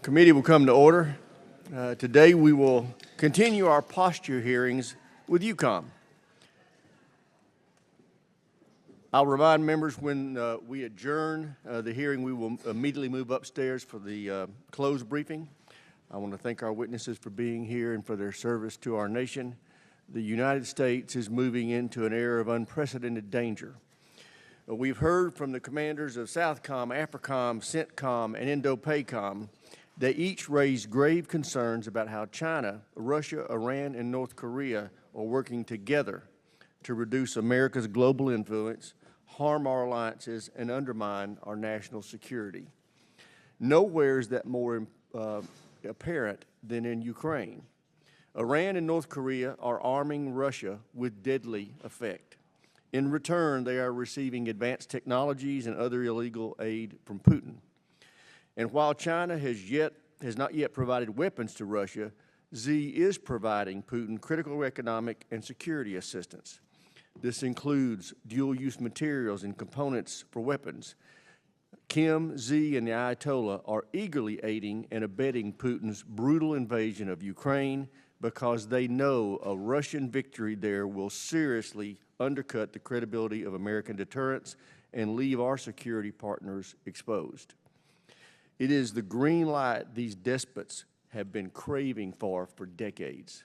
Committee will come to order. Today we will continue our posture hearings with UCOM. I'll remind members when we adjourn the hearing, we will immediately move upstairs for the closed briefing. I want to thank our witnesses for being here and for their service to our nation. The United States is moving into an era of unprecedented danger. We've heard from the commanders of SOUTHCOM, AFRICOM, CENTCOM, and INDOPACOM. They each raised grave concerns about how China, Russia, Iran, and North Korea are working together to reduce America's global influence, harm our alliances, and undermine our national security. Nowhere is that more apparent than in Ukraine. Iran and North Korea are arming Russia with deadly effect. In return, they are receiving advanced technologies and other illegal aid from Putin. And while China has not yet provided weapons to Russia, Xi is providing Putin critical economic and security assistance. This includes dual-use materials and components for weapons. Kim, Xi, and the Ayatollah are eagerly aiding and abetting Putin's brutal invasion of Ukraine because they know a Russian victory there will seriously undercut the credibility of American deterrence and leave our security partners exposed. It is the green light these despots have been craving for decades.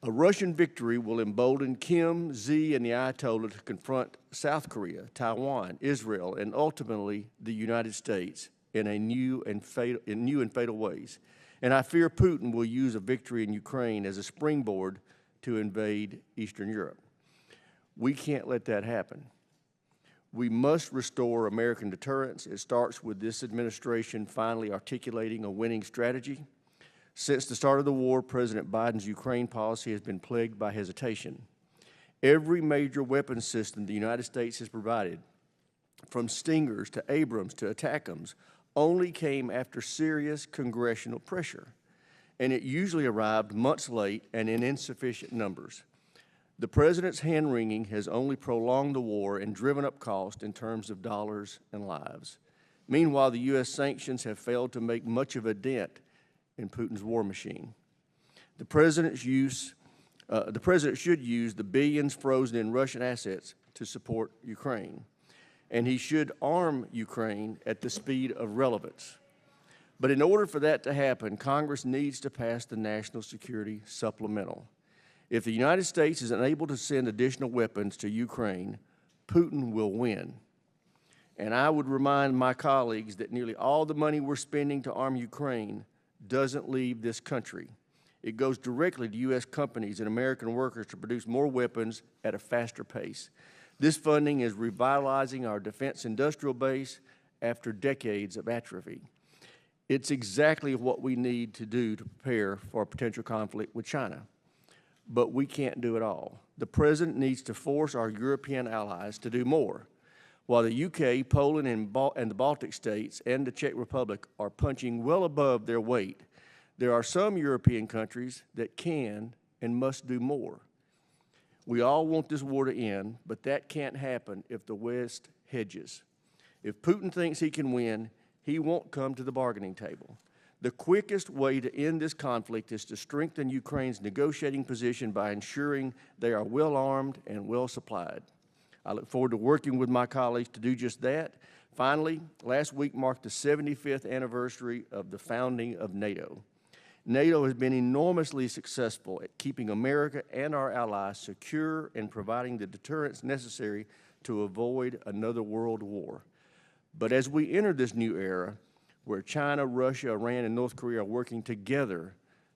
A Russian victory will embolden Kim, Xi, and the Ayatollah to confront South Korea, Taiwan, Israel, and ultimately the United States in new and fatal ways. And I fear Putin will use a victory in Ukraine as a springboard to invade Eastern Europe. We can't let that happen. We must restore American deterrence. It starts with this administration finally articulating a winning strategy. Since the start of the war, President Biden's Ukraine policy has been plagued by hesitation. Every major weapons system the United States has provided, from Stingers to Abrams to ATACMS, only came after serious congressional pressure, and it usually arrived months late and in insufficient numbers. The president's hand-wringing has only prolonged the war and driven up cost in terms of dollars and lives. Meanwhile, the U.S. sanctions have failed to make much of a dent in Putin's war machine. The president should use the billions frozen in Russian assets to support Ukraine, and he should arm Ukraine at the speed of relevance. But in order for that to happen, Congress needs to pass the National Security Supplemental. If the United States is unable to send additional weapons to Ukraine, Putin will win. And I would remind my colleagues that nearly all the money we're spending to arm Ukraine doesn't leave this country. It goes directly to U.S. companies and American workers to produce more weapons at a faster pace. This funding is revitalizing our defense industrial base after decades of atrophy. It's exactly what we need to do to prepare for a potential conflict with China. But we can't do it all. The president needs to force our European allies to do more. While the UK, Poland, and the Baltic states and the Czech Republic are punching well above their weight, there are some European countries that can and must do more. We all want this war to end, but that can't happen if the West hedges. If Putin thinks he can win, he won't come to the bargaining table. The quickest way to end this conflict is to strengthen Ukraine's negotiating position by ensuring they are well armed and well supplied. I look forward to working with my colleagues to do just that. Finally, last week marked the 75th anniversary of the founding of NATO. NATO has been enormously successful at keeping America and our allies secure and providing the deterrence necessary to avoid another world war. But as we enter this new era, where China, Russia, Iran, and North Korea are working together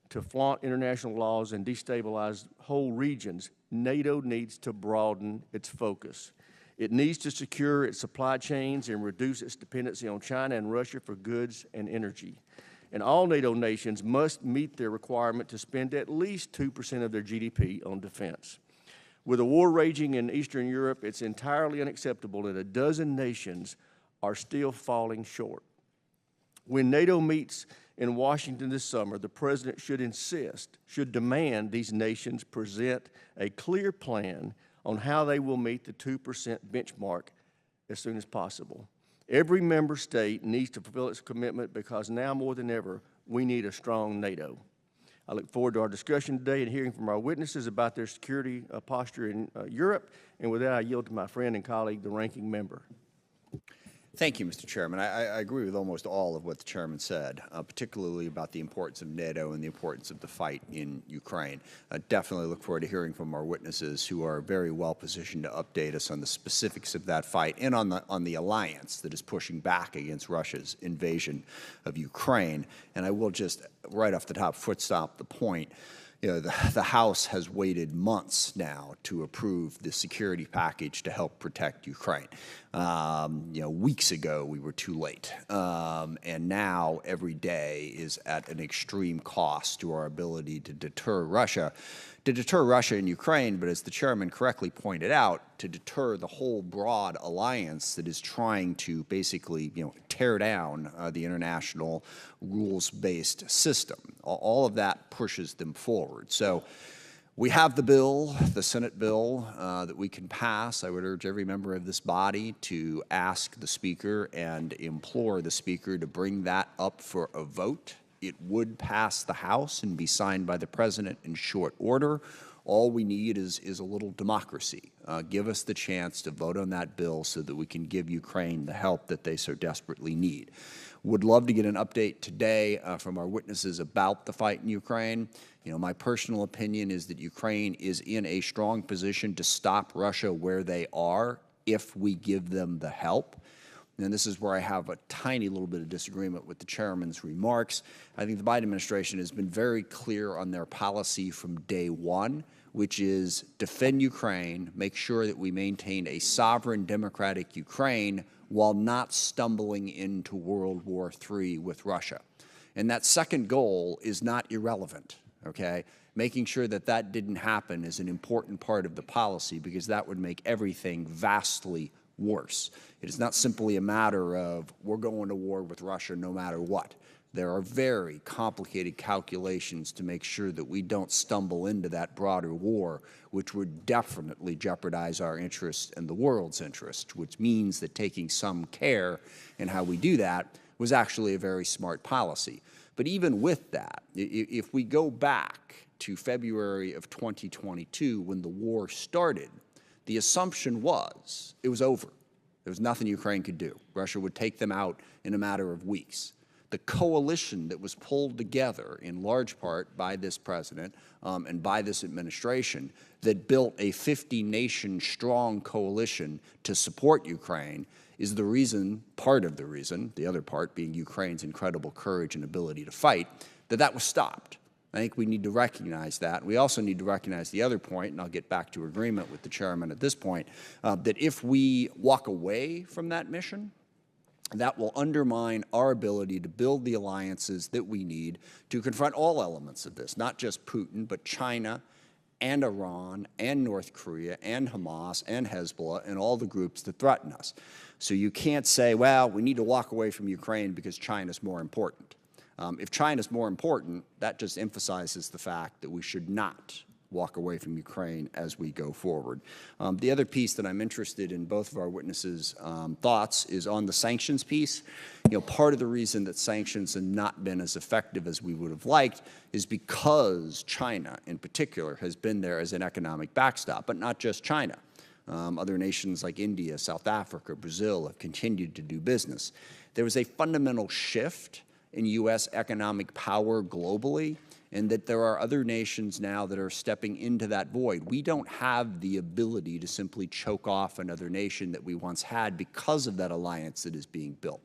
to flaunt international laws and destabilize whole regions, NATO needs to broaden its focus. It needs to secure its supply chains and reduce its dependency on China and Russia for goods and energy. And all NATO nations must meet their requirement to spend at least 2% of their GDP on defense. With a war raging in Eastern Europe, it's entirely unacceptable that a dozen nations are still falling short. When NATO meets in Washington this summer, the president should demand these nations present a clear plan on how they will meet the 2% benchmark as soon as possible. Every member state needs to fulfill its commitment because now more than ever, we need a strong NATO. I look forward to our discussion today and hearing from our witnesses about their security posture in Europe. And with that, I yield to my friend and colleague, the ranking member. Thank you, Mr. Chairman. I agree with almost all of what the chairman said, particularly about the importance of NATO and the importance of the fight in Ukraine. I definitely look forward to hearing from our witnesses who are very well positioned to update us on the specifics of that fight and on the alliance that is pushing back against Russia's invasion of Ukraine. And I will just, right off the top, foot stomp the point. You know, the House has waited months now to approve the security package to help protect Ukraine. You know, weeks ago we were too late. And now every day is at an extreme cost to our ability to deter Russia and Ukraine, but as the chairman correctly pointed out, to deter the whole broad alliance that is trying to basically, you know, tear down the international rules-based system. All of that pushes them forward. So we have the bill, the Senate bill, that we can pass. I would urge every member of this body to ask the Speaker and implore the Speaker to bring that up for a vote. It would pass the House and be signed by the President in short order. All we need is a little democracy. Give us the chance to vote on that bill so that we can give Ukraine the help that they so desperately need. Would love to get an update today from our witnesses about the fight in Ukraine. You know, my personal opinion is that Ukraine is in a strong position to stop Russia where they are if we give them the help. And this is where I have a tiny little bit of disagreement with the chairman's remarks. I think the Biden administration has been very clear on their policy from day one, which is defend Ukraine, make sure that we maintain a sovereign, democratic Ukraine while not stumbling into World War III with Russia. And that second goal is not irrelevant, okay? Making sure that that didn't happen is an important part of the policy because that would make everything vastly worse. It is not simply a matter of we're going to war with Russia no matter what. There are very complicated calculations to make sure that we don't stumble into that broader war, which would definitely jeopardize our interest and the world's interest, which means that taking some care in how we do that was actually a very smart policy. But even with that, if we go back to February of 2022 when the war started, the assumption was it was over. There was nothing Ukraine could do. Russia would take them out in a matter of weeks. The coalition that was pulled together in large part by this president and by this administration that built a 50-nation strong coalition to support Ukraine is the reason, part of the reason, the other part being Ukraine's incredible courage and ability to fight, that was stopped. I think we need to recognize that. We also need to recognize the other point, and I'll get back to agreement with the chairman at this point, that if we walk away from that mission, that will undermine our ability to build the alliances that we need to confront all elements of this, not just Putin, but China and Iran and North Korea and Hamas and Hezbollah and all the groups that threaten us. So you can't say, well, we need to walk away from Ukraine because China's more important. If China's more important, that just emphasizes the fact that we should not walk away from Ukraine as we go forward. The other piece that I'm interested in both of our witnesses' thoughts is on the sanctions piece. You know, part of the reason that sanctions have not been as effective as we would have liked is because China, in particular, has been there as an economic backstop, but not just China. Other nations like India, South Africa, Brazil have continued to do business. There was a fundamental shift in U.S. economic power globally, and that there are other nations now that are stepping into that void. We don't have the ability to simply choke off another nation that we once had because of that alliance that is being built.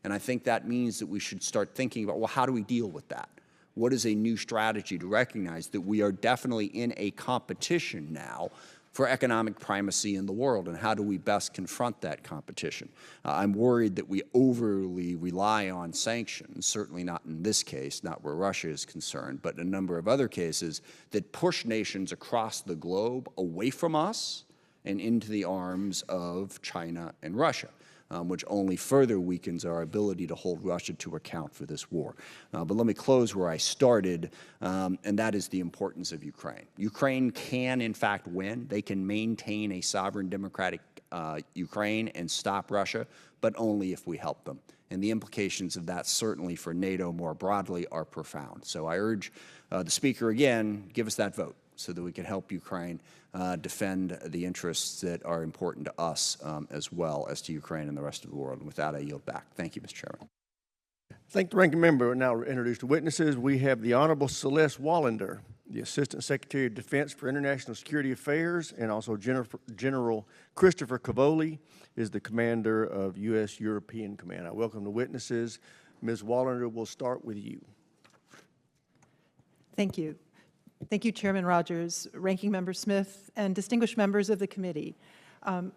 And I think that means that we should start thinking about, well, how do we deal with that? What is a new strategy to recognize that we are definitely in a competition now for economic primacy in the world, and how do we best confront that competition? I'm worried that we overly rely on sanctions, certainly not in this case, not where Russia is concerned, but in a number of other cases that push nations across the globe away from us and into the arms of China and Russia. Which only further weakens our ability to hold Russia to account for this war. But let me close where I started, and that is the importance of Ukraine. Ukraine can, in fact, win. They can maintain a sovereign democratic Ukraine and stop Russia, but only if we help them. And the implications of that, certainly for NATO more broadly, are profound. So I urge the Speaker again, give us that vote so that we can help Ukraine defend the interests that are important to us as well as to Ukraine and the rest of the world. And with that, I yield back. Thank you, Mr. Chairman. Thank the ranking member. Now introduce the witnesses. We have the Honorable Celeste Wallander, the Assistant Secretary of Defense for International Security Affairs, and also General Christopher Cavoli is the Commander of U.S. European Command. I welcome the witnesses. Ms. Wallander, we'll start with you. Thank you. Thank you, Chairman Rogers, Ranking Member Smith, and distinguished members of the committee.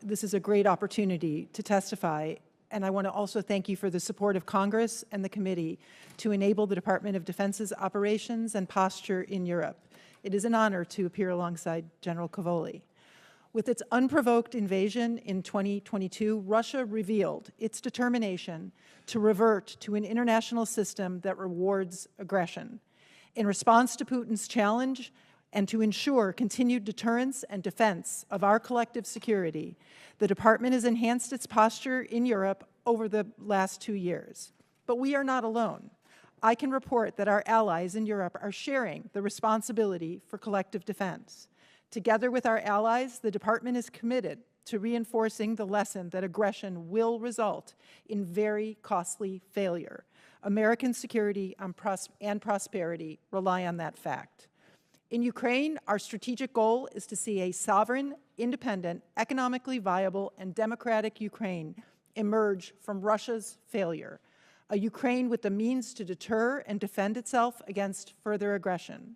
This is a great opportunity to testify, and I want to also thank you for the support of Congress and the committee to enable the Department of Defense's operations and posture in Europe. It is an honor to appear alongside General Cavoli. With its unprovoked invasion in 2022, Russia revealed its determination to revert to an international system that rewards aggression. In response to Putin's challenge and to ensure continued deterrence and defense of our collective security, the Department has enhanced its posture in Europe over the last 2 years. But we are not alone. I can report that our allies in Europe are sharing the responsibility for collective defense. Together with our allies, the Department is committed to reinforcing the lesson that aggression will result in very costly failure. American security and prosperity rely on that fact. In Ukraine, our strategic goal is to see a sovereign, independent, economically viable, and democratic Ukraine emerge from Russia's failure, a Ukraine with the means to deter and defend itself against further aggression.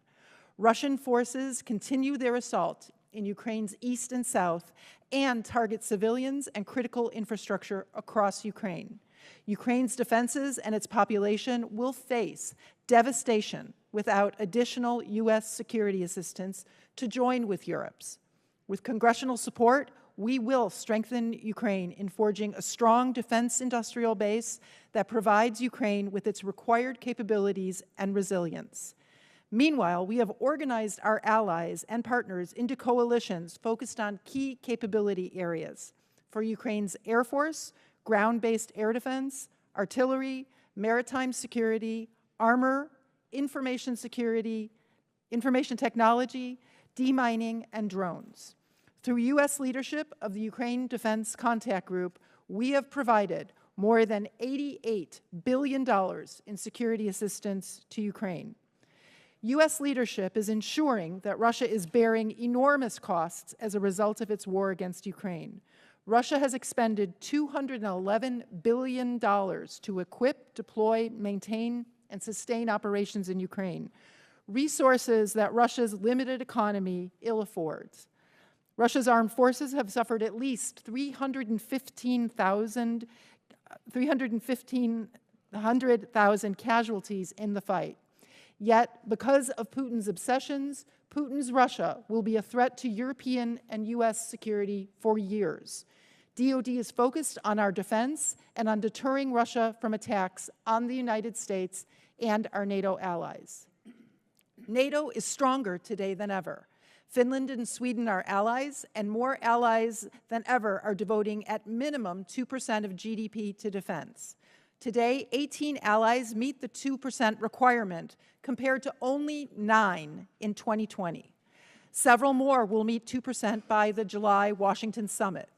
Russian forces continue their assault in Ukraine's east and south and target civilians and critical infrastructure across Ukraine. Ukraine's defenses and its population will face devastation without additional U.S. security assistance to join with Europe's. With congressional support, we will strengthen Ukraine in forging a strong defense industrial base that provides Ukraine with its required capabilities and resilience. Meanwhile, we have organized our allies and partners into coalitions focused on key capability areas for Ukraine's Air Force, ground-based air defense, artillery, maritime security, armor, information security, information technology, demining, and drones. Through U.S. leadership of the Ukraine Defense Contact Group, we have provided more than $88 billion in security assistance to Ukraine. U.S. leadership is ensuring that Russia is bearing enormous costs as a result of its war against Ukraine. Russia has expended $211 billion to equip, deploy, maintain, and sustain operations in Ukraine, resources that Russia's limited economy ill affords. Russia's armed forces have suffered at least 315,000 casualties in the fight. Yet, because of Putin's obsessions, Putin's Russia will be a threat to European and U.S. security for years. DoD is focused on our defense and on deterring Russia from attacks on the United States and our NATO allies. NATO is stronger today than ever. Finland and Sweden are allies, and more allies than ever are devoting at minimum 2% of GDP to defense. Today, 18 allies meet the 2% requirement, compared to only 9 in 2020. Several more will meet 2% by the July Washington summit.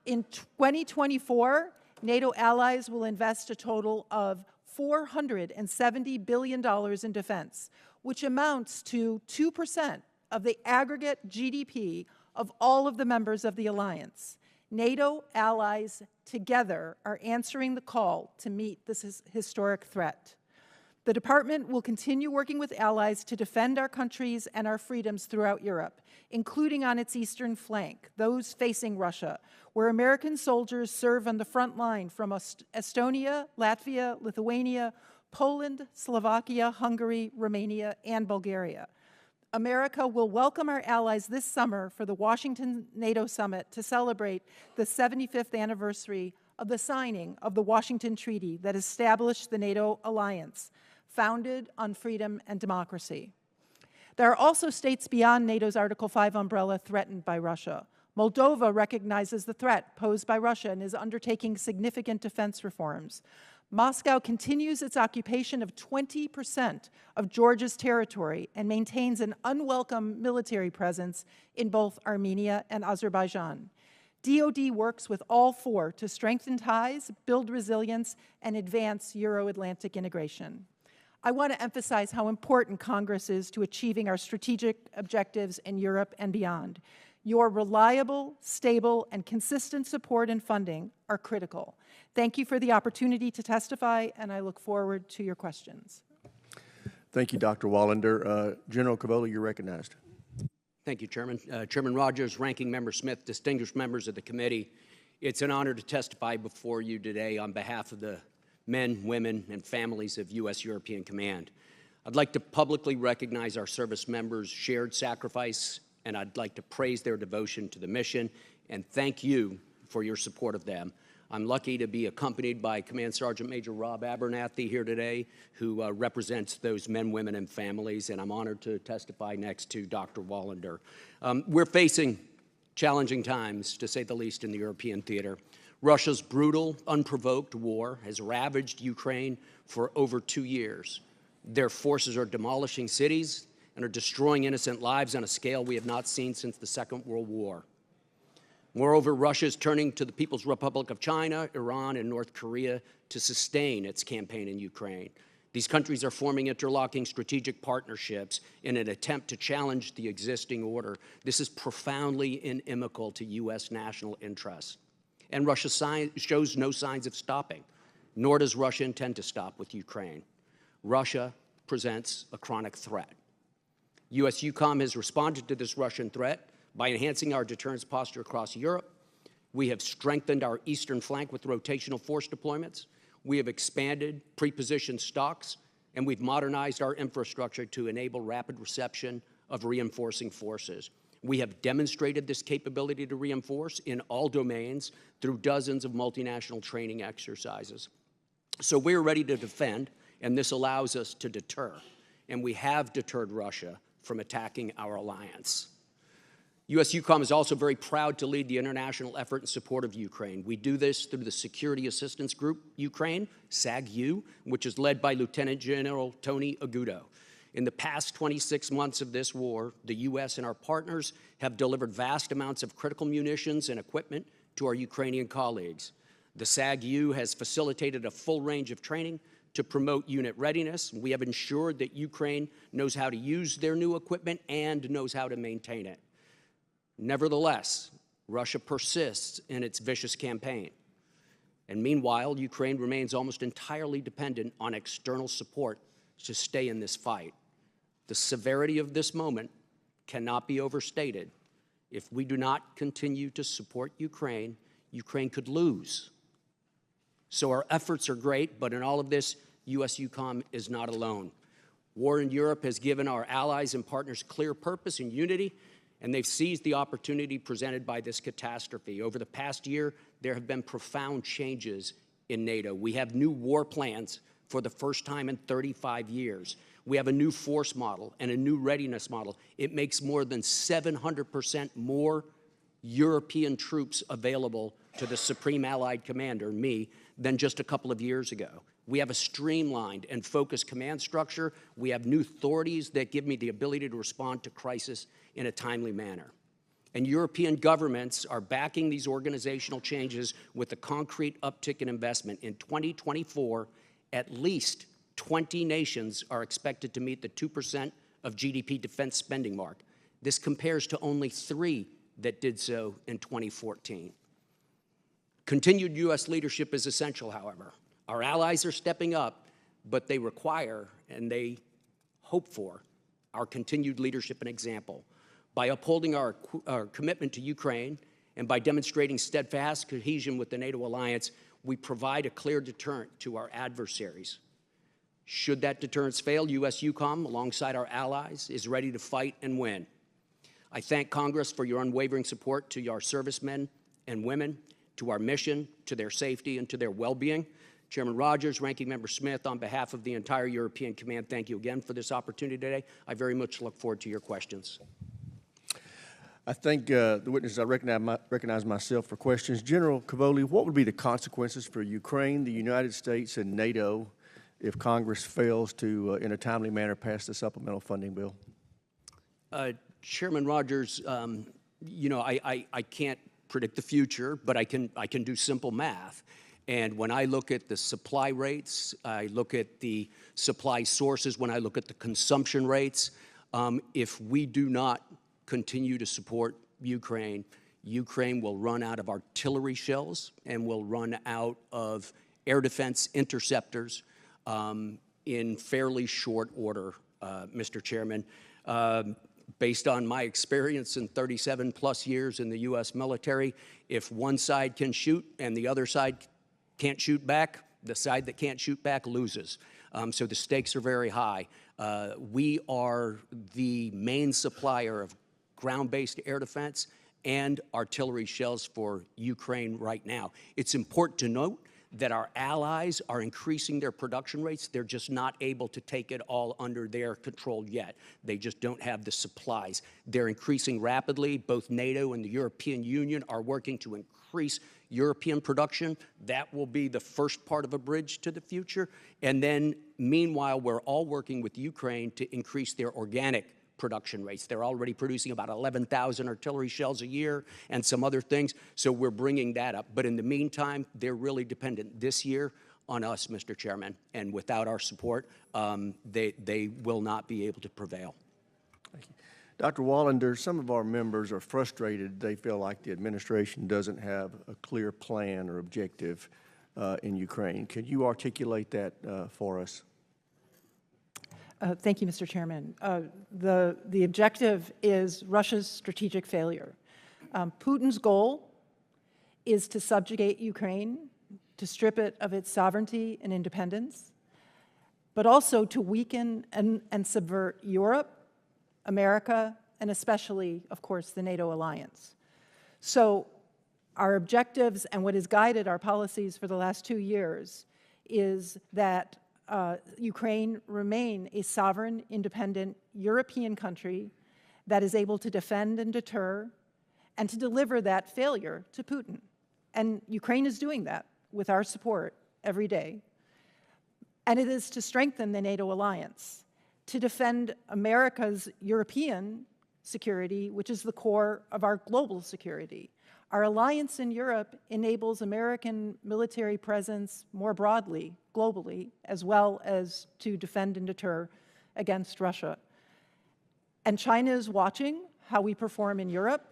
In 2024, NATO allies will invest a total of $470 billion in defense, which amounts to 2% of the aggregate GDP of all of the members of the alliance. NATO allies together are answering the call to meet this historic threat. The Department will continue working with allies to defend our countries and our freedoms throughout Europe, including on its eastern flank, those facing Russia, where American soldiers serve on the front line from Estonia, Latvia, Lithuania, Poland, Slovakia, Hungary, Romania, and Bulgaria. America will welcome our allies this summer for the Washington NATO Summit to celebrate the 75th anniversary of the signing of the Washington Treaty that established the NATO alliance, founded on freedom and democracy. There are also states beyond NATO's Article 5 umbrella threatened by Russia. Moldova recognizes the threat posed by Russia and is undertaking significant defense reforms. Moscow continues its occupation of 20% of Georgia's territory and maintains an unwelcome military presence in both Armenia and Azerbaijan. DoD works with all four to strengthen ties, build resilience, and advance Euro-Atlantic integration. I want to emphasize how important Congress is to achieving our strategic objectives in Europe and beyond. Your reliable, stable, and consistent support and funding are critical. Thank you for the opportunity to testify, and I look forward to your questions. Thank you, Dr. Wallander. General Cavoli, you're recognized. Thank you, Chairman. Chairman Rogers, Ranking Member Smith, distinguished members of the committee, it's an honor to testify before you today on behalf of the men, women, and families of U.S. European Command. I'd like to publicly recognize our service members' shared sacrifice, and I'd like to praise their devotion to the mission and thank you for your support of them. I'm lucky to be accompanied by Command Sergeant Major Rob Abernathy here today, who represents those men, women, and families, and I'm honored to testify next to Dr. Wallander. We're facing challenging times, to say the least, in the European theater. Russia's brutal, unprovoked war has ravaged Ukraine for over 2 years. Their forces are demolishing cities and are destroying innocent lives on a scale we have not seen since the Second World War. Moreover, Russia is turning to the People's Republic of China, Iran, and North Korea to sustain its campaign in Ukraine. These countries are forming interlocking strategic partnerships in an attempt to challenge the existing order. This is profoundly inimical to U.S. national interests. And Russia shows no signs of stopping, nor does Russia intend to stop with Ukraine. Russia presents a chronic threat. U.S. EUCOM has responded to this Russian threat by enhancing our deterrence posture across Europe. We have strengthened our eastern flank with rotational force deployments. We have expanded pre-positioned stocks, and we've modernized our infrastructure to enable rapid reception of reinforcing forces. We have demonstrated this capability to reinforce in all domains through dozens of multinational training exercises. So we're ready to defend, and this allows us to deter. And we have deterred Russia from attacking our alliance. U.S. EUCOM is also very proud to lead the international effort in support of Ukraine. We do this through the Security Assistance Group Ukraine, SAG-U, which is led by Lieutenant General Tony Agudo. In the past 26 months of this war, the U.S. and our partners have delivered vast amounts of critical munitions and equipment to our Ukrainian colleagues. The SAG-U has facilitated a full range of training to promote unit readiness. We have ensured that Ukraine knows how to use their new equipment and knows how to maintain it. Nevertheless, Russia persists in its vicious campaign. And meanwhile, Ukraine remains almost entirely dependent on external support to stay in this fight. The severity of this moment cannot be overstated. If we do not continue to support Ukraine, Ukraine could lose. So our efforts are great, but in all of this, U.S. EUCOM is not alone. War in Europe has given our allies and partners clear purpose and unity, and they've seized the opportunity presented by this catastrophe. Over the past year, there have been profound changes in NATO. We have new war plans for the first time in 35 years. We have a new force model and a new readiness model. It makes more than 700% more European troops available to the Supreme Allied Commander, me, than just a couple of years ago. We have a streamlined and focused command structure. We have new authorities that give me the ability to respond to crisis in a timely manner. And European governments are backing these organizational changes with a concrete uptick in investment. In 2024, at least 20 nations are expected to meet the 2% of GDP defense spending mark. This compares to only 3 that did so in 2014. Continued U.S. leadership is essential, however. Our allies are stepping up, but they require and they hope for our continued leadership and example. By upholding our commitment to Ukraine and by demonstrating steadfast cohesion with the NATO alliance, we provide a clear deterrent to our adversaries. Should that deterrence fail, U.S. EUCOM, alongside our allies, is ready to fight and win. I thank Congress for your unwavering support to our servicemen and women, to our mission, to their safety, and to their well-being. Chairman Rogers, Ranking Member Smith, on behalf of the entire European Command, thank you again for this opportunity today. I very much look forward to your questions. I think the witnesses, I recognize myself for questions. General Cavoli, what would be the consequences for Ukraine, the United States, and NATO if Congress fails to, in a timely manner, pass the supplemental funding bill? Chairman Rogers, you know, I can't predict the future, but I can do simple math. And when I look at the supply rates, I look at the supply sources, when I look at the consumption rates, if we do not continue to support Ukraine, Ukraine will run out of artillery shells and will run out of air defense interceptors in fairly short order, Mr. Chairman. Based on my experience in 37 plus years in the U.S. military, if one side can shoot and the other side can't shoot back, the side that can't shoot back loses. So the stakes are very high. We are the main supplier of ground-based air defense and artillery shells for Ukraine right now. It's important to note that our allies are increasing their production rates. They're just not able to take it all under their control yet. They just don't have the supplies. They're increasing rapidly. Both NATO and the European Union are working to increase European production. That will be the first part of a bridge to the future. And then, meanwhile, we're all working with Ukraine to increase their organic production rates. They're already producing about 11,000 artillery shells a year and some other things, so we're bringing that up. But in the meantime, they're really dependent this year on us, Mr. Chairman, and without our support, they will not be able to prevail. Thank you. Dr. Wallander, some of our members are frustrated. They feel like the administration doesn't have a clear plan or objective in Ukraine. Could you articulate that for us? Thank you, Mr. Chairman. The objective is Russia's strategic failure. Putin's goal is to subjugate Ukraine, to strip it of its sovereignty and independence, but also to weaken and subvert Europe, America, and especially, of course, the NATO alliance. So our objectives and what has guided our policies for the last 2 years is that Ukraine remain a sovereign, independent European country that is able to defend and deter and to deliver that failure to Putin. And Ukraine is doing that with our support every day. And it is to strengthen the NATO alliance, to defend America's European security, which is the core of our global security. Our alliance in Europe enables American military presence more broadly, globally, as well as to defend and deter against Russia. And China is watching how we perform in Europe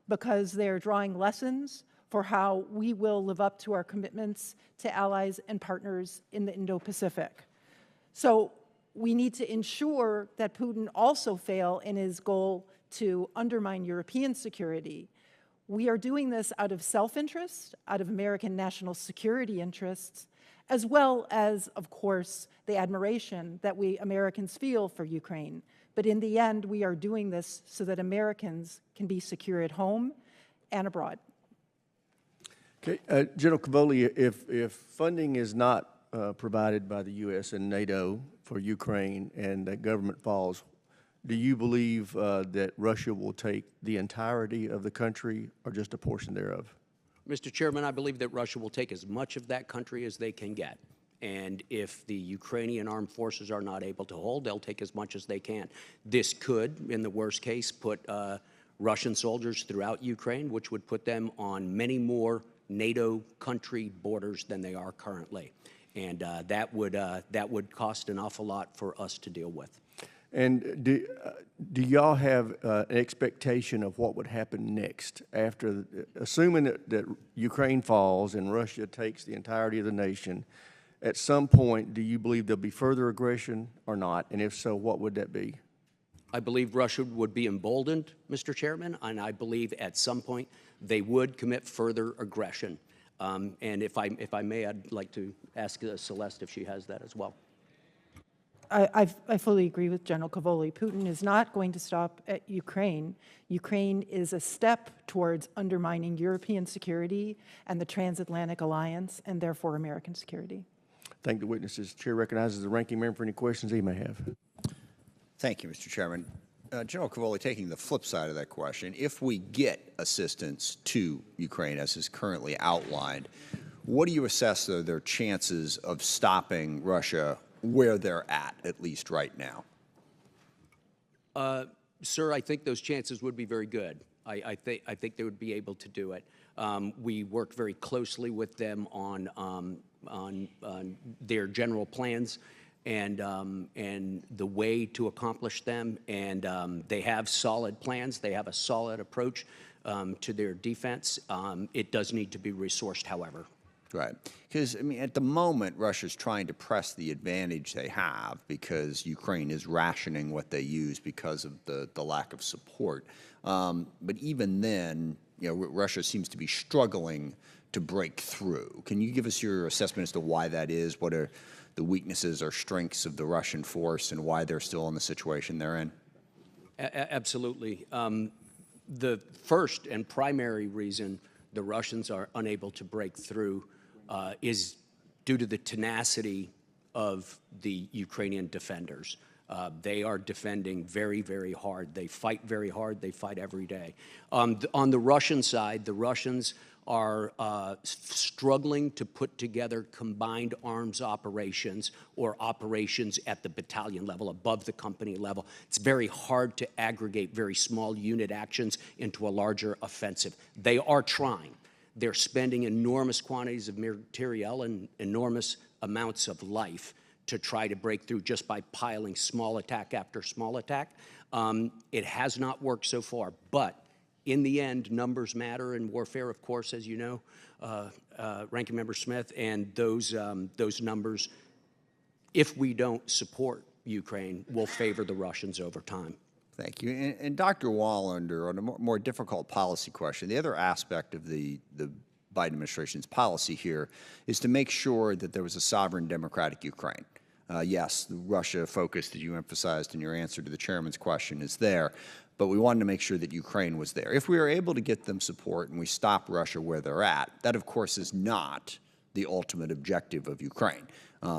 because they're drawing lessons for how we will live up to our commitments to allies and partners in the Indo-Pacific. So we need to ensure that Putin also fail in his goal to undermine European security. We are doing this out of self-interest, out of American national security interests, as well as, of course, the admiration that we Americans feel for Ukraine. But in the end, we are doing this so that Americans can be secure at home and abroad. Okay, General Cavoli, if funding is not provided by the U.S. and NATO for Ukraine and that government falls, do you believe that Russia will take the entirety of the country or just a portion thereof? Mr. Chairman, I believe that Russia will take as much of that country as they can get. And if the Ukrainian armed forces are not able to hold, they'll take as much as they can. This could, in the worst case, put Russian soldiers throughout Ukraine, which would put them on many more NATO country borders than they are currently. And that would cost an awful lot for us to deal with. And do y'all have an expectation of what would happen next after, assuming that Ukraine falls and Russia takes the entirety of the nation, at some point, do you believe there'll be further aggression or not? And if so, what would that be? I believe Russia would be emboldened, Mr. Chairman, and I believe at some point they would commit further aggression. And if I may, I'd like to ask Celeste if she has that as well. I fully agree with General Cavoli. Putin is not going to stop at Ukraine. Ukraine is a step towards undermining European security and the transatlantic alliance, and therefore American security. Thank the witnesses. Chair recognizes the ranking member for any questions he may have. Thank you, Mr. Chairman. General Cavoli, taking the flip side of that question, if we get assistance to Ukraine as is currently outlined, what do you assess, though, their chances of stopping Russia where they're at least right now? Sir, I think those chances would be very good. I think they would be able to do it. We work very closely with them on their general plans and the way to accomplish them. And they have solid plans. They have a solid approach to their defense. It does need to be resourced, however. Right. Because, I mean, at the moment, Russia's trying to press the advantage they have because Ukraine is rationing what they use because of the lack of support. But even then, you know, Russia seems to be struggling to break through. Can you give us your assessment as to why that is? What are the weaknesses or strengths of the Russian force and why they're still in the situation they're in? Absolutely. The first and primary reason the Russians are unable to break through is due to the tenacity of the Ukrainian defenders. They are defending very, very hard. They fight very hard. They fight every day. On the Russian side, the Russians are struggling to put together combined arms operations or operations at the battalion level, above the company level. It's very hard to aggregate very small unit actions into a larger offensive. They are trying. They're spending enormous quantities of materiel and enormous amounts of life to try to break through just by piling small attack after small attack. It has not worked so far, but in the end, numbers matter in warfare, of course, as you know, Ranking Member Smith, and those numbers, if we don't support Ukraine, will favor the Russians over time. Thank you. And Dr. Wallander, on a more difficult policy question, the other aspect of the Biden administration's policy here is to make sure that there was a sovereign democratic Ukraine. Yes, the Russia focus that you emphasized in your answer to the chairman's question is there, but we wanted to make sure that Ukraine was there. If we are able to get them support and we stop Russia where they're at, that, of course, is not the ultimate objective of Ukraine.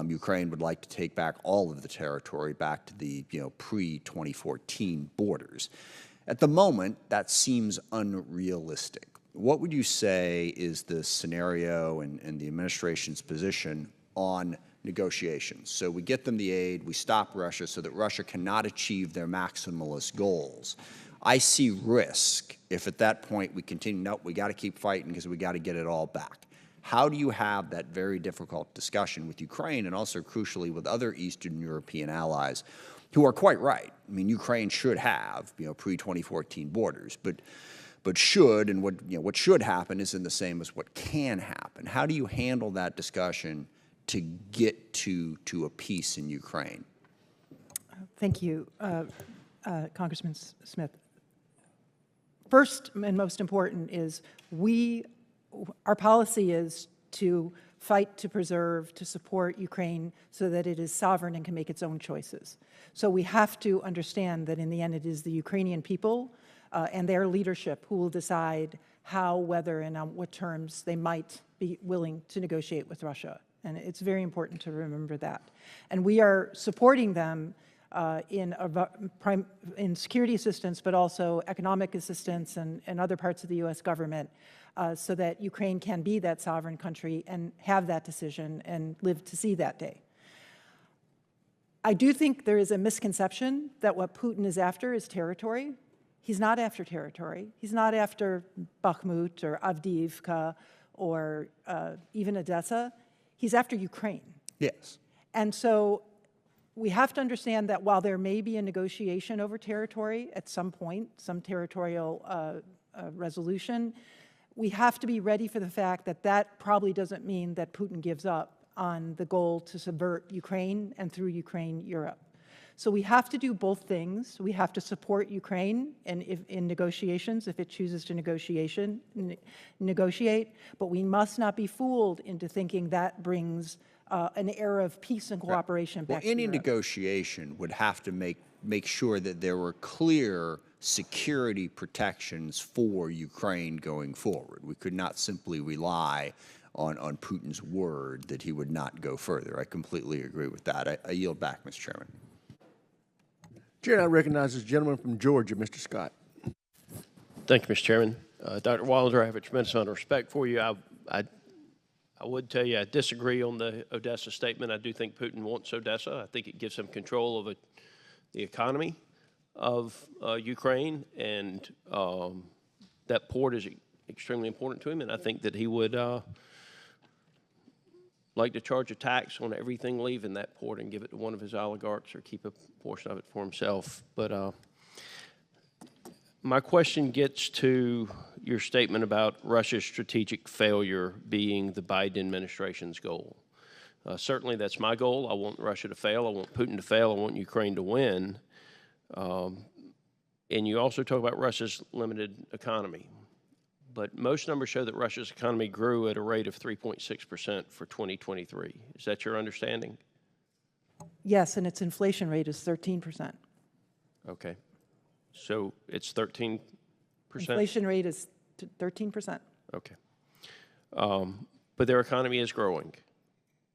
Ukraine would like to take back all of the territory back to the pre-2014 borders. At the moment, that seems unrealistic. What would you say is the scenario and the administration's position on negotiations? So we get them the aid, we stop Russia so that Russia cannot achieve their maximalist goals. I see risk if at that point we continue, nope, we got to keep fighting because we got to get it all back. How do you have that very difficult discussion with Ukraine and also crucially with other Eastern European allies who are quite right? I mean, Ukraine should have, pre-2014 borders, but should, and what should happen isn't the same as what can happen. How do you handle that discussion to get to a peace in Ukraine? Thank you, Congressman Smith. First and most important is our policy is to fight, to preserve, to support Ukraine so that it is sovereign and can make its own choices. So we have to understand that in the end it is the Ukrainian people and their leadership who will decide how, whether, and on what terms they might be willing to negotiate with Russia. And it's very important to remember that. And we are supporting them in security assistance, but also economic assistance and other parts of the U.S. government so that Ukraine can be that sovereign country and have that decision and live to see that day. I do think there is a misconception that what Putin is after is territory. He's not after territory. He's not after Bakhmut or Avdiivka or even Odessa. He's after Ukraine. Yes. And so we have to understand that while there may be a negotiation over territory at some point, some territorial resolution, we have to be ready for the fact that that probably doesn't mean that Putin gives up on the goal to subvert Ukraine and through Ukraine, Europe. So we have to do both things. We have to support Ukraine in negotiations if it chooses to negotiate, but we must not be fooled into thinking that brings an era of peace and cooperation back to Well, any Europe. negotiation would have to make sure that there were clear security protections for Ukraine going forward. We could not simply rely on Putin's word that he would not go further. I completely agree with that. I yield back, Mr. Chairman. Chair now recognizes the gentleman from Georgia, Mr. Scott. Thank you, Mr. Chairman. Dr. Wallander, I have a tremendous amount of respect for you. I would tell you I disagree on the Odessa statement. I do think Putin wants Odessa. I think it gives him control of the economy of Ukraine, and that port is extremely important to him, and I think that he would like to charge a tax on everything leaving that port and give it to one of his oligarchs or keep a portion of it for himself. But my question gets to your statement about Russia's strategic failure being the Biden administration's goal. Certainly that's my goal. I want Russia to fail. I want Putin to fail. I want Ukraine to win. And you also talk about Russia's limited economy. But most numbers show that Russia's economy grew at a rate of 3.6% for 2023. Is that your understanding? Yes, and its inflation rate is 13%. Okay. So it's 13%? Inflation rate is 13%. Okay. But their economy is growing.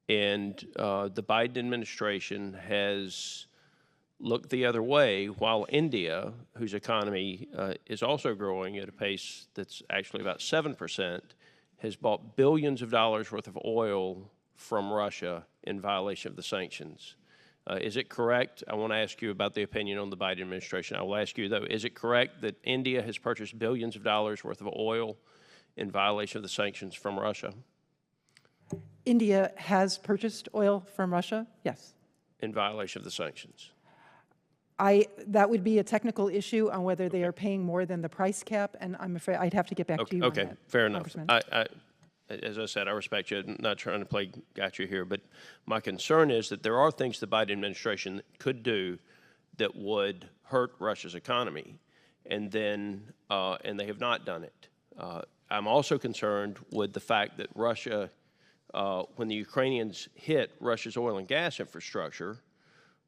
And the Biden administration has looked the other way, while India, whose economy is also growing at a pace that's actually about 7%, has bought billions of dollars worth of oil from Russia in violation of the sanctions. Is it correct? I want to ask you about the opinion on the Biden administration. I will ask you, though, is it correct that India has purchased billions of dollars worth of oil in violation of the sanctions from Russia? India has purchased oil from Russia, yes. In violation of the sanctions? That would be a technical issue on whether they are paying more than the price cap, and I'm afraid I'd have to get back to you on that. Okay, fair enough. Congressman. As I said, I respect you. I'm not trying to play gotcha here, but my concern is that there are things the Biden administration could do that would hurt Russia's economy, and they have not done it. I'm also concerned with the fact that Russia, when the Ukrainians hit Russia's oil and gas infrastructure,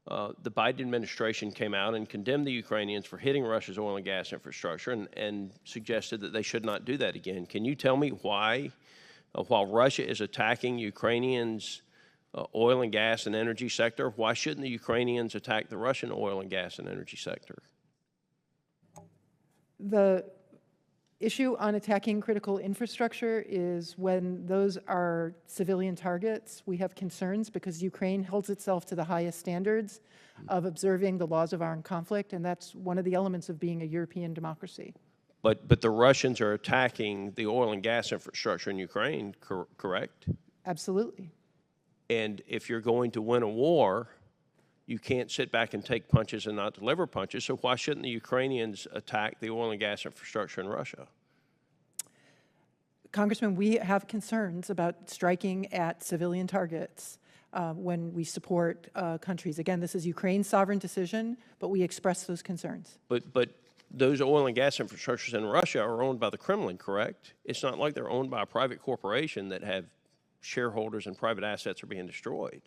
the Biden administration came out and condemned the Ukrainians for hitting Russia's oil and gas infrastructure and suggested that they should not do that again. Can you tell me why, while Russia is attacking Ukrainians' oil and gas and energy sector, why shouldn't the Ukrainians attack the Russian oil and gas and energy sector? The issue on attacking critical infrastructure is when those are civilian targets, we have concerns because Ukraine holds itself to the highest standards of observing the laws of armed conflict, and that's one of the elements of being a European democracy. But the Russians are attacking the oil and gas infrastructure in Ukraine, correct? Absolutely. And if you're going to win a war, you can't sit back and take punches and not deliver punches. So why shouldn't the Ukrainians attack the oil and gas infrastructure in Russia? Congressman, we have concerns about striking at civilian targets when we support countries. Again, this is Ukraine's sovereign decision, but we express those concerns. But those oil and gas infrastructures in Russia are owned by the Kremlin, correct? It's not like they're owned by a private corporation that have shareholders and private assets are being destroyed.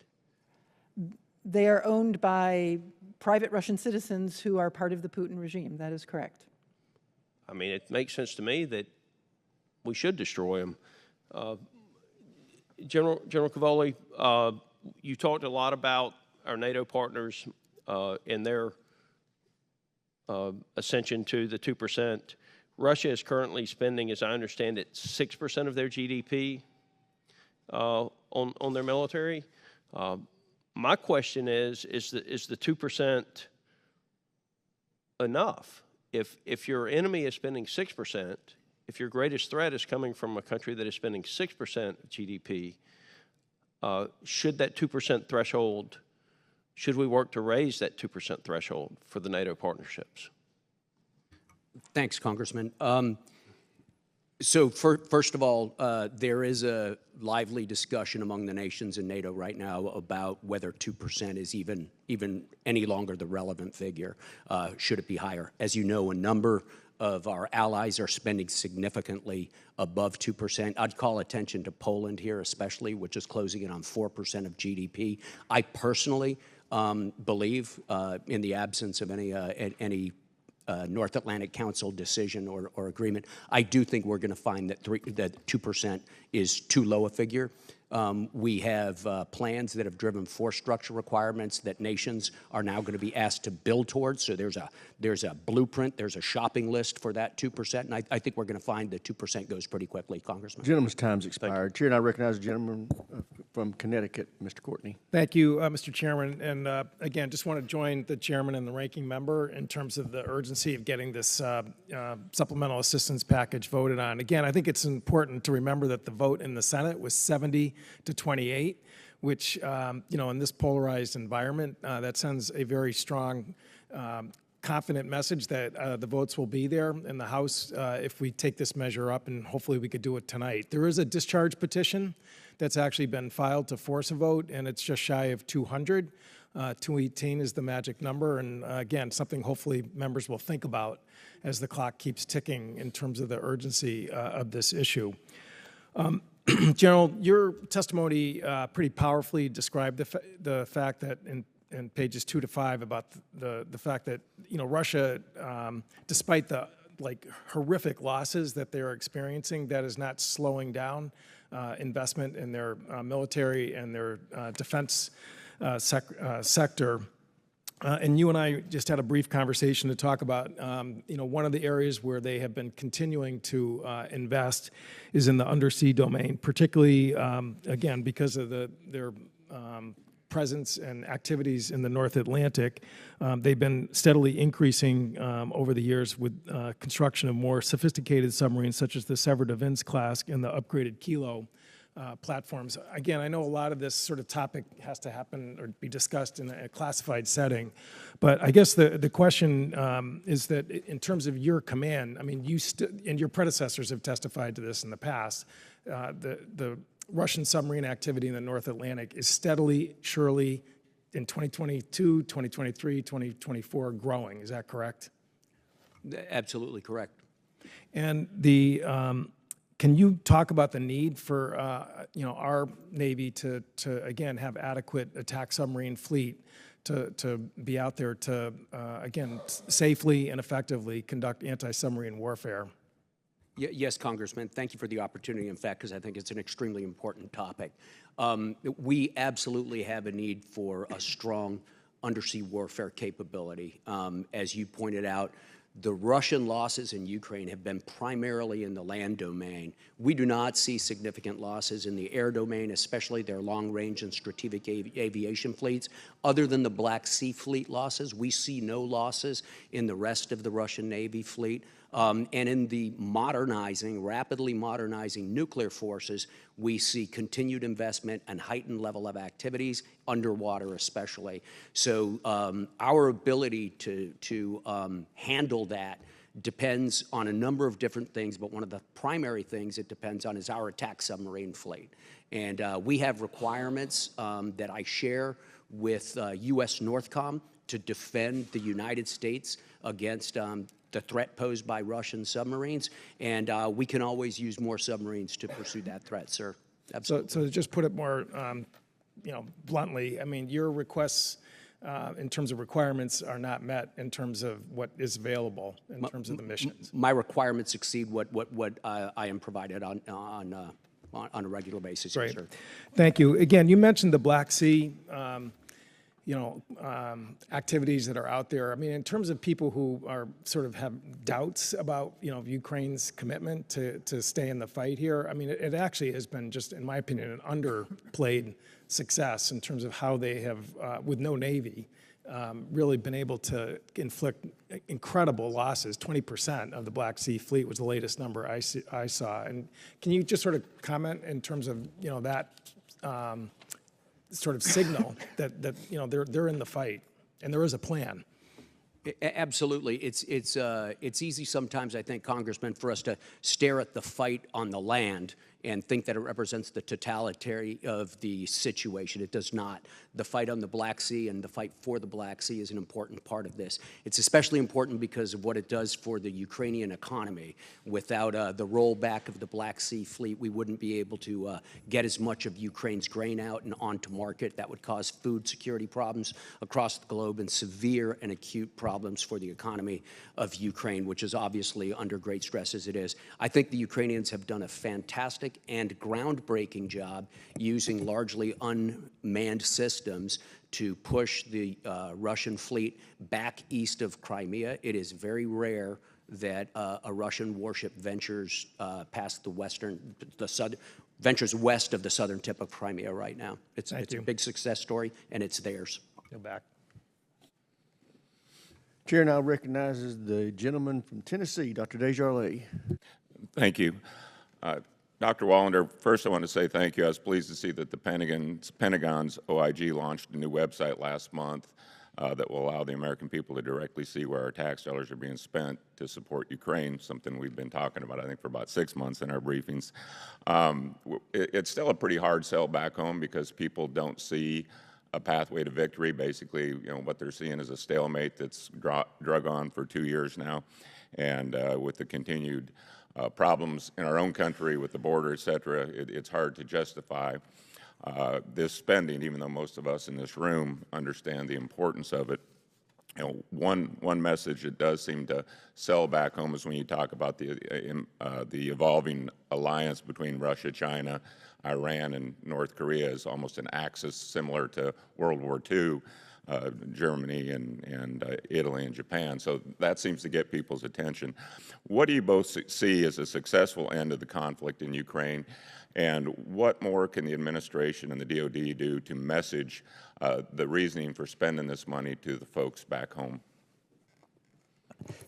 They are owned by private Russian citizens who are part of the Putin regime. That is correct. I mean, it makes sense to me that we should destroy them. General Cavoli, you talked a lot about our NATO partners and their ascension to the 2%. Russia is currently spending, as I understand it, 6% of their GDP on their military. My question is the 2% enough? If your enemy is spending 6%, if your greatest threat is coming from a country that is spending 6% of GDP, should that 2% threshold, should we work to raise that 2% threshold for the NATO partnerships? Thanks, Congressman. So first of all, there is a lively discussion among the nations in NATO right now about whether 2% is even any longer the relevant figure. Should it be higher? As you know, a number of our allies are spending significantly above 2%. I'd call attention to Poland here especially, which is closing in on 4% of GDP. I personally believe in the absence of any North Atlantic Council decision or agreement, I do think we're going to find that 2% is too low a figure. We have plans that have driven force structure requirements that nations are now going to be asked to build towards. So there's a blueprint, there's a shopping list for that 2%, and I think we're going to find the 2% goes pretty quickly, Congressman. Gentleman's time's expired. Chair, and I recognize the gentleman from Connecticut, Mr. Courtney. Thank you, Mr. Chairman. And again, just want to join the chairman and the ranking member in terms of the urgency of getting this supplemental assistance package voted on. Again, I think it's important to remember that the vote in the Senate was 70 to 28, which, in this polarized environment, that sends a very strong, confident message that the votes will be there in the House if we take this measure up, and hopefully we could do it tonight. There is a discharge petition that's actually been filed to force a vote, and it's just shy of 200. 218 is the magic number, and again, something hopefully members will think about as the clock keeps ticking in terms of the urgency of this issue. General, your testimony pretty powerfully described the fact that in pages 2 to 5 about the fact that Russia, despite the horrific losses that they're experiencing, that is not slowing down investment in their military and their defense sector. And you and I just had a brief conversation to talk about, one of the areas where they have been continuing to invest is in the undersea domain, particularly, again, because of their presence and activities in the North Atlantic. They've been steadily increasing over the years with construction of more sophisticated submarines, such as the Sever-de-Vins class and the upgraded Kilo platforms. Again, I know a lot of this sort of topic has to happen or be discussed in a classified setting, but I guess the question is that in terms of your command, I mean, and your predecessors have testified to this in the past, the Russian submarine activity in the North Atlantic is steadily, surely, in 2022, 2023, 2024, growing. Is that correct? Absolutely correct. And can you talk about the need for our Navy to again have adequate attack submarine fleet to be out there to again safely and effectively conduct anti-submarine warfare? Yes, Congressman. Thank you for the opportunity, in fact, because I think it's an extremely important topic. We absolutely have a need for a strong undersea warfare capability. As you pointed out, the Russian losses in Ukraine have been primarily in the land domain. We do not see significant losses in the air domain, especially their long-range and strategic aviation fleets. Other than the Black Sea Fleet losses, we see no losses in the rest of the Russian Navy fleet. And in the rapidly modernizing nuclear forces, we see continued investment and heightened level of activities, underwater especially. So our ability to handle that depends on a number of different things, but one of the primary things it depends on is our attack submarine fleet. And we have requirements that I share with U.S. NORTHCOM to defend the United States against the threat posed by Russian submarines, and we can always use more submarines to pursue that threat, sir. Absolutely. So to just put it more, bluntly, I mean, your requests in terms of requirements are not met in terms of what is available in terms of the missions. My requirements exceed what I am provided on a regular basis. Great. Yes, sir. Thank you. Again, you mentioned the Black Sea. Activities that are out there. I mean, in terms of people who are sort of have doubts about, Ukraine's commitment to stay in the fight here, I mean, it actually has been just, in my opinion, an underplayed success in terms of how they have, with no Navy, really been able to inflict incredible losses. 20% of the Black Sea Fleet was the latest number I saw. And can you just sort of comment in terms of, that sort of signal that they're in the fight and there is a plan? Absolutely. It's easy sometimes, I think, Congressman, for us to stare at the fight on the land and think that it represents the totality of the situation. It does not. The fight on the Black Sea and the fight for the Black Sea is an important part of this. It's especially important because of what it does for the Ukrainian economy. Without the rollback of the Black Sea Fleet, we wouldn't be able to get as much of Ukraine's grain out and onto market. That would cause food security problems across the globe and severe and acute problems for the economy of Ukraine, which is obviously under great stress as it is. I think the Ukrainians have done a fantastic fantastic and groundbreaking job using largely unmanned systems to push the Russian fleet back east of Crimea. It is very rare that a Russian warship ventures past ventures west of the southern tip of Crimea right now. It's a big success story, and it's theirs. Go back. Chair now recognizes the gentleman from Tennessee, Dr. Desjardins. Thank you. Dr. Wallander, first I want to say thank you. I was pleased to see that the Pentagon's OIG launched a new website last month that will allow the American people to directly see where our tax dollars are being spent to support Ukraine, something we've been talking about, I think, for about 6 months in our briefings. It's still a pretty hard sell back home because people don't see a pathway to victory. Basically, you know, what they're seeing is a stalemate that's drug on for 2 years now. And with the continued problems in our own country with the border, et cetera, it's hard to justify this spending, even though most of us in this room understand the importance of it. You know, one message that does seem to sell back home is when you talk about the evolving alliance between Russia, China, Iran, and North Korea is almost an axis similar to World War II, Germany and Italy and Japan. So that seems to get people's attention. What do you both see as a successful end of the conflict in Ukraine? And what more can the administration and the DOD do to message the reasoning for spending this money to the folks back home?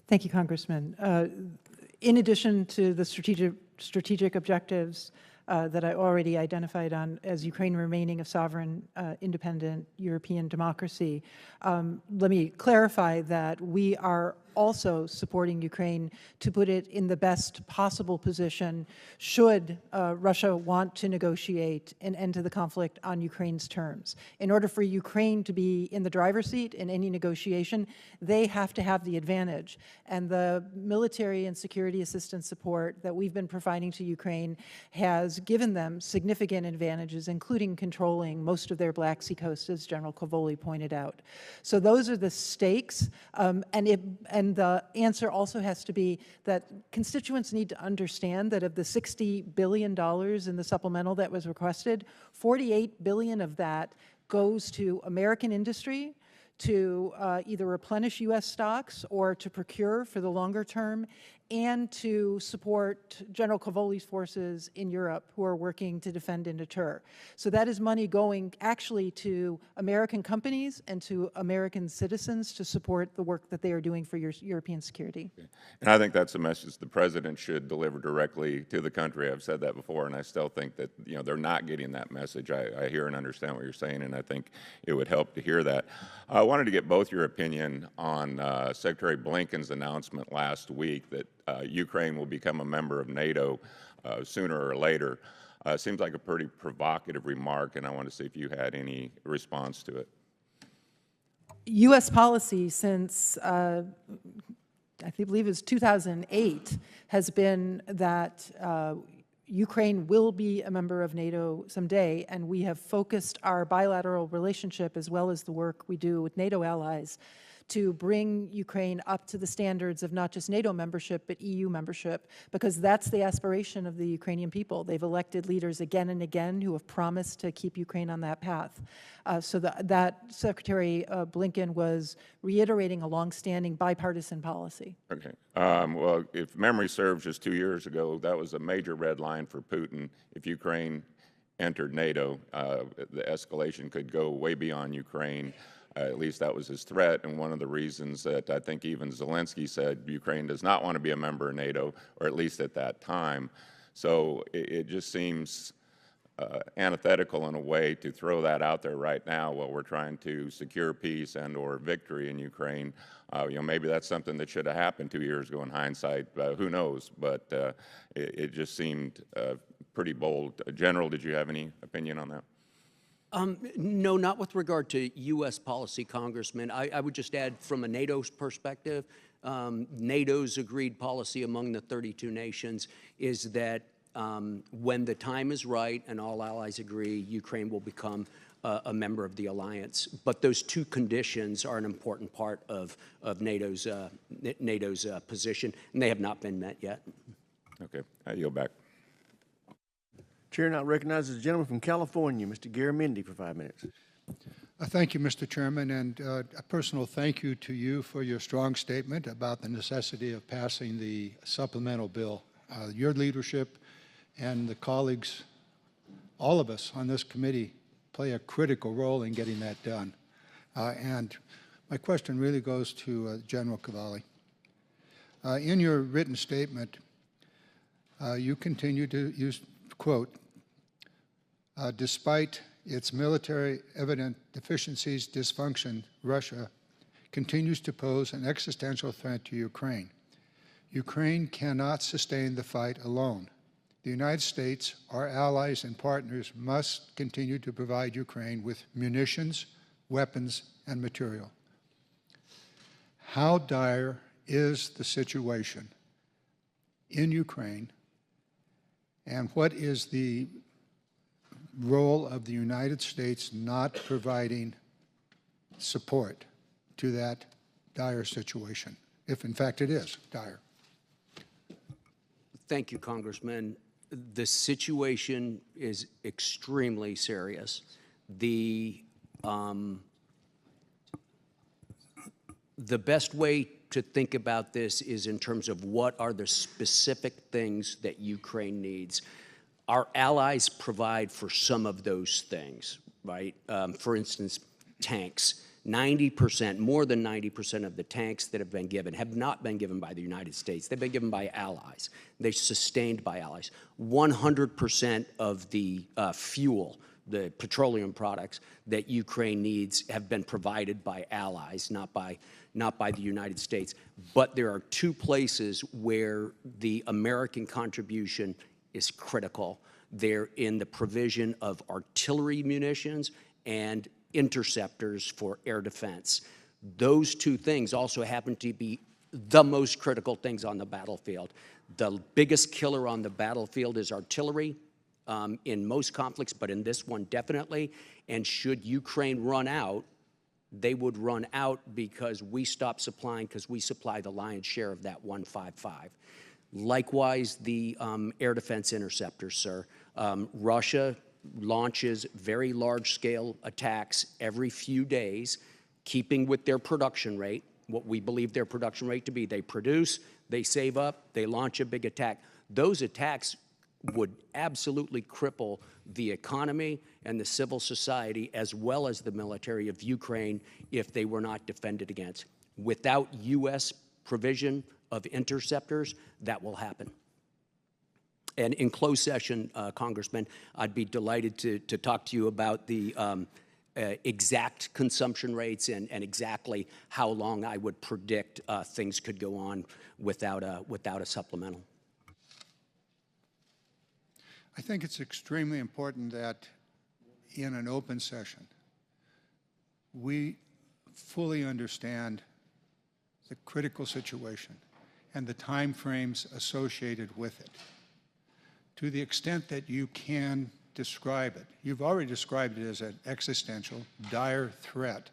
Thank you, Congressman. In addition to the strategic objectives that I already identified on as Ukraine remaining a sovereign, independent European democracy, let me clarify that we are also supporting Ukraine to put it in the best possible position should Russia want to negotiate an end to the conflict on Ukraine's terms. In order for Ukraine to be in the driver's seat in any negotiation, they have to have the advantage. And the military and security assistance support that we've been providing to Ukraine has given them significant advantages, including controlling most of their Black Sea coast, as General Cavoli pointed out. So those are the stakes, and the answer also has to be that constituents need to understand that of the $60 billion in the supplemental that was requested, $48 billion of that goes to American industry to either replenish U.S. stocks or to procure for the longer term, and to support General Cavoli's forces in Europe who are working to defend and deter. So that is money going actually to American companies and to American citizens to support the work that they are doing for European security. Okay. And I think that's a message the president should deliver directly to the country. I've said that before, and I still think that, you know, they're not getting that message. I hear and understand what you're saying, and I think it would help to hear that. I wanted to get both your opinion on Secretary Blinken's announcement last week that Ukraine will become a member of NATO sooner or later. Seems like a pretty provocative remark, and I want to see if you had any response to it. U.S. policy since, I believe it was 2008, has been that Ukraine will be a member of NATO someday, and we have focused our bilateral relationship as well as the work we do with NATO allies to bring Ukraine up to the standards of not just NATO membership, but EU membership, because that's the aspiration of the Ukrainian people. They've elected leaders again and again who have promised to keep Ukraine on that path. So that Secretary Blinken was reiterating a longstanding bipartisan policy. Okay. Well, if memory serves, just 2 years ago, that was a major red line for Putin. If Ukraine entered NATO, the escalation could go way beyond Ukraine. At least that was his threat, and one of the reasons that I think even Zelensky said Ukraine does not want to be a member of NATO, or at least at that time. So it just seems antithetical in a way to throw that out there right now while we're trying to secure peace and or victory in Ukraine. You know, maybe that's something that should have happened 2 years ago in hindsight. Who knows? But it just seemed pretty bold. General, did you have any opinion on that? No, not with regard to U.S. policy, Congressman. I would just add from a NATO's perspective, NATO's agreed policy among the 32 nations is that when the time is right and all allies agree, Ukraine will become a member of the alliance. But those two conditions are an important part of NATO's position, and they have not been met yet. Okay, I yield back. Chair now recognizes the gentleman from California, Mr. Garamendi, for 5 minutes. Thank you, Mr. Chairman, and a personal thank you to you for your strong statement about the necessity of passing the supplemental bill. Your leadership and the colleagues, all of us on this committee, play a critical role in getting that done. And my question really goes to General Cavoli. In your written statement, you continue to use, quote, despite its military evident deficiencies, dysfunction, Russia continues to pose an existential threat to Ukraine. Ukraine cannot sustain the fight alone. The United States, our allies and partners, must continue to provide Ukraine with munitions, weapons, and material. How dire is the situation in Ukraine, and what is the role of the United States not providing support to that dire situation, if in fact it is dire? Thank you, Congressman. The situation is extremely serious. The best way to think about this is in terms of what are the specific things that Ukraine needs. Our allies provide for some of those things, right? For instance, tanks. 90%, more than 90% of the tanks that have been given have not been given by the United States. They've been given by allies. They're sustained by allies. 100% of the fuel, the petroleum products that Ukraine needs have been provided by allies, not by the United States. But there are two places where the American contribution is critical. They're in the provision of artillery munitions and interceptors for air defense. Those two things also happen to be the most critical things on the battlefield. The biggest killer on the battlefield is artillery in most conflicts, but in this one definitely. And should Ukraine run out, they would run out because we stopped supplying, because we supply the lion's share of that 155. Likewise, the air defense interceptors, sir. Russia launches very large-scale attacks every few days, keeping with their production rate, what we believe their production rate to be. They produce, they save up, they launch a big attack. Those attacks would absolutely cripple the economy and the civil society as well as the military of Ukraine if they were not defended against. Without U.S. provision of interceptors, that will happen. And in closed session, Congressman, I'd be delighted to talk to you about the exact consumption rates and exactly how long I would predict things could go on without a supplemental. I think it's extremely important that in an open session, we fully understand the critical situation and the time frames associated with it. To the extent that you can describe it, you've already described it as an existential, dire threat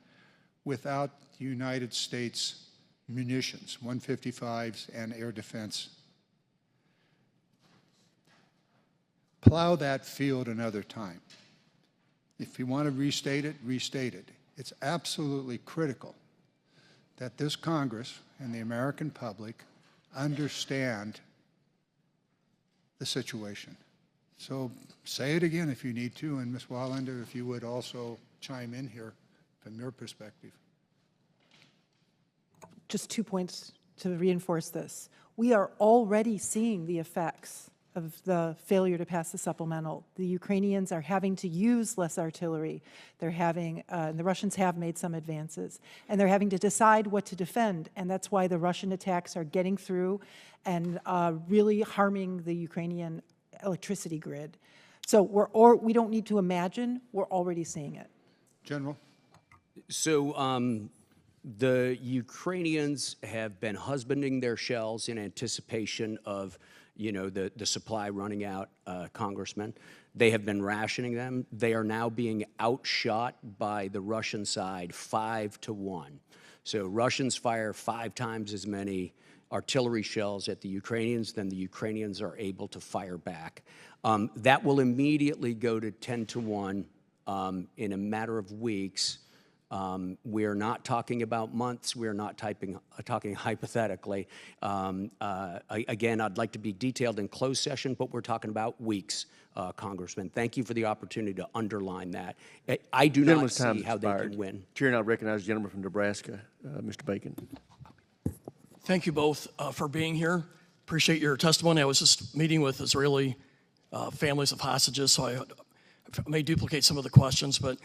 without the United States munitions, 155s and air defense. Plow that field another time. If you want to restate it, restate it. It's absolutely critical that this Congress and the American public understand the situation. So say it again if you need to, and Ms. Wallander, if you would also chime in here from your perspective. Just 2 points to reinforce this. We are already seeing the effects of the failure to pass the supplemental. The Ukrainians are having to use less artillery. They're having, the Russians have made some advances, and they're having to decide what to defend, and that's why the Russian attacks are getting through and really harming the Ukrainian electricity grid. So we don't need to imagine, we're already seeing it. General? So the Ukrainians have been husbanding their shells in anticipation of the supply running out, Congressman. They have been rationing them. They are now being outshot by the Russian side 5-1. So Russians fire 5 times as many artillery shells at the Ukrainians, then the Ukrainians are able to fire back. That will immediately go to 10 to 1 in a matter of weeks. We're not talking about months. We're not talking hypothetically. Again, I'd like to be detailed in closed session, but we're talking about weeks, Congressman. Thank you for the opportunity to underline that. I do not see how they can win. Chair, now recognize the gentleman from Nebraska, Mr. Bacon. Thank you both for being here. Appreciate your testimony. I was just meeting with Israeli families of hostages, so I may duplicate some of the questions, but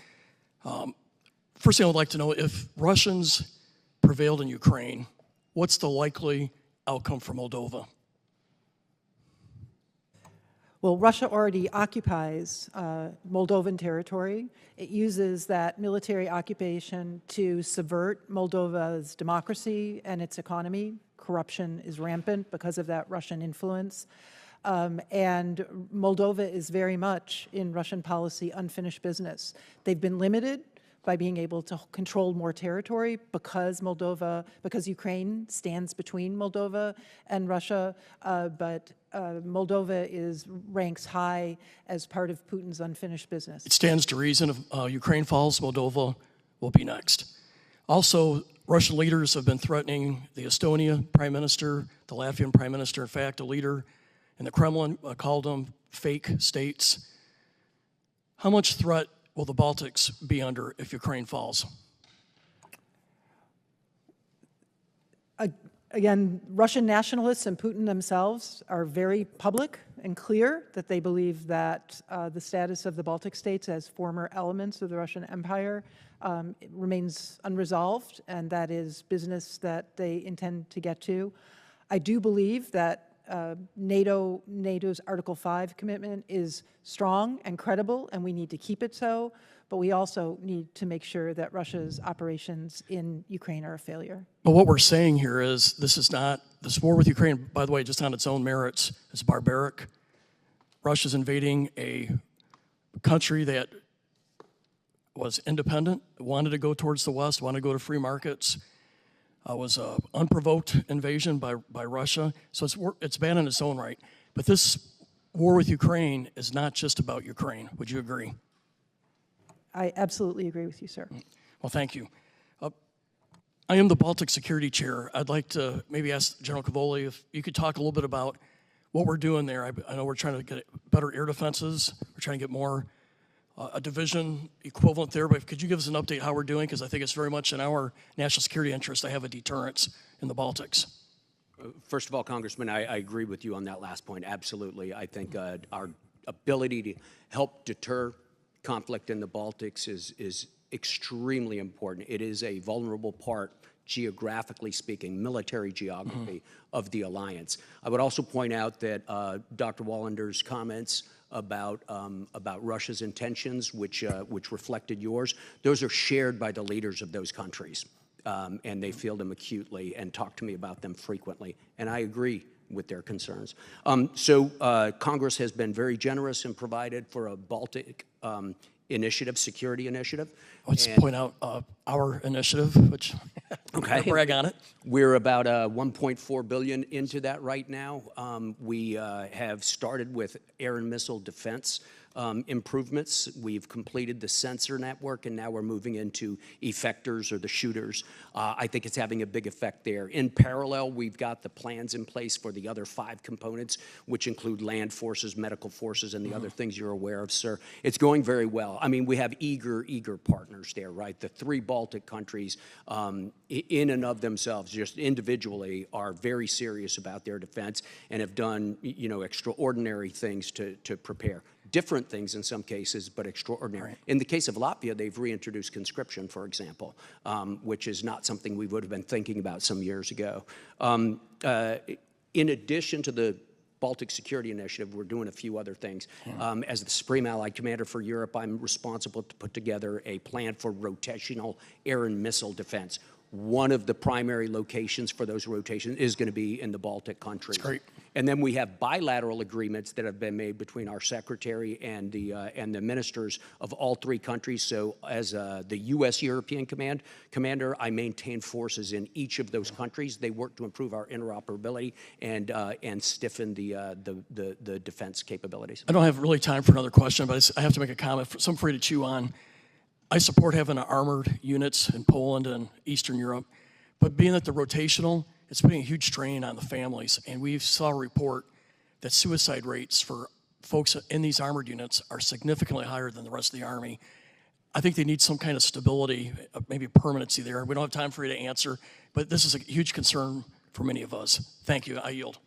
first thing I would like to know, if Russians prevailed in Ukraine, what's the likely outcome for Moldova? Well, Russia already occupies Moldovan territory. It uses that military occupation to subvert Moldova's democracy and its economy. Corruption is rampant because of that Russian influence. And Moldova is very much, in Russian policy, unfinished business. They've been limited by being able to control more territory because Ukraine stands between Moldova and Russia, but Moldova ranks high as part of Putin's unfinished business. It stands to reason if Ukraine falls, Moldova will be next. Also, Russian leaders have been threatening the Estonia prime minister, the Latvian prime minister. In fact, a leader in the Kremlin called them fake states. How much threat will the Baltics be under if Ukraine falls? Again, Russian nationalists and Putin themselves are very public and clear that they believe that the status of the Baltic states as former elements of the Russian Empire remains unresolved, and that is business that they intend to get to. I do believe that NATO's Article 5 commitment is strong and credible, and we need to keep it so, but we also need to make sure that Russia's operations in Ukraine are a failure. But what we're saying here is this war with Ukraine, by the way, just on its own merits, is barbaric. Russia's invading a country that was independent, wanted to go towards the West, wanted to go to free markets. Was an unprovoked invasion by Russia, so it's bad in its own right. But this war with Ukraine is not just about Ukraine. Would you agree? I absolutely agree with you, sir. Well, thank you. I am the Baltic Security Chair. I'd like to maybe ask General Cavoli if you could talk a little bit about what we're doing there. I know we're trying to get better air defenses. We're trying to get more a division equivalent there, but could you give us an update how we're doing? Because I think it's very much in our national security interest to have a deterrence in the Baltics. First of all, Congressman, I agree with you on that last point. Absolutely. I think our ability to help deter conflict in the Baltics is extremely important. It is a vulnerable part, geographically speaking, military geography of the alliance. I would also point out that Dr. Wallander's comments about Russia's intentions, which reflected yours, those are shared by the leaders of those countries, and they feel them acutely and talk to me about them frequently, and I agree with their concerns. Congress has been very generous and provided for a Baltic initiative, security initiative. Let's point out our initiative, which brag on it. We're about $1.4 billion into that right now. We have started with air and missile defense improvements. We've completed the sensor network, and now we're moving into effectors or the shooters. I think it's having a big effect there. In parallel, we've got the plans in place for the other 5 components, which include land forces, medical forces, and the other things you're aware of, sir. It's going very well. I mean, we have eager partners there, right? The 3 Baltic countries, in and of themselves, just individually, are very serious about their defense and have done, extraordinary things to prepare. Different things in some cases, but extraordinary. Right. In the case of Latvia, they've reintroduced conscription, for example, which is not something we would have been thinking about some years ago. In addition to the Baltic Security Initiative, we're doing a few other things. As the Supreme Allied Commander for Europe, I'm responsible to put together a plan for rotational air and missile defense. one of the primary locations for those rotations is going to be in the Baltic countries. That's great. And then we have bilateral agreements that have been made between our secretary and the ministers of all three countries. So as the U.S. European commander, I maintain forces in each of those countries. They work to improve our interoperability and stiffen the defense capabilities. I don't have really time for another question, but I have to make a comment, something for you to chew on. I support having armored units in Poland and Eastern Europe, but being that they're rotational, it's putting a huge strain on the families. And we saw a report that suicide rates for folks in these armored units are significantly higher than the rest of the Army. I think they need some kind of stability, maybe permanency there. We don't have time for you to answer, but this is a huge concern for many of us. Thank you. I yield.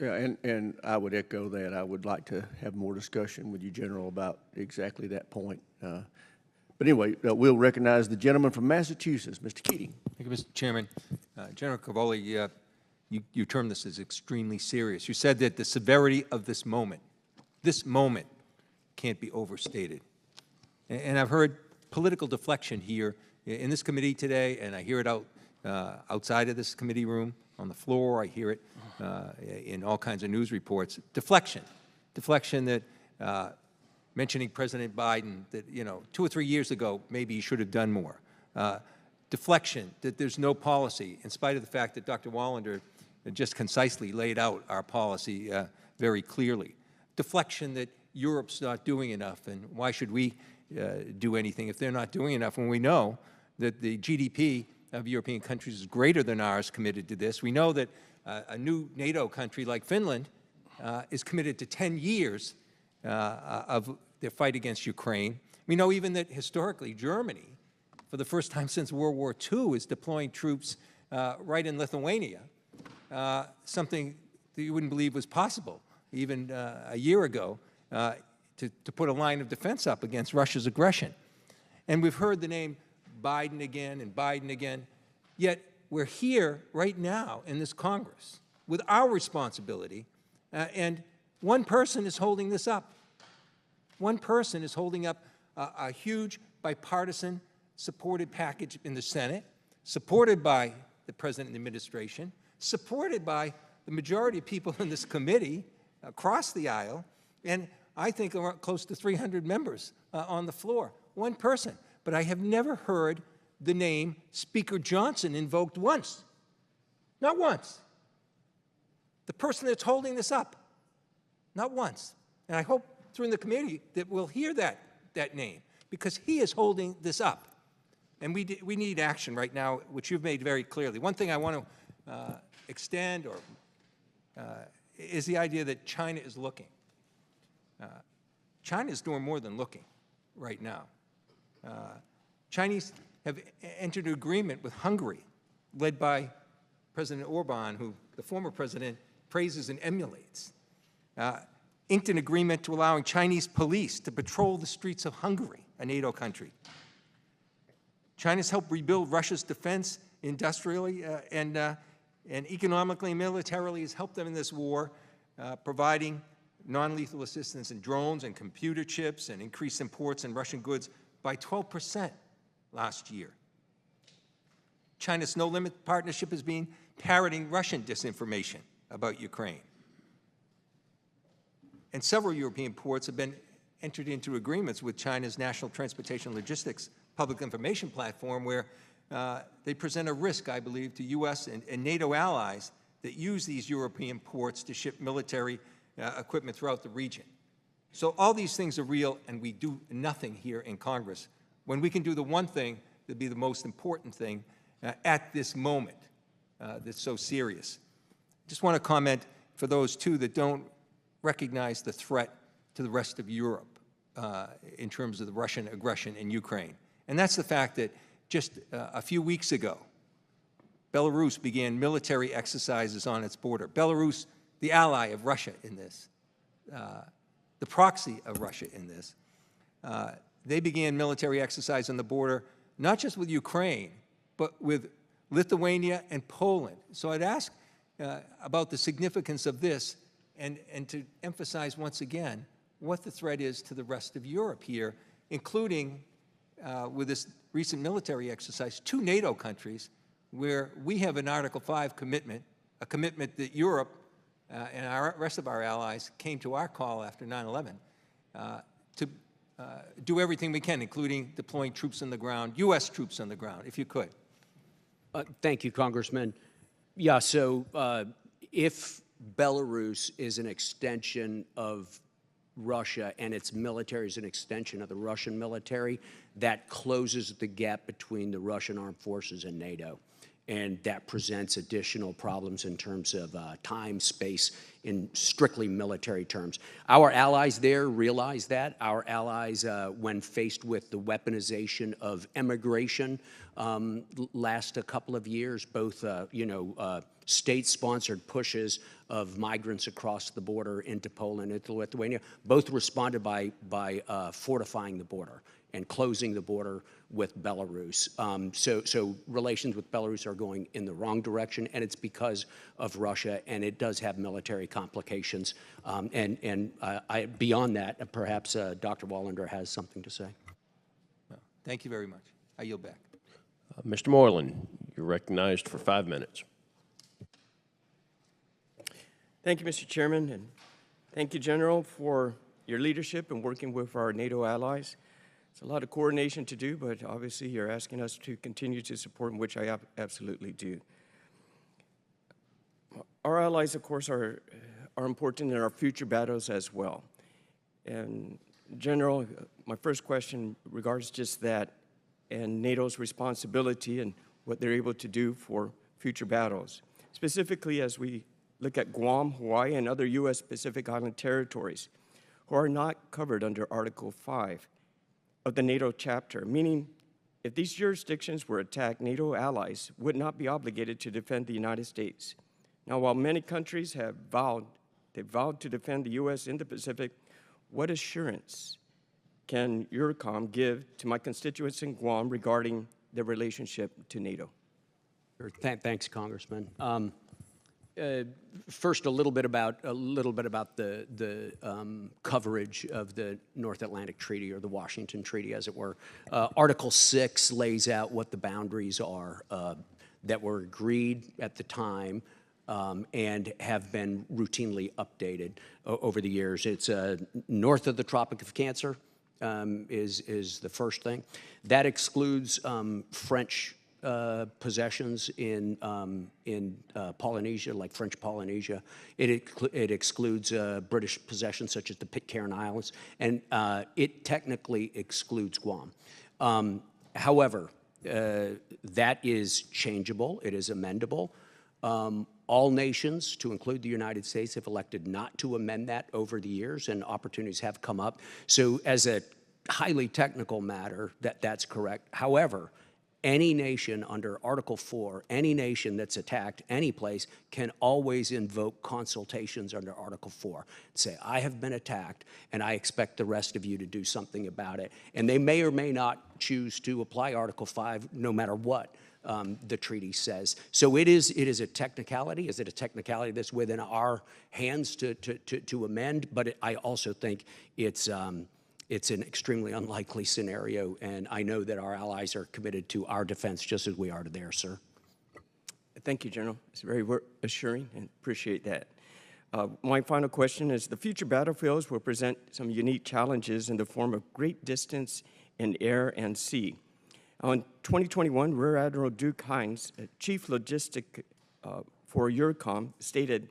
Yeah, and I would echo that. I would like to have more discussion with you, General, about exactly that point. But anyway, we'll recognize the gentleman from Massachusetts, Mr. Keating. Thank you, Mr. Chairman. General Cavoli, you termed this as extremely serious. You said that the severity of this moment can't be overstated. And I've heard political deflection here in this committee today, and I hear it outside of this committee room, on the floor. I hear it in all kinds of news reports. Deflection that mentioning President Biden that, 2 or 3 years ago, maybe he should have done more. Deflection that there's no policy, in spite of the fact that Dr. Wallander just concisely laid out our policy very clearly. Deflection that Europe's not doing enough, and why should we do anything if they're not doing enough when we know that the GDP of European countries is greater than ours committed to this. We know that a new NATO country like Finland is committed to 10 years of their fight against Ukraine. We know even that historically Germany, for the first time since World War II, is deploying troops right in Lithuania, something that you wouldn't believe was possible even a year ago, to put a line of defense up against Russia's aggression. And we've heard the name Biden again, yet we're here right now in this Congress with our responsibility, and one person is holding this up. One person is holding up a huge bipartisan supported package in the Senate, supported by the President and the administration, supported by the majority of people in this committee across the aisle, and I think around close to 300 members on the floor. One person. But I have never heard the name Speaker Johnson invoked once. Not once. The person that's holding this up. Not once. And I hope through the committee that we'll hear that name, because he is holding this up. And we need action right now, which you've made very clearly. One thing I want to extend is the idea that China is looking. China is doing more than looking right now. Chinese have entered an agreement with Hungary, led by President Orban, who the former president praises and emulates, inked an agreement to allowing Chinese police to patrol the streets of Hungary, a NATO country. China's helped rebuild Russia's defense industrially and economically and militarily, has helped them in this war, providing non-lethal assistance in drones and computer chips, and increased imports in Russian goods by 12% last year. China's no-limit partnership has been parroting Russian disinformation about Ukraine. And several European ports have been entered into agreements with China's National Transportation Logistics Public Information Platform, where they present a risk, I believe, to U.S. and NATO allies that use these European ports to ship military equipment throughout the region. So all these things are real, and we do nothing here in Congress, when we can do the one thing that'd be the most important thing at this moment that's so serious. Just want to comment for those, too, that don't recognize the threat to the rest of Europe in terms of the Russian aggression in Ukraine. And that's the fact that just a few weeks ago, Belarus began military exercises on its border. Belarus, the ally of Russia in this, the proxy of Russia in this, they began military exercise on the border, not just with Ukraine, but with Lithuania and Poland. So I'd ask about the significance of this, and to emphasize once again what the threat is to the rest of Europe here, including with this recent military exercise, 2 NATO countries where we have an Article 5 commitment, a commitment that Europe and our rest of our allies came to our call after 9/11 to do everything we can, including deploying troops on the ground, U.S. troops on the ground, if you could. Thank you, Congressman. Yeah, so if Belarus is an extension of Russia and its military is an extension of the Russian military, that closes the gap between the Russian armed forces and NATO. And that presents additional problems in terms of time, space, in strictly military terms. Our allies there realize that. Our allies, when faced with the weaponization of immigration last a couple of years, both state-sponsored pushes of migrants across the border into Poland, into Lithuania, both responded by fortifying the border and closing the border with Belarus. So relations with Belarus are going in the wrong direction, and it's because of Russia, and it does have military complications. Beyond that, perhaps Dr. Wallander has something to say. Thank you very much. I yield back. Mr. Moreland, you're recognized for 5 minutes. Thank you, Mr. Chairman, and thank you, General, for your leadership and working with our NATO allies. It's a lot of coordination to do, but obviously you're asking us to continue to support, which I absolutely do. Our allies, of course, are important in our future battles as well. And General, my first question regards just that and NATO's responsibility and what they're able to do for future battles. Specifically, as we look at Guam, Hawaii, and other U.S. Pacific Island territories who are not covered under Article 5 of the NATO chapter, meaning if these jurisdictions were attacked, NATO allies would not be obligated to defend the United States. Now, while many countries have vowed to defend the U.S. in the Pacific, what assurance can EURCOM give to my constituents in Guam regarding their relationship to NATO? Thanks, Congressman. First, a little bit about the coverage of the North Atlantic Treaty, or the Washington Treaty, as it were. Article 6 lays out what the boundaries are that were agreed at the time and have been routinely updated over the years. It's north of the Tropic of Cancer is the first thing. That excludes French possessions in Polynesia, like French Polynesia. It excludes British possessions such as the Pitcairn Islands, and it technically excludes Guam. However, that is changeable. It is amendable. All nations, to include the United States, have elected not to amend that over the years, and opportunities have come up. So as a highly technical matter, that's correct. However, any nation under Article 4, any nation that's attacked any place can always invoke consultations under Article 4. Say, I have been attacked, and I expect the rest of you to do something about it. And they may or may not choose to apply Article 5 no matter what the treaty says. So it is a technicality. Is it a technicality that's within our hands to amend? But I also think it's an extremely unlikely scenario, and I know that our allies are committed to our defense just as we are to theirs, sir. Thank you, General. It's very assuring, and appreciate that. My final question is, the future battlefields will present some unique challenges in the form of great distance in air and sea. In 2021, Rear Admiral Duke Hines, Chief Logistic for EURCOM, stated,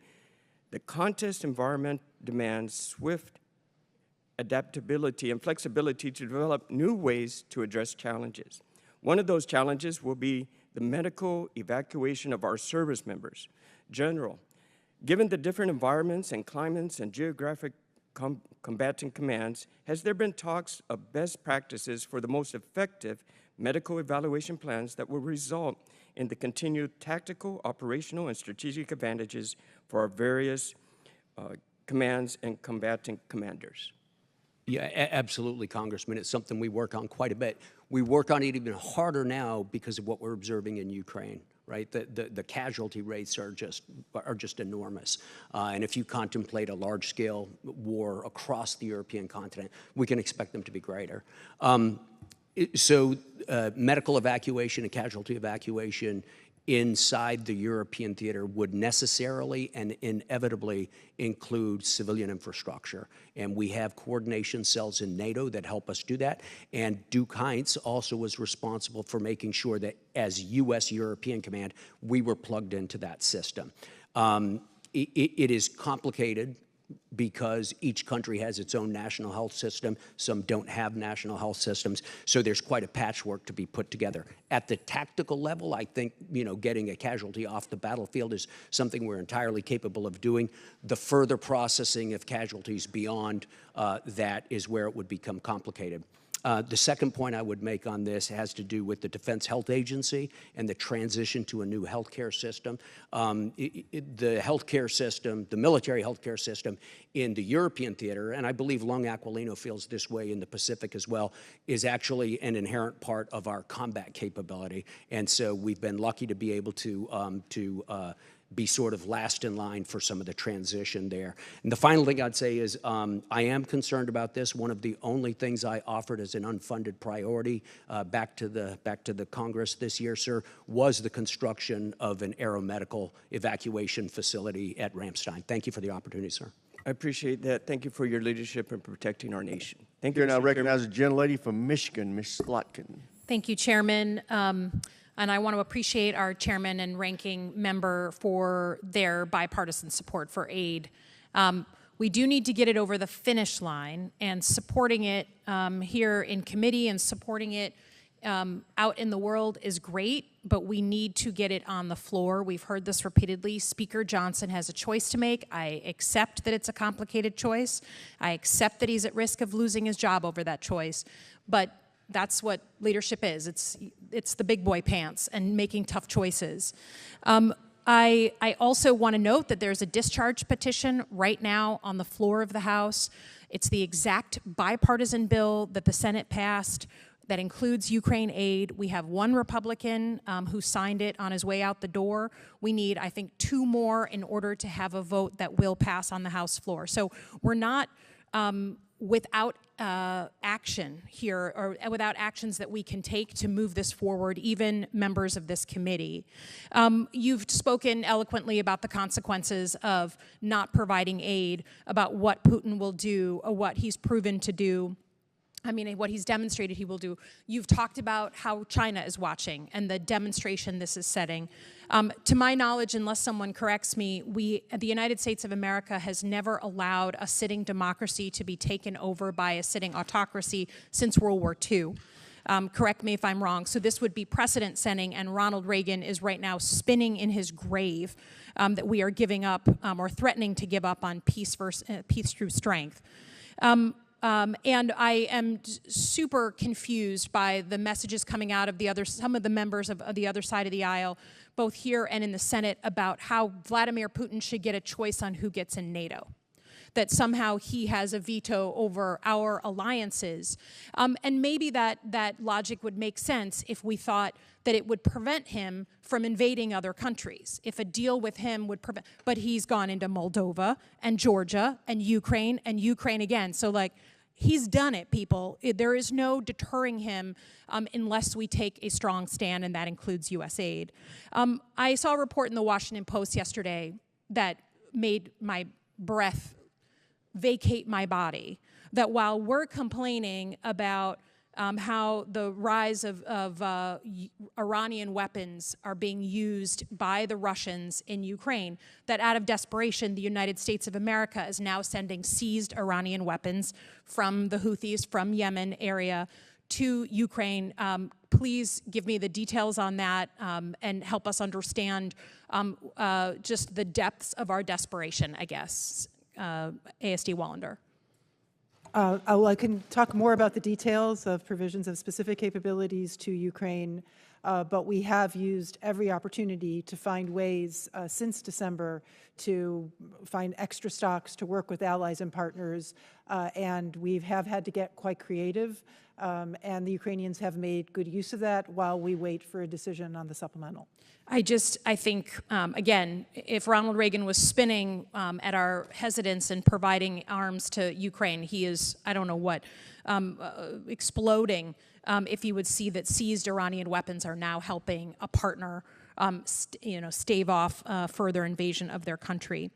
the contest environment demands swift adaptability and flexibility to develop new ways to address challenges. One of those challenges will be the medical evacuation of our service members. General, given the different environments and climates and geographic combatant commands, has there been talks of best practices for the most effective medical evaluation plans that will result in the continued tactical, operational, and strategic advantages for our various commands and combatant commanders? Yeah, absolutely, Congressman. It's something we work on quite a bit. We work on it even harder now because of what we're observing in Ukraine, right? The casualty rates are just enormous. And if you contemplate a large-scale war across the European continent, we can expect them to be greater. So medical evacuation and casualty evacuation inside the European theater would necessarily and inevitably include civilian infrastructure. And we have coordination cells in NATO that help us do that. And Duke Heinz also was responsible for making sure that as U.S. European Command, we were plugged into that system. It is complicated because each country has its own national health system. Some don't have national health systems. So there's quite a patchwork to be put together. At the tactical level, I think, getting a casualty off the battlefield is something we're entirely capable of doing. The further processing of casualties beyond that is where it would become complicated. The second point I would make on this has to do with the Defense Health Agency and the transition to a new healthcare system. The healthcare system, the military healthcare system in the European theater, and I believe Lung Aquilino feels this way in the Pacific as well, is actually an inherent part of our combat capability. And so we've been lucky to be able to be sort of last in line for some of the transition there. And the final thing I'd say is I am concerned about this. One of the only things I offered as an unfunded priority back to the Congress this year, sir, was the construction of an aeromedical evacuation facility at Ramstein. Thank you for the opportunity, sir. I appreciate that. Thank you for your leadership in protecting our nation. Thank you. Here now Mr. recognize the gentlelady from Michigan, Ms. Slotkin. Thank you, Chairman. And I want to appreciate our chairman and ranking member for their bipartisan support for aid. We do need to get it over the finish line, and supporting it here in committee and supporting it out in the world is great, but we need to get it on the floor. We've heard this repeatedly. Speaker Johnson has a choice to make. I accept that it's a complicated choice. I accept that he's at risk of losing his job over that choice, but that's what leadership is. It's the big boy pants and making tough choices. I also want to note that there's a discharge petition right now on the floor of the House. It's the exact bipartisan bill that the Senate passed that includes Ukraine aid. We have one Republican who signed it on his way out the door. We need, I think, 2 more in order to have a vote that will pass on the House floor. So we're not without action here, or without actions that we can take to move this forward, even members of this committee. You've spoken eloquently about the consequences of not providing aid, about what Putin will do, or what he's proven to do. What he's demonstrated he will do. You've talked about how China is watching and the demonstration this is setting. To my knowledge, unless someone corrects me, the United States of America has never allowed a sitting democracy to be taken over by a sitting autocracy since World War II. Correct me if I'm wrong. So this would be precedent setting, and Ronald Reagan is right now spinning in his grave that we are giving up or threatening to give up on peace through strength. And I am super confused by the messages coming out of some of the members of the other side of the aisle, both here and in the Senate, about how Vladimir Putin should get a choice on who gets in NATO, that somehow he has a veto over our alliances. And maybe that logic would make sense if we thought that it would prevent him from invading other countries, if a deal with him would prevent, but he's gone into Moldova and Georgia and Ukraine again. So he's done it, people. There is no deterring him unless we take a strong stand, and that includes U.S. aid. I saw a report in the Washington Post yesterday that made my breath vacate my body, that while we're complaining about how the rise of Iranian weapons are being used by the Russians in Ukraine, that out of desperation, the United States of America is now sending seized Iranian weapons from the Houthis, from Yemen area, to Ukraine. Please give me the details on that and help us understand just the depths of our desperation, I guess. ASD Wallander. I can talk more about the details of provisions of specific capabilities to Ukraine, but we have used every opportunity to find ways since December to find extra stocks, to work with allies and partners, and we have had to get quite creative, and the Ukrainians have made good use of that while we wait for a decision on the supplemental. I think, again, if Ronald Reagan was spinning at our hesitance in providing arms to Ukraine, he is, I don't know what, exploding if he would see that seized Iranian weapons are now helping a partner stave off further invasion of their country.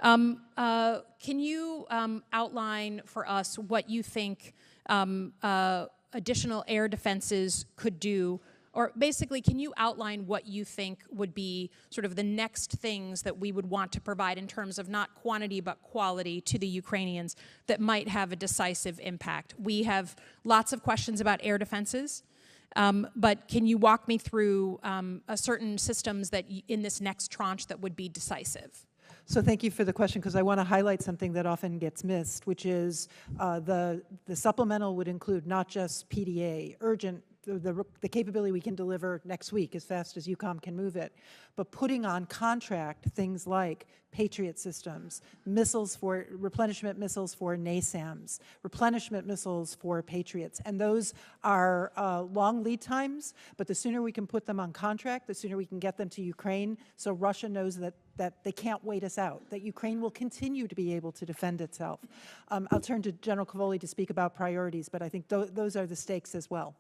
Can you outline for us what you think additional air defenses could do? Or basically, can you outline what you think would be sort of the next things that we would want to provide in terms of not quantity but quality to the Ukrainians that might have a decisive impact? We have lots of questions about air defenses, but can you walk me through certain systems that in this next tranche that would be decisive? So thank you for the question, because I want to highlight something that often gets missed, which is the supplemental would include not just PDA, urgent, the capability we can deliver next week as fast as UCOM can move it, but putting on contract things like Patriot systems, replenishment missiles for NASAMS, replenishment missiles for Patriots. And those are long lead times, but the sooner we can put them on contract, the sooner we can get them to Ukraine, so Russia knows that they can't wait us out, that Ukraine will continue to be able to defend itself. I'll turn to General Cavoli to speak about priorities, but I think those are the stakes as well.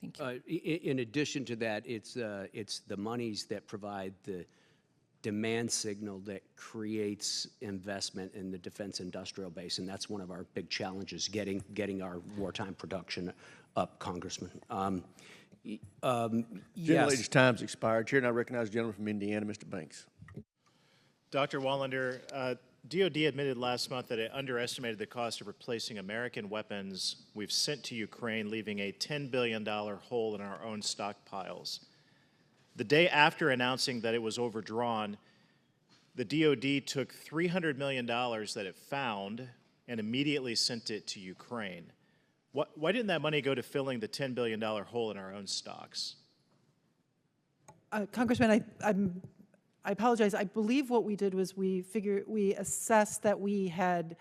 Thank you. In addition to that, it's the monies that provide the demand signal that creates investment in the defense industrial base, and that's one of our big challenges, getting our wartime production up, Congressman. General Yes. Leader's time's expired. Chair, and I recognize the gentleman from Indiana, Mr. Banks. Dr. Wallander, DOD admitted last month that it underestimated the cost of replacing American weapons we've sent to Ukraine, leaving a $10 billion hole in our own stockpiles. The day after announcing that it was overdrawn, the DOD took $300 million that it found and immediately sent it to Ukraine. Why didn't that money go to filling the $10 billion hole in our own stocks? Congressman, I apologize. I believe what we did was we assessed that we had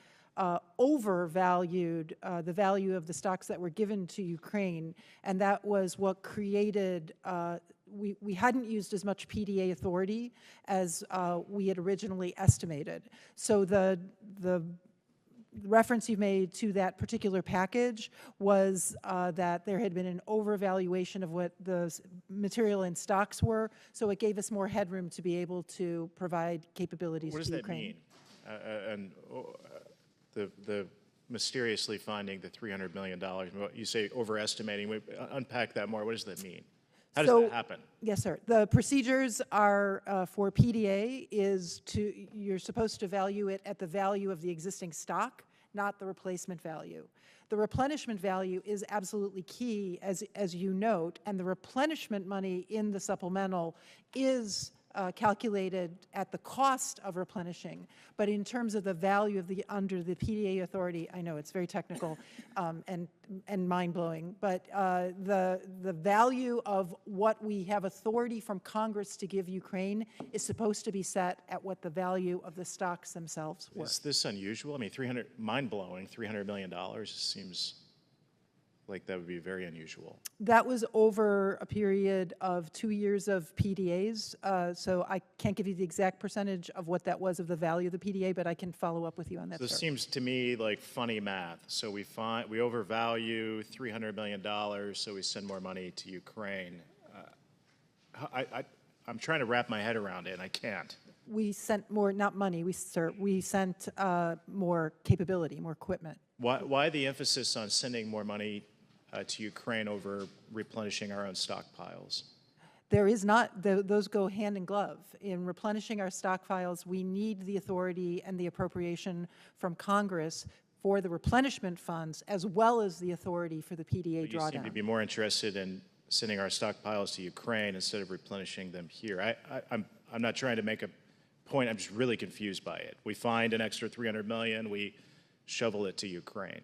overvalued the value of the stocks that were given to Ukraine, and that was what created, we hadn't used as much PDA authority as we had originally estimated. So the reference you made to that particular package was that there had been an overvaluation of what the material in stocks were, so it gave us more headroom to be able to provide capabilities to Ukraine. What does that mean? The mysteriously finding the $300 million, you say overestimating, unpack that more. What does that mean? How does that happen? Yes, sir. The procedures are for PDA you're supposed to value it at the value of the existing stock, not the replacement value. The replenishment value is absolutely key, as you note, and the replenishment money in the supplemental is calculated at the cost of replenishing, but in terms of the value of under the PDA authority, I know it's very technical and mind-blowing, but the value of what we have authority from Congress to give Ukraine is supposed to be set at what the value of the stocks themselves were. Is this unusual? I mean, mind-blowing, $300 million seems like that would be very unusual. That was over a period of 2 years of PDAs, so I can't give you the exact percentage of what that was of the value of the PDA, but I can follow up with you on that. So this seems to me like funny math. So we overvalue $300 million, so we send more money to Ukraine. I'm trying to wrap my head around it, and I can't. We sent more, not money, we sent more capability, more equipment. Why the emphasis on sending more money to Ukraine over replenishing our own stockpiles? There is not, those go hand in glove. In replenishing our stockpiles, we need the authority and the appropriation from Congress for the replenishment funds, as well as the authority for the PDA drawdown. You seem to be more interested in sending our stockpiles to Ukraine instead of replenishing them here. I'm not trying to make a point, I'm just really confused by it. We find an extra $300 million, we shovel it to Ukraine.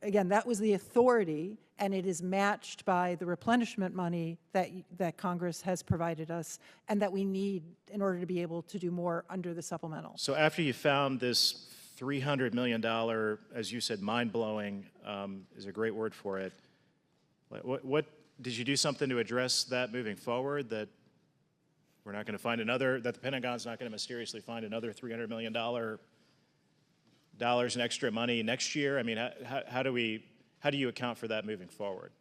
Again, that was the authority, and it is matched by the replenishment money that Congress has provided us and that we need in order to be able to do more under the supplemental. So after you found this $300 million, as you said, mind-blowing is a great word for it, what did you do something to address that moving forward, that we're not going to find that the Pentagon's not going to mysteriously find another $300 million in extra money next year? I mean, how do you account for that moving forward?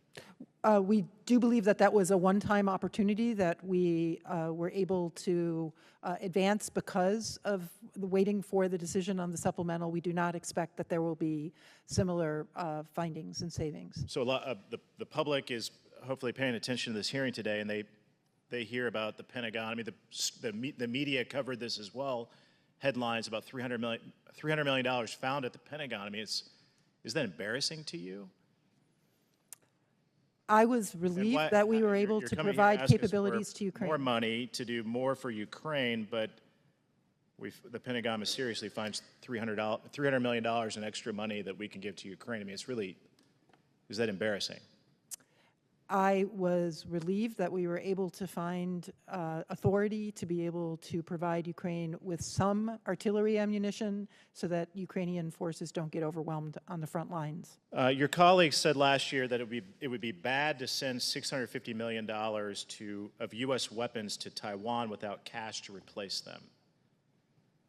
We do believe that that was a one-time opportunity that we were able to advance because of the waiting for the decision on the supplemental. We do not expect that there will be similar findings and savings. So a lot of the public is hopefully paying attention to this hearing today, and they hear about the Pentagon. I mean, the media covered this as well. Headlines about $300 million found at the Pentagon. I mean, is that embarrassing to you? I was relieved that we were able to provide capabilities to Ukraine. More money to do more for Ukraine, but the Pentagon mysteriously finds $300 million in extra money that we can give to Ukraine. I mean, is that embarrassing? I was relieved that we were able to find authority to be able to provide Ukraine with some artillery ammunition so that Ukrainian forces don't get overwhelmed on the front lines. Your colleagues said last year that it would be bad to send $650 million of U.S. weapons to Taiwan without cash to replace them.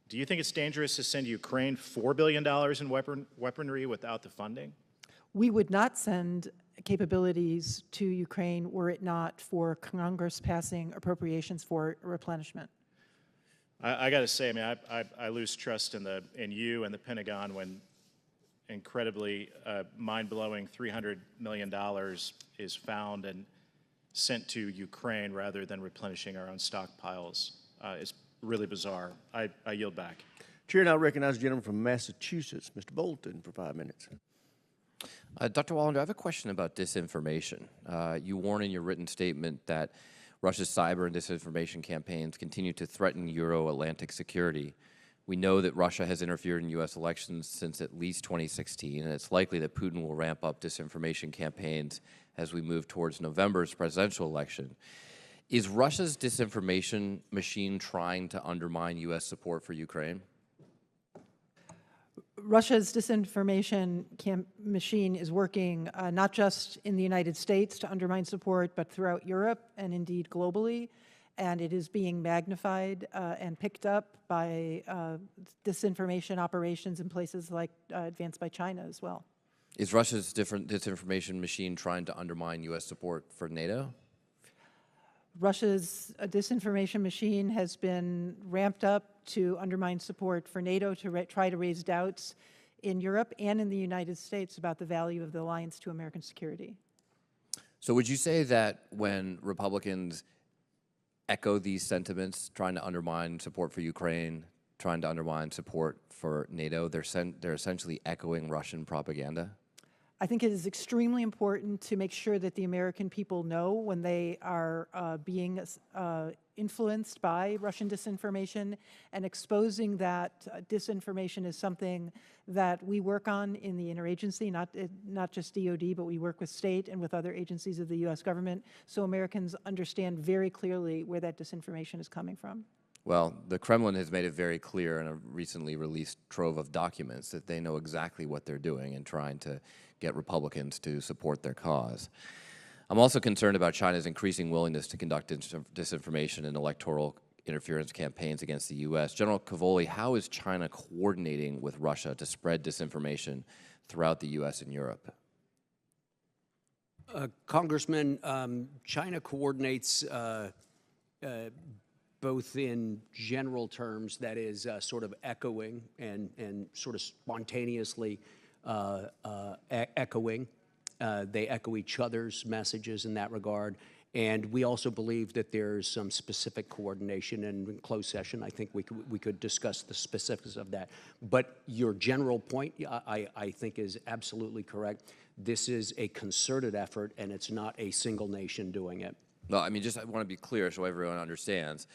Do you think it's dangerous to send Ukraine $4 billion in weaponry without the funding? We would not send capabilities to Ukraine were it not for Congress passing appropriations for replenishment. I got to say, I mean, I lose trust in you and the Pentagon when incredibly mind-blowing $300 million is found and sent to Ukraine rather than replenishing our own stockpiles. It's really bizarre. I yield back. Chair now recognizes the gentleman from Massachusetts, Mr. Bolton, for 5 minutes. Dr. Wallander, I have a question about disinformation. You warn in your written statement that Russia's cyber and disinformation campaigns continue to threaten Euro-Atlantic security. We know that Russia has interfered in U.S. elections since at least 2016, and it's likely that Putin will ramp up disinformation campaigns as we move towards November's presidential election. Is Russia's disinformation machine trying to undermine U.S. support for Ukraine? Russia's disinformation machine is working not just in the United States to undermine support, but throughout Europe and indeed globally. And it is being magnified and picked up by disinformation operations in places like advanced by China as well. Is Russia's disinformation machine trying to undermine U.S. support for NATO? Russia's disinformation machine has been ramped up to undermine support for NATO, to try to raise doubts in Europe and in the United States about the value of the alliance to American security. So would you say that when Republicans echo these sentiments, trying to undermine support for Ukraine, trying to undermine support for NATO, they're essentially echoing Russian propaganda? I think it is extremely important to make sure that the American people know when they are being influenced by Russian disinformation, and exposing that disinformation is something that we work on in the interagency, not just DOD, but we work with state and with other agencies of the U.S. government, so Americans understand very clearly where that disinformation is coming from. Well, the Kremlin has made it very clear in a recently released trove of documents that they know exactly what they're doing in trying to get Republicans to support their cause. I'm also concerned about China's increasing willingness to conduct disinformation and electoral interference campaigns against the U.S. General Cavoli, how is China coordinating with Russia to spread disinformation throughout the U.S. and Europe? Congressman, China coordinates both in general terms, that is sort of echoing and sort of spontaneously echoing. They echo each other's messages in that regard. And we also believe that there's some specific coordination, and in closed session, I think we could discuss the specifics of that. But your general point, I think, is absolutely correct. This is a concerted effort, and it's not a single nation doing it. No, I mean, I want to be clear so everyone understands.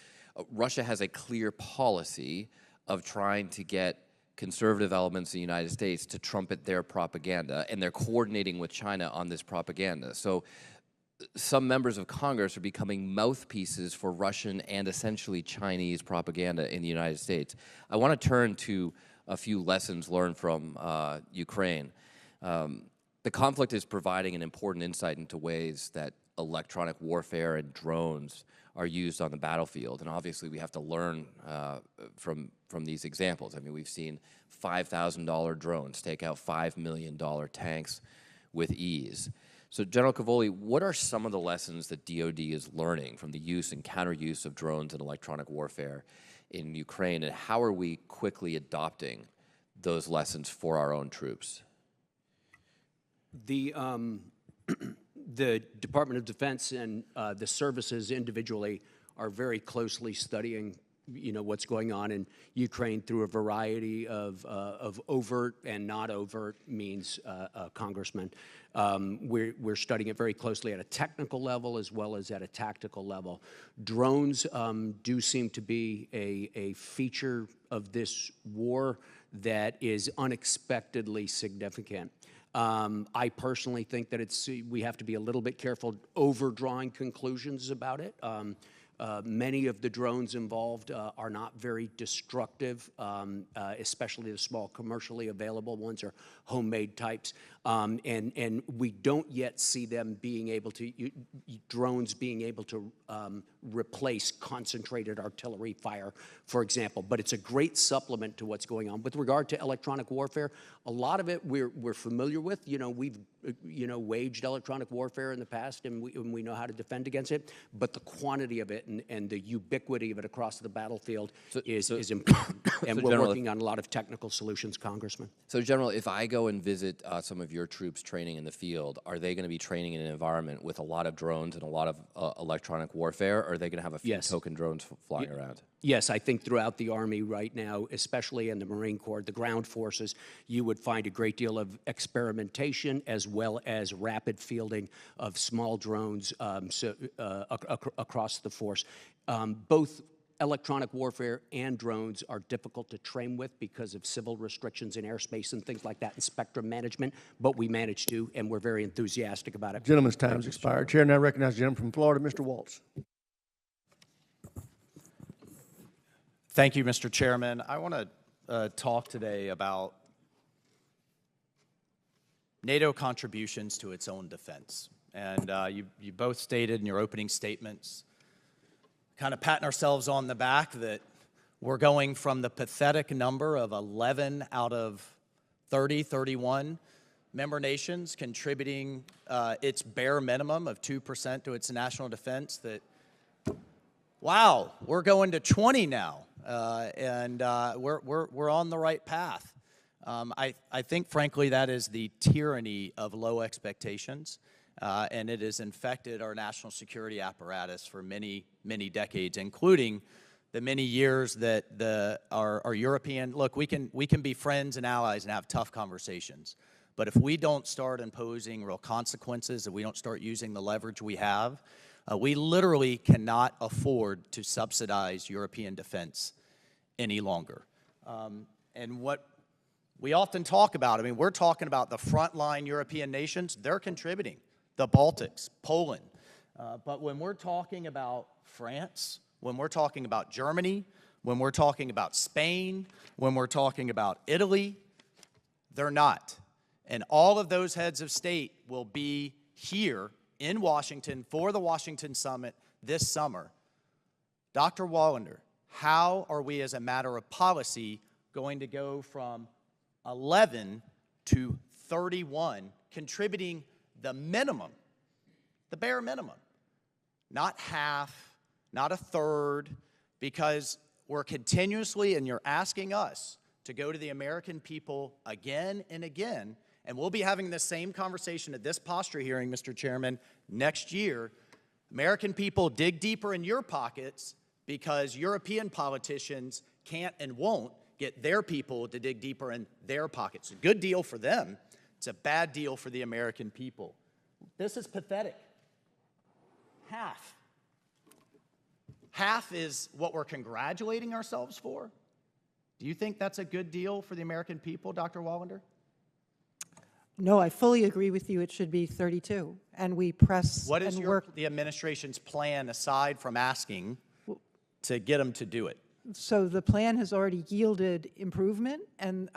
Russia has a clear policy of trying to get conservative elements in the United States to trumpet their propaganda, and they're coordinating with China on this propaganda. So some members of Congress are becoming mouthpieces for Russian and essentially Chinese propaganda in the United States. I want to turn to a few lessons learned from Ukraine. The conflict is providing an important insight into ways that electronic warfare and drones are used on the battlefield, and obviously we have to learn from these examples. I mean, we've seen $5,000 drones take out $5 million tanks with ease. So, General Cavoli, what are some of the lessons that DoD is learning from the use and counter-use of drones and electronic warfare in Ukraine, and how are we quickly adopting those lessons for our own troops? The the Department of Defense and the services individually are very closely studying, what's going on in Ukraine through a variety of overt and not overt means, Congressman. We're studying it very closely at a technical level as well as at a tactical level. Drones do seem to be a feature of this war that is unexpectedly significant. I personally think that we have to be a little bit careful overdrawing conclusions about it. Many of the drones involved are not very destructive, especially the small commercially available ones or homemade types. And we don't yet see them being able to, drones being able to replace concentrated artillery fire, for example. But it's a great supplement to what's going on. With regard to electronic warfare, a lot of it we're familiar with. We've waged electronic warfare in the past, and we know how to defend against it. But the quantity of it and the ubiquity of it across the battlefield is important. And we're working on a lot of technical solutions, Congressman. So, General, if I go and visit some of your troops training in the field, are they going to be training in an environment with a lot of drones and a lot of electronic warfare, or are they going to have a few token drones flying around? Yes, I think throughout the Army right now, especially in the Marine Corps, the ground forces, you would find a great deal of experimentation as well as rapid fielding of small drones across the force. Both electronic warfare and drones are difficult to train with because of civil restrictions in airspace and things like that and spectrum management, but we manage to, and we're very enthusiastic about it. Gentleman's time's expired. Chair now recognizes the gentleman from Florida, Mr. Waltz. Thank you, Mr. Chairman. I want to talk today about NATO contributions to its own defense. And you both stated in your opening statements, kind of patting ourselves on the back, that we're going from the pathetic number of 11 out of 31 member nations contributing its bare minimum of 2% to its national defense, that, wow, we're going to 20 now. And we're on the right path. I think, frankly, that is the tyranny of low expectations, and it has infected our national security apparatus for many, many decades, including the many years that our European, look, we can be friends and allies and have tough conversations, but if we don't start imposing real consequences, if we don't start using the leverage we have, we literally cannot afford to subsidize European defense any longer. And what we often talk about, we're talking about the frontline European nations, they're contributing, the Baltics, Poland. But when we're talking about France, when we're talking about Germany, when we're talking about Spain, when we're talking about Italy, they're not. And all of those heads of state will be here in Washington for the Washington Summit this summer. Dr. Wallander, how are we as a matter of policy going to go from 11 to 31 contributing the minimum, the bare minimum? Not half, not a third, because we're continuously, and you're asking us to go to the American people again and again, and we'll be having the same conversation at this posture hearing, Mr. Chairman, next year. American people, dig deeper in your pockets because European politicians can't and won't get their people to dig deeper in their pockets. A good deal for them. It's a bad deal for the American people. This is pathetic. Half. Half is what we're congratulating ourselves for? Do you think that's a good deal for the American people, Dr. Wallander? No, I fully agree with you. It should be 32. And we press What is and the work. administration's plan, aside from asking, to get them to do it? So the plan has already yielded improvement, and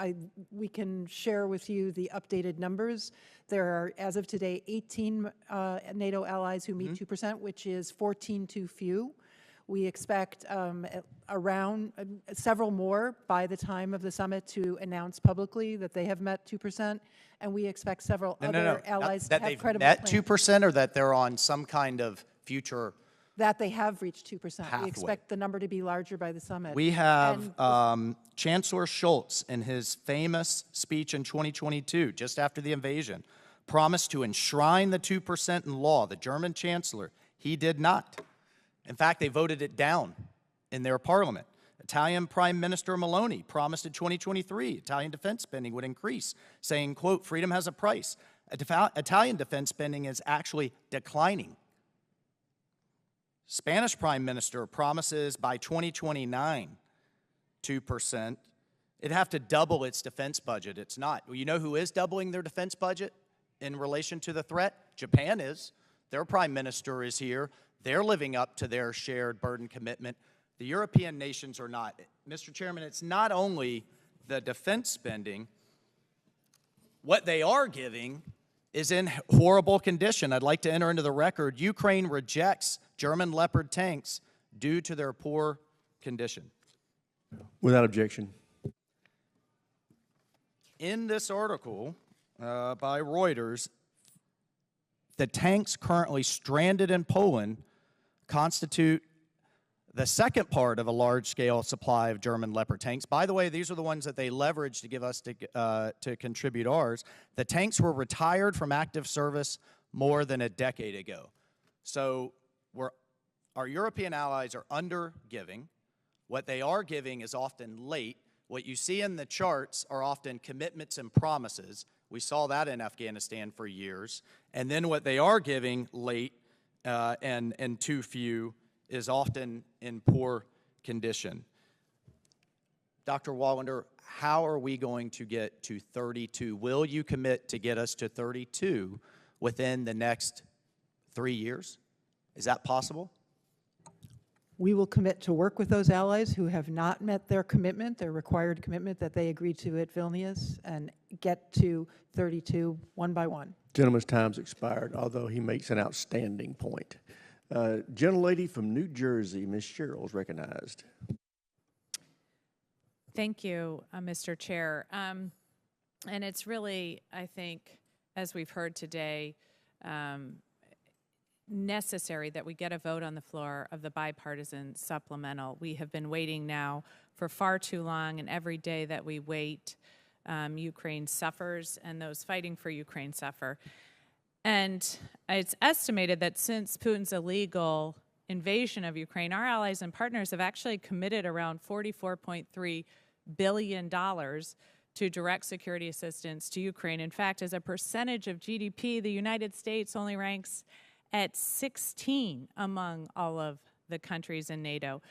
we can share with you the updated numbers. There are, as of today, 18 NATO allies who meet 2%, which is 14 too few. We expect around several more by the time of the summit to announce publicly that they have met 2%, and we expect several other allies to have credible that plans. 2% or that they're on some kind of future That they have reached 2%. pathway. We expect the number to be larger by the summit. We have And Chancellor Schultz, in his famous speech in 2022, just after the invasion, promised to enshrine the 2% in law. The German chancellor, he did not. In fact, they voted it down in their parliament. Italian Prime Minister Meloni promised in 2023 Italian defense spending would increase, saying, quote, freedom has a price. Italian defense spending is actually declining. Spanish Prime Minister promises by 2029, 2%. It'd have to double its defense budget. It's not. You know who is doubling their defense budget in relation to the threat? Japan is. Their prime minister is here. They're living up to their shared burden commitment. The European nations are not. Mr. Chairman, it's not only the defense spending. What they are giving is in horrible condition. I'd like to enter into the record, Ukraine rejects German Leopard tanks due to their poor condition. Without objection. In this article by Reuters, the tanks currently stranded in Poland constitute the second part of a large-scale supply of German Leopard tanks. By the way, these are the ones that they leveraged to give us to contribute ours. The tanks were retired from active service more than a decade ago. So our European allies are under-giving. What they are giving is often late. What you see in the charts are often commitments and promises. We saw that in Afghanistan for years. And then what they are giving late and too few is often in poor condition. Dr. Wallander, how are we going to get to 32? Will you commit to get us to 32 within the next 3 years? Is that possible? we will commit to work with those allies who have not met their commitment, their required commitment that they agreed to at Vilnius, and get to 32 one by one. Gentleman's time's expired, although he makes an outstanding point. Gentlelady from New Jersey, Ms. Sherrill, is recognized. Thank you, Mr. Chair. And it's really, I think, as we've heard today, necessary that we get a vote on the floor of the bipartisan supplemental. We have been waiting now for far too long, and every day that we wait, Ukraine suffers, and those fighting for Ukraine suffer. And it's estimated that since Putin's illegal invasion of Ukraine, our allies and partners have actually committed around $44.3 billion to direct security assistance to Ukraine. In fact, as a percentage of GDP, the United States only ranks at 16 among all of the countries in NATO.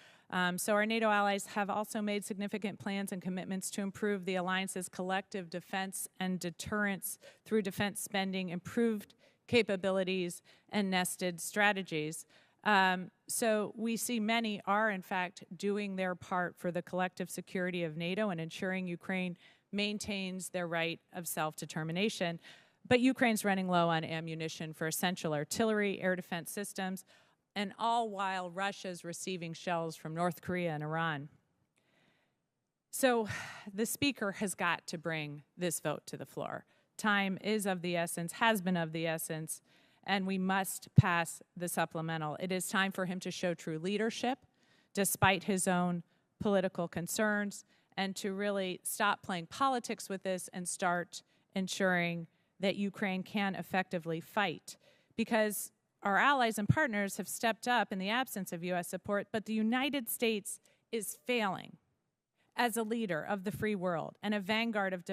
So our NATO allies have also made significant plans and commitments to improve the alliance's collective defense and deterrence through defense spending, improved capabilities, and nested strategies. So we see many are, in fact, doing their part for the collective security of NATO and ensuring Ukraine maintains their right of self-determination. But Ukraine's running low on ammunition for essential artillery, air defense systems, and all while Russia's receiving shells from North Korea and Iran. So the Speaker has got to bring this vote to the floor. Time is of the essence, has been of the essence, and we must pass the supplemental. It is time for him to show true leadership, despite his own political concerns, and to really stop playing politics with this and start ensuring that Ukraine can effectively fight. Because our allies and partners have stepped up in the absence of U.S. support, but the United States is failing as a leader of the free world and a vanguard of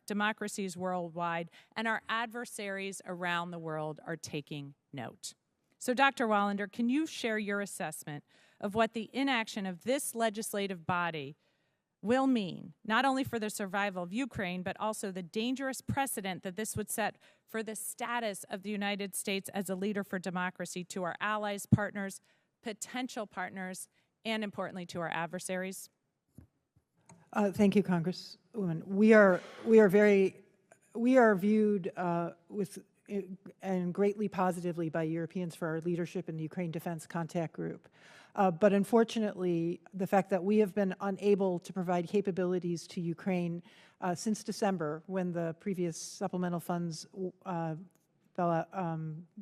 democracies worldwide, and our adversaries around the world are taking note. So, Dr. Wallander, can you share your assessment of what the inaction of this legislative body will mean, not only for the survival of Ukraine, but also the dangerous precedent that this would set for the status of the United States as a leader for democracy to our allies, partners, potential partners, and importantly to our adversaries? Thank you, Congresswoman. We are viewed and greatly positively by Europeans for our leadership in the Ukraine Defense Contact Group. But unfortunately, the fact that we have been unable to provide capabilities to Ukraine since December, when the previous supplemental funds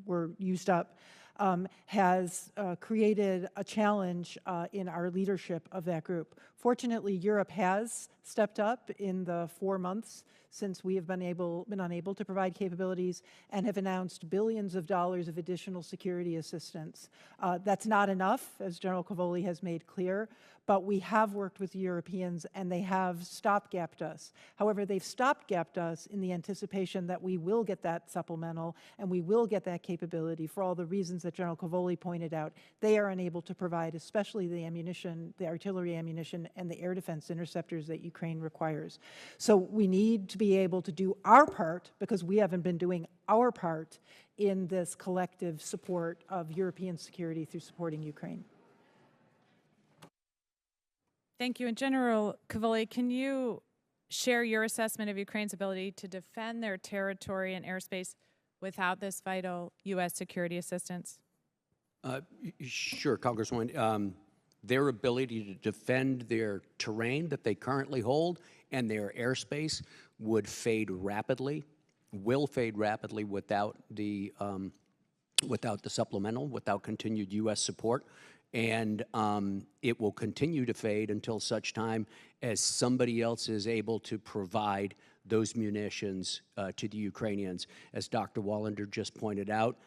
were used up, has created a challenge in our leadership of that group. Fortunately, Europe has stepped up in the 4 months since we have been unable to provide capabilities and have announced billions of dollars of additional security assistance. That's not enough, as General Cavoli has made clear, but we have worked with the Europeans and they have stopgapped us. However, they've stopgapped us in the anticipation that we will get that supplemental and we will get that capability for all the reasons that General Cavoli pointed out. They are unable to provide, especially the ammunition, the artillery ammunition, and the air defense interceptors that Ukraine requires. So we need to be able to do our part, because we haven't been doing our part in this collective support of European security through supporting Ukraine. Thank you. And General Cavoli, can you share your assessment of Ukraine's ability to defend their territory and airspace without this vital U.S. security assistance? Sure, Congresswoman. Their ability to defend their terrain that they currently hold and their airspace would fade rapidly, will fade rapidly without the supplemental, without continued U.S. support. And it will continue to fade until such time as somebody else is able to provide those munitions to the Ukrainians. As Dr. Wallander just pointed out,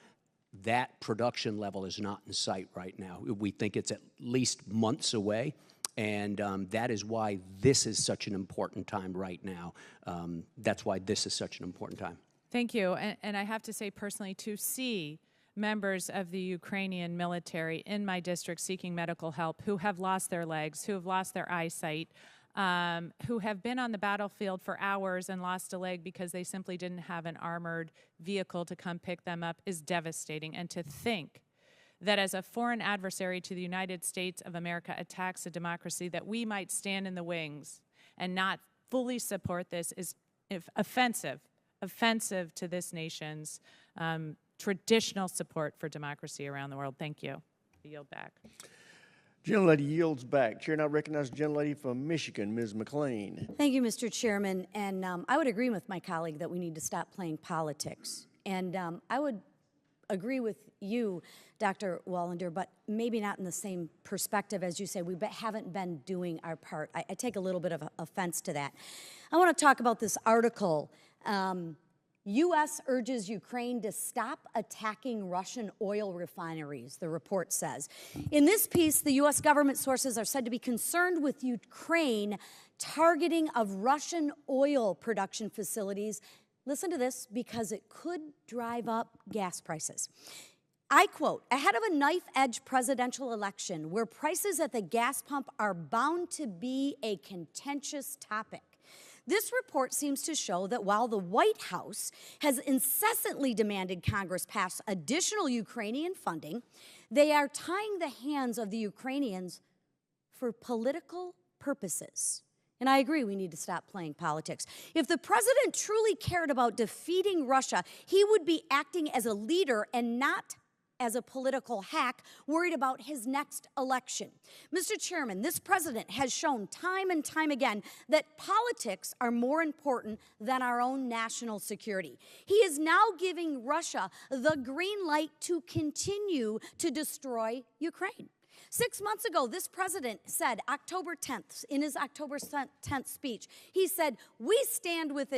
that production level is not in sight right now. We think it's at least months away, and that is why this is such an important time right now. That's why this is such an important time. Thank you. And I have to say personally, to see members of the Ukrainian military in my district seeking medical help who have lost their legs, who have lost their eyesight, who have been on the battlefield for hours and lost a leg because they simply didn't have an armored vehicle to come pick them up is devastating. And to think that as a foreign adversary to the United States of America attacks a democracy, that we might stand in the wings and not fully support this is offensive to this nation's traditional support for democracy around the world. Thank you. I yield back. Gentlelady yields back. Chair now recognizes the gentlelady from Michigan, Ms. McLean. Thank you, Mr. Chairman. And I would agree with my colleague that we need to stop playing politics. And I would agree with you, Dr. Wallander, but maybe not in the same perspective as you say. We haven't been doing our part. I take a little bit of offense to that. I want to talk about this article. U.S. urges Ukraine to stop attacking Russian oil refineries, the report says. In this piece, the U.S. government sources are said to be concerned with Ukraine targeting of Russian oil production facilities. Listen to this, because it could drive up gas prices. I quote, ahead of a knife-edge presidential election where prices at the gas pump are bound to be a contentious topic, this report seems to show that while the White House has incessantly demanded Congress pass additional Ukrainian funding, they are tying the hands of the Ukrainians for political purposes. And I agree, we need to stop playing politics. If the president truly cared about defeating Russia, he would be acting as a leader and not as a political hack worried about his next election. Mr. Chairman, this president has shown time and time again that politics are more important than our own national security. He is now giving Russia the green light to continue to destroy Ukraine. 6 months ago, this president said, October 10th, in his October 10th speech, he said, we stand with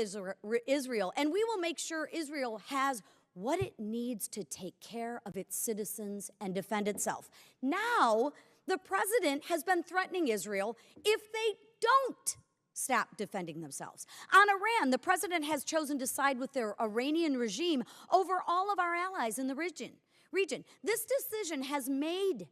Israel, and we will make sure Israel has what it needs to take care of its citizens and defend itself. Now, the president has been threatening Israel if they don't stop defending themselves. On Iran, the president has chosen to side with their Iranian regime over all of our allies in the region. This decision has made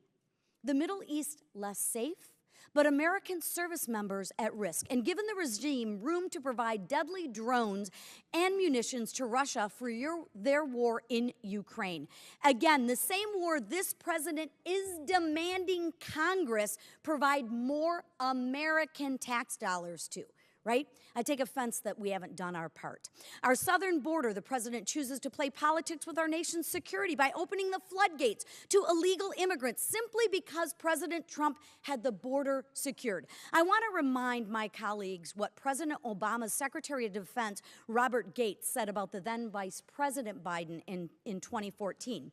the Middle East less safe, but American service members at risk, and given the regime room to provide deadly drones and munitions to Russia for their war in Ukraine. Again, the same war this president is demanding Congress provide more American tax dollars to. right? I take offense that we haven't done our part. Our southern border, the president chooses to play politics with our nation's security by opening the floodgates to illegal immigrants simply because President Trump had the border secured. I want to remind my colleagues what President Obama's Secretary of Defense, Robert Gates, said about the then Vice President Biden in 2014.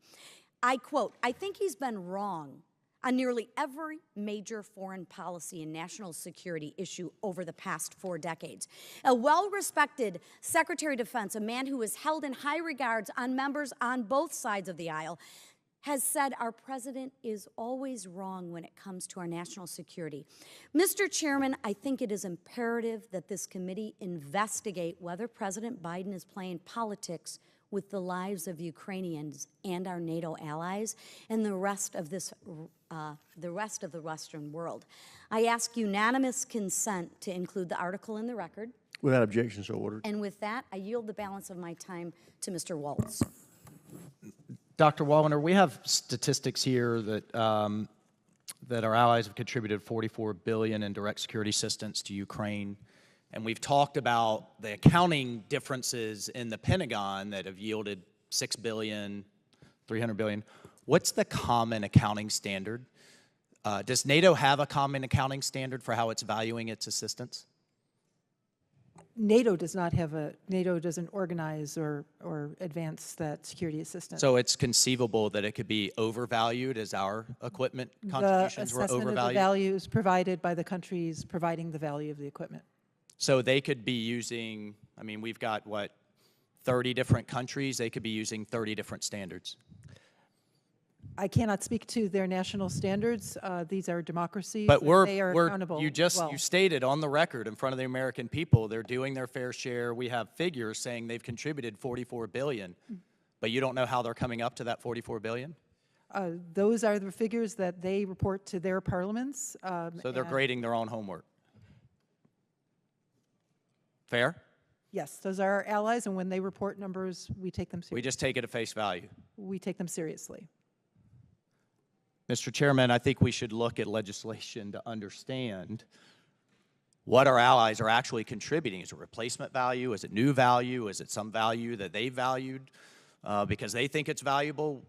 I quote, "I think he's been wrong on nearly every major foreign policy and national security issue over the past 4 decades. A well-respected Secretary of Defense, a man who is held in high regards on members on both sides of the aisle, has said our president is always wrong when it comes to our national security." Mr. Chairman, I think it is imperative that this committee investigate whether President Biden is playing politics with the lives of Ukrainians and our NATO allies and the rest of the Western world. I ask unanimous consent to include the article in the record. Without objection, so ordered. And with that, I yield the balance of my time to Mr. Waltz. Dr. Wallander, we have statistics here that that our allies have contributed $44 billion in direct security assistance to Ukraine. And we've talked about the accounting differences in the Pentagon that have yielded $6 billion, $300 billion. What's the common accounting standard? Does NATO have a common accounting standard for how it's valuing its assistance? NATO does not have NATO doesn't organize or advance that security assistance. So it's conceivable that it could be overvalued as our equipment contributions were overvalued? The assessment of the value is provided by the countries providing the value of the equipment. So they could be using, I mean, we've got, 30 different countries. They could be using 30 different standards. I cannot speak to their national standards. These are democracies. But they are accountable. You stated on the record in front of the American people, they're doing their fair share. We have figures saying they've contributed $44 billion. But you don't know how they're coming up to that $44 billion? Those are the figures that they report to their parliaments. So they're grading their own homework. Fair? Yes, those are our allies, and when they report numbers, we take them seriously. We just take it at face value. We take them seriously. Mr. Chairman, I think we should look at legislation to understand what our allies are actually contributing. Is it replacement value? Is it new value? Is it some value that they valued because they think it's valuable?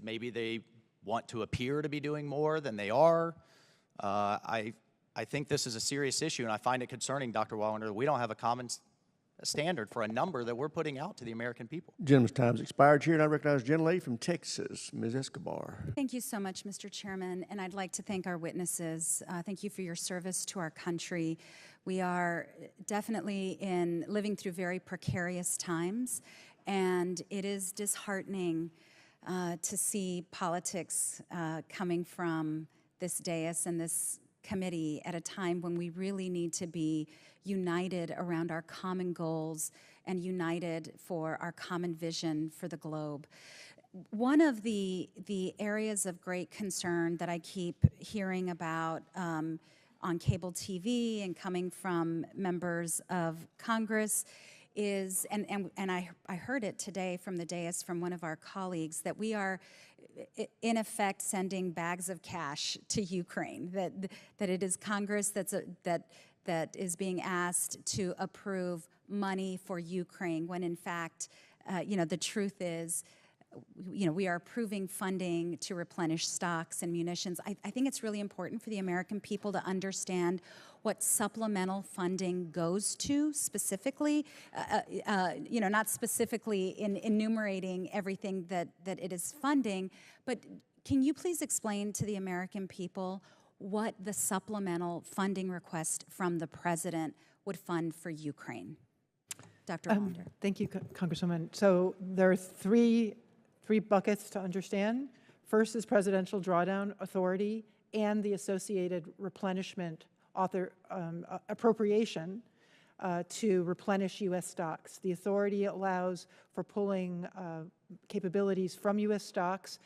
Maybe they want to appear to be doing more than they are. I think this is a serious issue, and I find it concerning, Dr. Wallander, that we don't have a common standard for a number that we're putting out to the American people. Gentleman's time's expired. Chair, and I recognize the gentlelady from Texas, Ms. Escobar. Thank you so much, Mr. Chairman, and I'd like to thank our witnesses. Thank you for your service to our country. We are definitely living through very precarious times, and it is disheartening to see politics coming from this dais and this committee at a time when we really need to be united around our common goals and united for our common vision for the globe. One of the areas of great concern that I keep hearing about on cable TV and coming from members of Congress is, and I heard it today from the dais from one of our colleagues, that we are in effect sending bags of cash to Ukraine, that it is Congress that is being asked to approve money for Ukraine, when in fact, the truth is, we are approving funding to replenish stocks and munitions. I think it's really important for the American people to understand what supplemental funding goes to specifically, not specifically in enumerating everything that it is funding, but can you please explain to the American people what the supplemental funding request from the president would fund for Ukraine? Dr. Wallander. Thank you, Congresswoman. So there are three buckets to understand. First is presidential drawdown authority and the associated replenishment appropriation to replenish U.S. stocks. The authority allows for pulling capabilities from U.S. stocks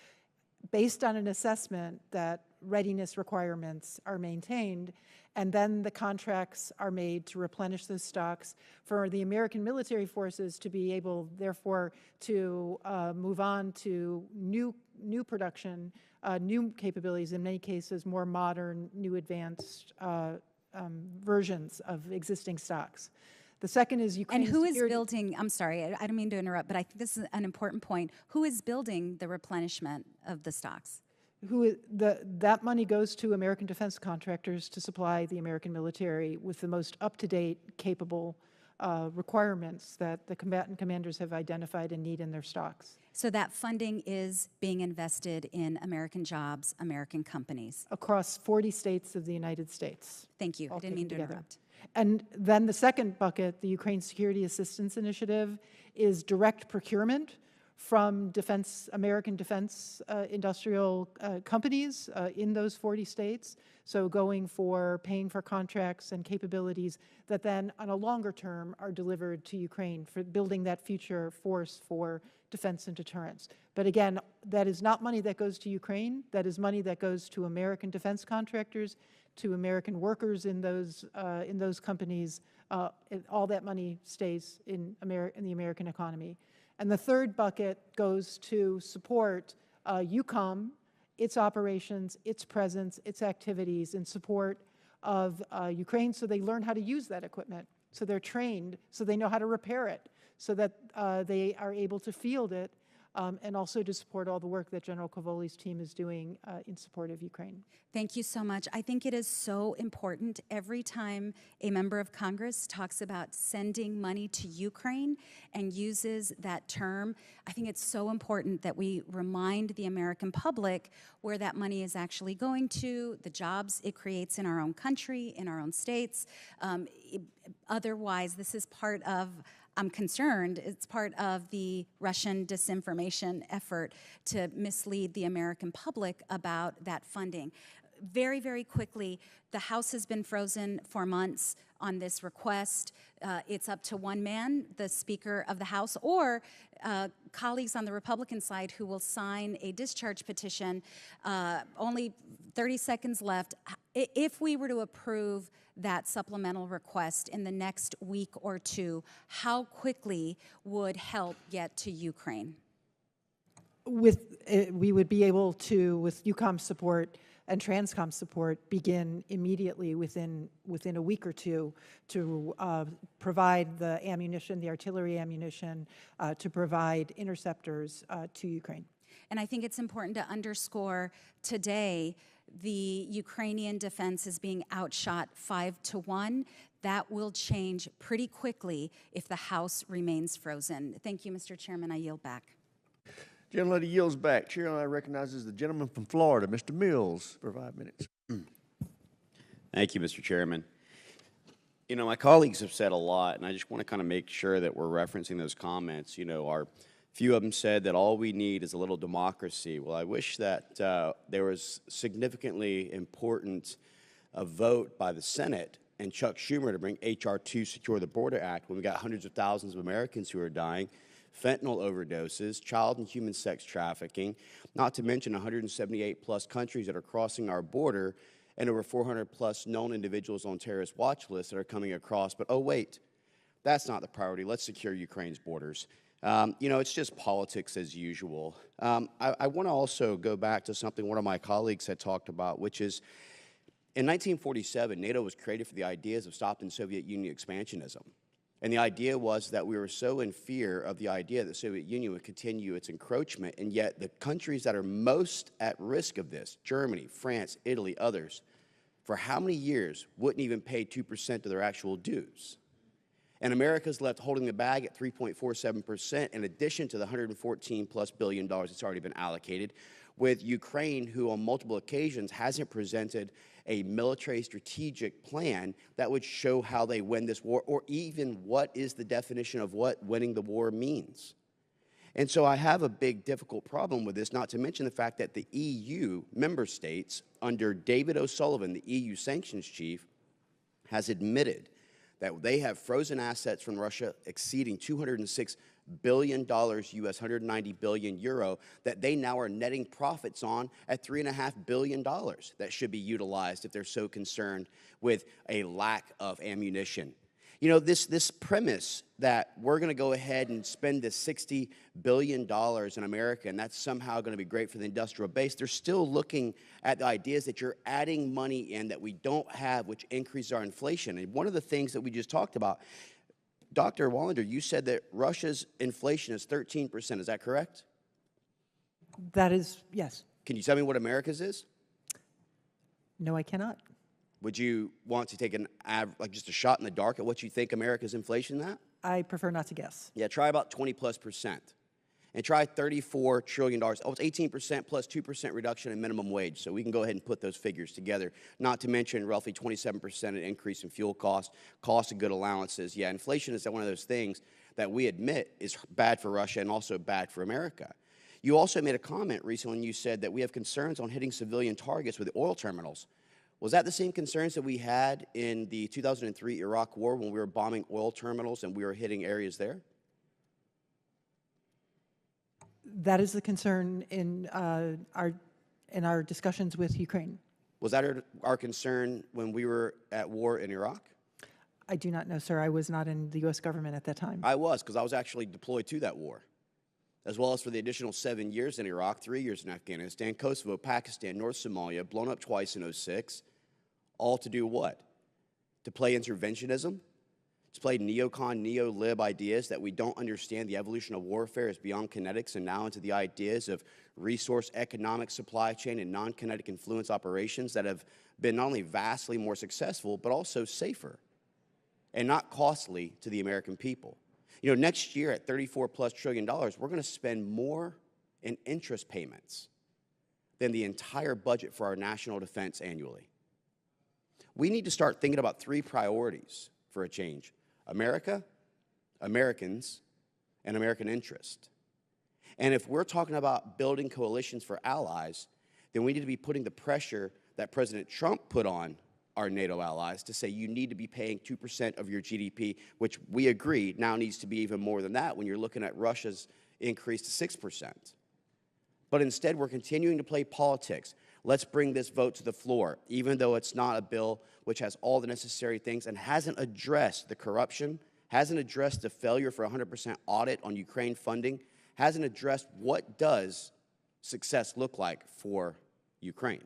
based on an assessment that readiness requirements are maintained, and then the contracts are made to replenish those stocks for the American military forces to be able, therefore, to move on to new production, new capabilities, in many cases more modern, new advanced versions of existing stocks. The second is Ukraine's And who is security- building, I'm sorry, I don't mean to interrupt, but I think this is an important point. Who is building the replenishment of the stocks? That money goes to American defense contractors to supply the American military with the most up-to-date, capable requirements that the combatant commanders have identified and need in their stocks. So that funding is being invested in American jobs, American companies. Across 40 states of the United States. Thank you. I didn't mean to together. interrupt. And then the second bucket, the Ukraine Security Assistance Initiative, is direct procurement from American defense industrial companies in those 40 states. So paying for contracts and capabilities that then on a longer term are delivered to Ukraine for building that future force for defense and deterrence. But again, that is not money that goes to Ukraine. That is money that goes to American defense contractors, to American workers in those companies. All that money stays in the American economy. And the third bucket goes to support EUCOM, its operations, its presence, its activities in support of Ukraine, so they learn how to use that equipment, so they're trained, so they know how to repair it, so that they are able to field it, and also to support all the work that General Cavoli's team is doing in support of Ukraine. Thank you so much. I think it is so important every time a member of Congress talks about sending money to Ukraine and uses that term. I think it's so important that we remind the American public where that money is actually going to, the jobs it creates in our own country, in our own states. Otherwise, this is part of, I'm concerned, it's part of the Russian disinformation effort to mislead the American public about that funding. Very, very quickly, the House has been frozen for months on this request. It's up to one man, the Speaker of the House, or colleagues on the Republican side who will sign a discharge petition. Only 30 seconds left. If we were to approve that supplemental request in the next week or two, how quickly would help get to Ukraine? We would be able to, with EUCOM support and Transcom support, begin immediately within a week or two to provide the ammunition, the artillery ammunition, to provide interceptors to Ukraine. And I think it's important to underscore today the Ukrainian defense is being outshot 5-1. That will change pretty quickly if the House remains frozen. Thank you, Mr. Chairman. I yield back. Gentlelady yields back. Chair recognizes the gentleman from Florida, Mr. Mills, for 5 minutes. Thank you, Mr. Chairman. You know, my colleagues have said a lot, and I just want to kind of make sure that we're referencing those comments. You know, few of them said that all we need is a little democracy. Well, I wish that there was significantly important a vote by the Senate and Chuck Schumer to bring H.R. 2 Secure the Border Act when we got hundreds of thousands of Americans who are dying, fentanyl overdoses, child and human sex trafficking, not to mention 178-plus countries that are crossing our border and over 400-plus known individuals on terrorist watch lists that are coming across. But, oh, wait, that's not the priority. Let's secure Ukraine's borders. You know, it's just politics as usual. I want to also go back to something one of my colleagues had talked about, which is in 1947, NATO was created for the ideas of stopping Soviet Union expansionism. And the idea was that we were so in fear of the idea that the Soviet Union would continue its encroachment, and yet the countries that are most at risk of this, Germany, France, Italy, others, for how many years wouldn't even pay 2% of their actual dues? And America's left holding the bag at 3.47%, in addition to the $114+ billion that's already been allocated, with Ukraine, who on multiple occasions hasn't presented a military strategic plan that would show how they win this war, or even what is the definition of what winning the war means. And so I have a big, difficult problem with this, not to mention the fact that the EU member states, under David O'Sullivan, the EU sanctions chief, has admitted that they have frozen assets from Russia exceeding $206 billion US, 190 billion euro, that they now are netting profits on at $3.5 billion that should be utilized if they're so concerned with a lack of ammunition. You know, this premise that we're going to go ahead and spend this $60 billion in America and that's somehow going to be great for the industrial base, they're still looking at the ideas that you're adding money in that we don't have, which increases our inflation. And one of the things that we just talked about, Dr. Wallander, you said that Russia's inflation is 13%. Is that correct? That is, yes. Can you tell me what America's is? No, I cannot. Would you want to take like just a shot in the dark at what you think America's inflation is at? I prefer not to guess. Yeah, try about 20+%. And try $34 trillion. Oh, it's 18% plus 2% reduction in minimum wage. So we can go ahead and put those figures together. Not to mention roughly 27% increase in fuel costs, cost of good allowances. Yeah, inflation is one of those things that we admit is bad for Russia and also bad for America. You also made a comment recently when you said that we have concerns on hitting civilian targets with the oil terminals. Was that the same concerns that we had in the 2003 Iraq War when we were bombing oil terminals and we were hitting areas there? That is the concern in our discussions with Ukraine. Was that our concern when we were at war in Iraq? I do not know, sir. I was not in the U.S. government at that time. I was, because I was actually deployed to that war, as well as for the additional 7 years in Iraq, 3 years in Afghanistan, Kosovo, Pakistan, North Somalia, blown up twice in 2006, all to do what? To play interventionism? To play neocon, neo-lib ideas that we don't understand the evolution of warfare is beyond kinetics and now into the ideas of resource, economic, supply chain, and non-kinetic influence operations that have been not only vastly more successful, but also safer and not costly to the American people. You know, next year at $34+ trillion, we're going to spend more in interest payments than the entire budget for our national defense annually. We need to start thinking about 3 priorities for a change: America, Americans, and American interest. And if we're talking about building coalitions for allies, then we need to be putting the pressure that President Trump put on our NATO allies to say you need to be paying 2% of your GDP, which we agree now needs to be even more than that when you're looking at Russia's increase to 6%. But instead, we're continuing to play politics. Let's bring this vote to the floor, even though it's not a bill which has all the necessary things and hasn't addressed the corruption, hasn't addressed the failure for 100% audit on Ukraine funding, hasn't addressed what does success look like for Ukraine.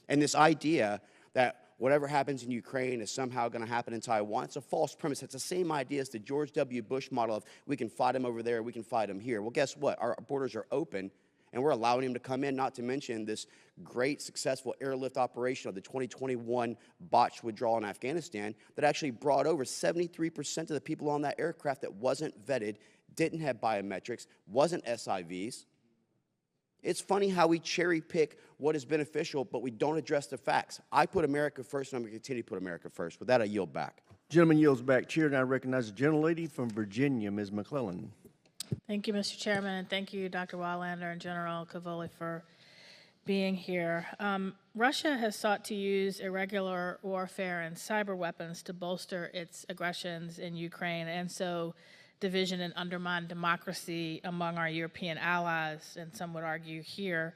And this idea that whatever happens in Ukraine is somehow going to happen in Taiwan, it's a false premise. It's the same idea as the George W. Bush model of we can fight them over there, we can fight them here. Well, guess what? Our borders are open, and we're allowing them to come in, not to mention this great successful airlift operation of the 2021 botched withdrawal in Afghanistan that actually brought over 73% of the people on that aircraft that wasn't vetted, didn't have biometrics, wasn't SIVs. It's funny how we cherry pick what is beneficial, but we don't address the facts. I put America first, and I'm going to continue to put America first. With that, I yield back. Gentleman yields back. Chair, and I recognize the gentlelady from Virginia, Ms. McClellan. Thank you, Mr. Chairman, and thank you, Dr. Wallander and General Cavoli, for being here. Russia has sought to use irregular warfare and cyber weapons to bolster its aggressions in Ukraine, and so division and undermine democracy among our European allies, and some would argue here.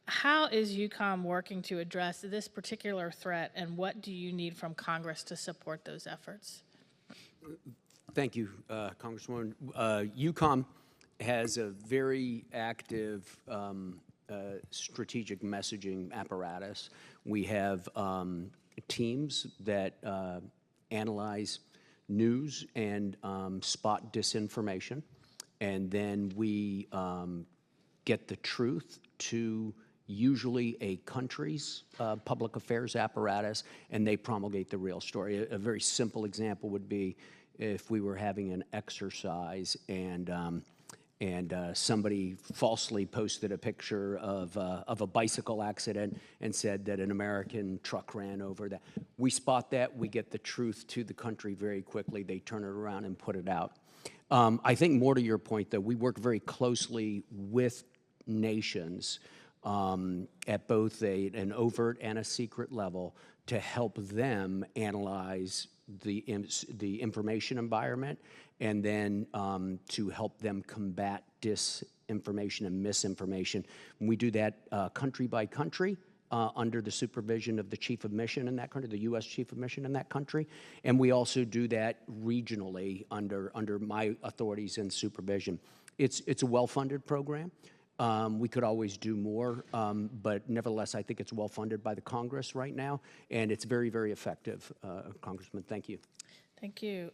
How is EUCOM working to address this particular threat, and what do you need from Congress to support those efforts? Thank you, Congresswoman. EUCOM has a very active strategic messaging apparatus. We have teams that analyze news and spot disinformation, and then we get the truth to usually a country's public affairs apparatus, and they promulgate the real story. A very simple example would be if we were having an exercise and somebody falsely posted a picture of a bicycle accident and said that an American truck ran over that. We spot that, we get the truth to the country very quickly, they turn it around and put it out. I think more to your point, though, we work very closely with nations at both an overt and a secret level to help them analyze the information environment, and then to help them combat disinformation and misinformation. We do that country by country, under the supervision of the chief of mission in that country, the U.S. chief of mission in that country. And we also do that regionally under my authorities and supervision. It's a well-funded program. We could always do more, but nevertheless, I think it's well-funded by the Congress right now, and it's very, very effective, Congressman. Thank you. Thank you.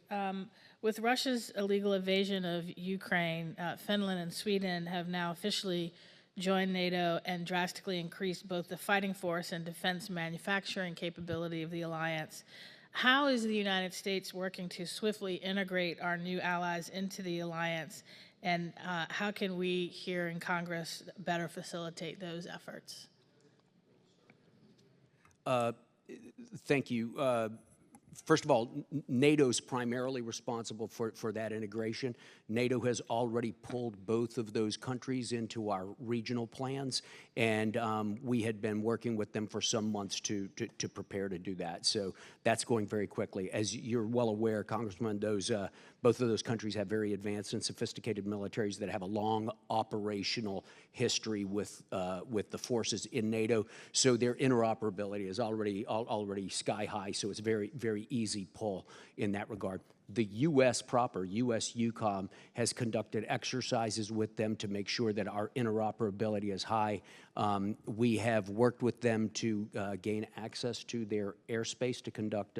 With Russia's illegal invasion of Ukraine, Finland and Sweden have now officially joined NATO and drastically increased both the fighting force and defense manufacturing capability of the alliance. How is the United States working to swiftly integrate our new allies into the alliance, and how can we here in Congress better facilitate those efforts? Thank you. First of all, NATO's primarily responsible for that integration. NATO has already pulled both of those countries into our regional plans, and we had been working with them for some months to prepare to do that. So that's going very quickly. As you're well aware, Congressman, both of those countries have very advanced and sophisticated militaries that have a long operational history with the forces in NATO. So their interoperability is already sky high. So it's very, very easy pull in that regard. The U.S. proper, U.S. EUCOM, has conducted exercises with them to make sure that our interoperability is high. We have worked with them to gain access to their airspace to conduct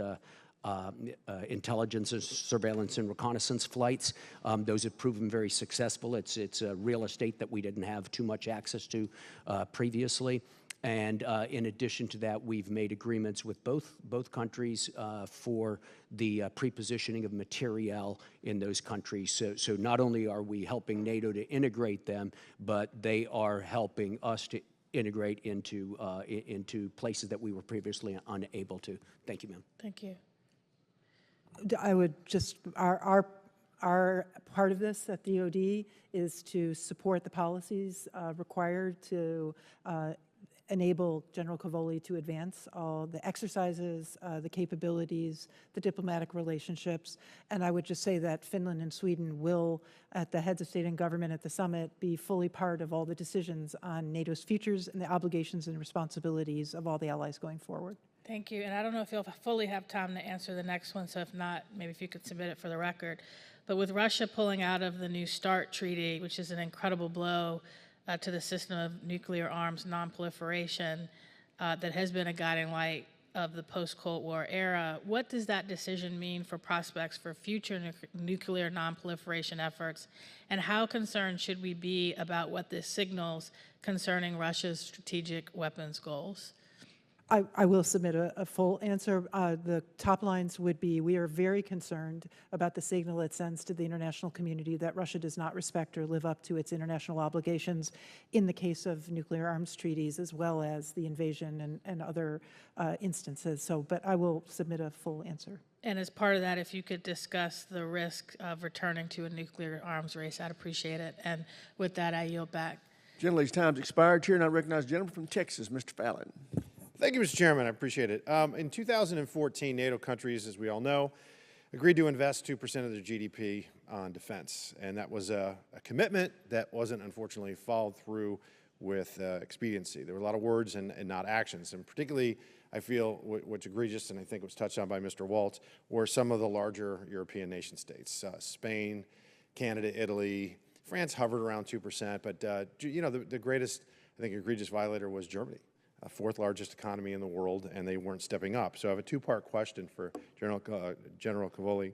intelligence, surveillance, and reconnaissance flights. Those have proven very successful. It's real estate that we didn't have too much access to previously. And in addition to that, we've made agreements with both countries for the pre-positioning of materiel in those countries. So not only are we helping NATO to integrate them, but they are helping us to integrate into places that we were previously unable to. Thank you, ma'am. Thank you. I would just, our part of this at DOD is to support the policies required to enable General Cavoli to advance all the exercises, the capabilities, the diplomatic relationships. And I would just say that Finland and Sweden will, at the heads of state and government at the summit, be fully part of all the decisions on NATO's futures and the obligations and responsibilities of all the allies going forward. Thank you. And I don't know if you'll fully have time to answer the next one, so if not, maybe if you could submit it for the record. But with Russia pulling out of the New START treaty, which is an incredible blow to the system of nuclear arms nonproliferation that has been a guiding light of the post-Cold War era, what does that decision mean for prospects for future nuclear nonproliferation efforts, and how concerned should we be about what this signals concerning Russia's strategic weapons goals? I will submit a full answer. The top lines would be, we are very concerned about the signal it sends to the international community that Russia does not respect or live up to its international obligations in the case of nuclear arms treaties, as well as the invasion and other instances. But I will submit a full answer. And as part of that, if you could discuss the risk of returning to a nuclear arms race, I'd appreciate it. And with that, I yield back. Gentlelady's time's expired. Chair, and I recognize the gentleman from Texas, Mr. Fallon. Thank you, Mr. Chairman. I appreciate it. In 2014, NATO countries, as we all know, agreed to invest 2% of their GDP on defense. And that was a commitment that wasn't, unfortunately, followed through with expediency. There were a lot of words and not actions. And particularly, I feel what's egregious, and I think it was touched on by Mr. Waltz, were some of the larger European nation states. Spain, Canada, Italy, France hovered around 2%. But, you know, the greatest, I think, egregious violator was Germany. Fourth largest economy in the world, and they weren't stepping up. So I have a two-part question for General Cavoli.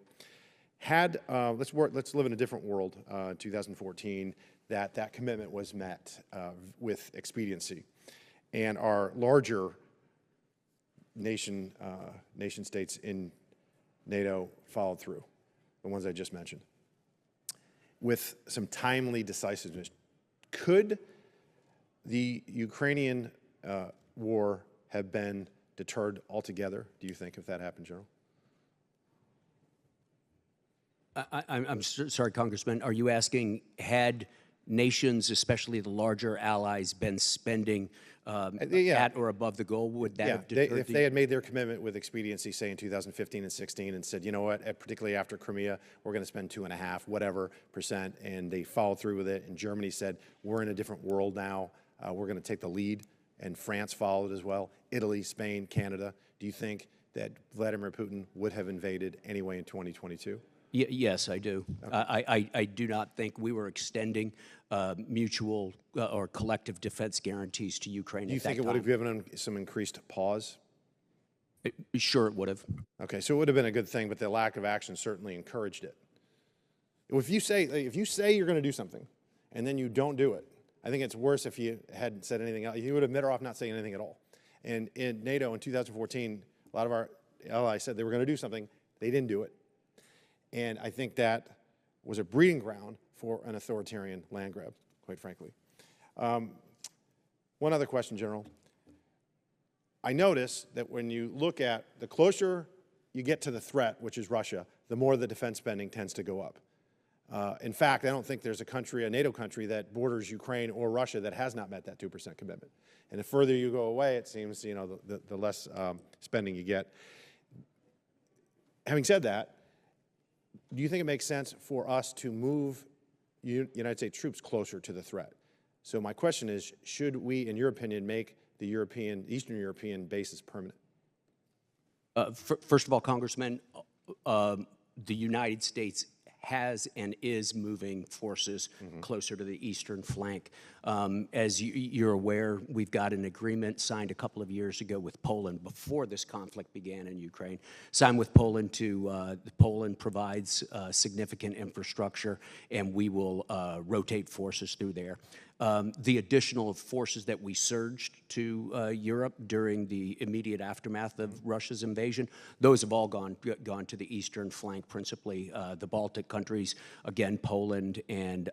Let's live in a different world in 2014, that commitment was met with expediency, and our larger nation states in NATO followed through, the ones I just mentioned, with some timely decisiveness. Could the Ukrainian war have been deterred altogether, do you think, if that happened, General? I'm sorry, Congressman. Are you asking, had nations, especially the larger allies, been spending at or above the goal, would that have deterred if they had made their commitment with expediency, say in 2015 and 16, and said, you know what, particularly after Crimea, we're going to spend 2.5%, whatever, and they followed through with it, and Germany said, we're in a different world now, we're going to take the lead and France followed as well, Italy, Spain, Canada. Do you think that Vladimir Putin would have invaded anyway in 2022? Yes, I do. I do not think we were extending mutual or collective defense guarantees to Ukraine. Do you think it would have given them some increased pause? Sure, it would have. Okay, so it would have been a good thing, but the lack of action certainly encouraged it. If you say you're going to do something, and then you don't do it, I think it's worse if you hadn't said anything else. You would have better off not saying anything at all. And in NATO in 2014, a lot of our allies said they were going to do something. They didn't do it. And I think that was a breeding ground for an authoritarian land grab, quite frankly. One other question, General. I notice that when you look at the closer you get to the threat, which is Russia, the more the defense spending tends to go up. In fact, I don't think there's a country, a NATO country, that borders Ukraine or Russia that has not met that 2% commitment. And the further you go away, it seems, you know, the less spending you get. Having said that, do you think it makes sense for us to move United States troops closer to the threat? So my question is, should we, in your opinion, make the Eastern European bases permanent? First of all, Congressman, the United States has and is moving forces closer to the eastern flank. As you're aware, we've got an agreement signed a couple of years ago with Poland before this conflict began in Ukraine. Signed with Poland Poland provides significant infrastructure, and we will rotate forces through there. The additional forces that we surged to Europe during the immediate aftermath of Russia's invasion, those have all gone to the eastern flank, principally the Baltic countries, again, Poland and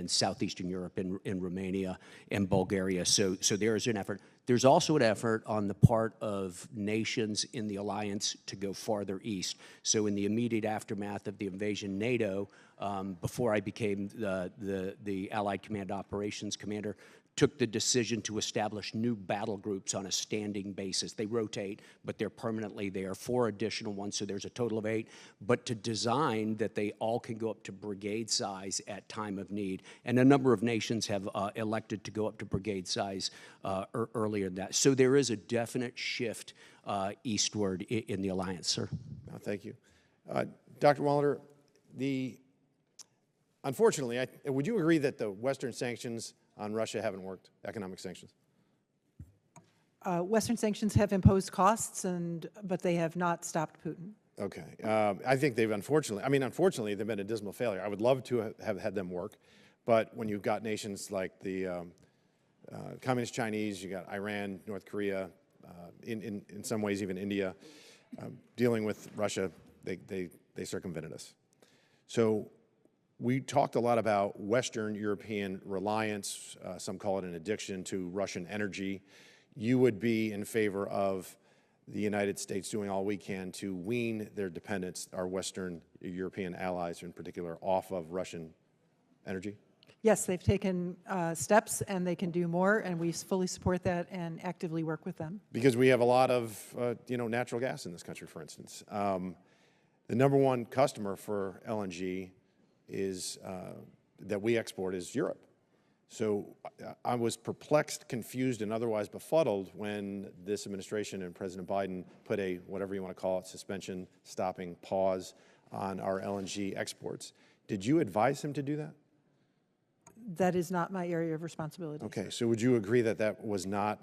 southeastern Europe in Romania and Bulgaria. So there is an effort. There's also an effort on the part of nations in the alliance to go farther east. So in the immediate aftermath of the invasion, NATO, before I became the Allied Command Operations Commander, took the decision to establish new battle groups on a standing basis. They rotate, but they're permanently there, 4 additional ones, so there's a total of 8, but to design that they all can go up to brigade size at time of need. And a number of nations have elected to go up to brigade size earlier than that. So there is a definite shift eastward in the alliance, sir. Thank you. Dr. Wallander, unfortunately, would you agree that the Western sanctions on Russia haven't worked, economic sanctions? Western sanctions have imposed costs, but they have not stopped Putin. Okay. I think they've unfortunately, they've been a dismal failure. I would love to have had them work, but when you've got nations like the Communist Chinese, you got Iran, North Korea, in some ways even India, dealing with Russia, they circumvented us. So we talked a lot about Western European reliance. Some call it an addiction to Russian energy. You would be in favor of the United States doing all we can to wean their dependence, our Western European allies in particular, off of Russian energy? Yes, they've taken steps, and they can do more, and we fully support that and actively work with them. Because we have a lot of natural gas in this country, for instance. The number one customer for LNG that we export is Europe. So I was perplexed, confused, and otherwise befuddled when this administration and President Biden put a, whatever you want to call it, suspension, stopping, pause on our LNG exports. Did you advise him to do that? That is not my area of responsibility. Okay, so would you agree that that was not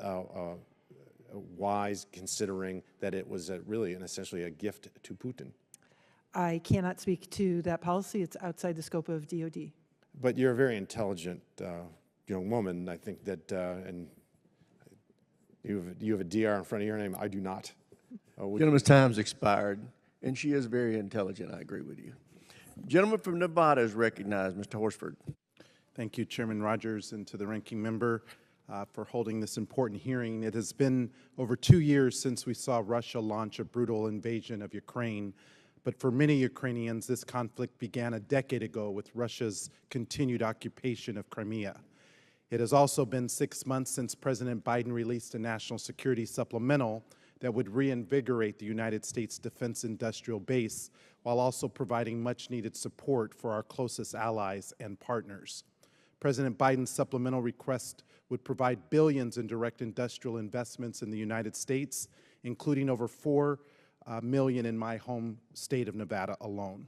wise, considering that it was really and essentially a gift to Putin? I cannot speak to that policy. It's outside the scope of DOD. But you're a very intelligent young woman. I think that, and you have a DR in front of your name. I do not. Gentleman's time's expired, and she is very intelligent. I agree with you. Gentleman from Nevada is recognized, Mr. Horsford. Thank you, Chairman Rogers, and to the ranking member for holding this important hearing. It has been over 2 years since we saw Russia launch a brutal invasion of Ukraine. But for many Ukrainians, this conflict began a decade ago with Russia's continued occupation of Crimea. It has also been 6 months since President Biden released a national security supplemental that would reinvigorate the United States defense industrial base while also providing much-needed support for our closest allies and partners. President Biden's supplemental request would provide billions in direct industrial investments in the United States, including over $4 million in my home state of Nevada alone.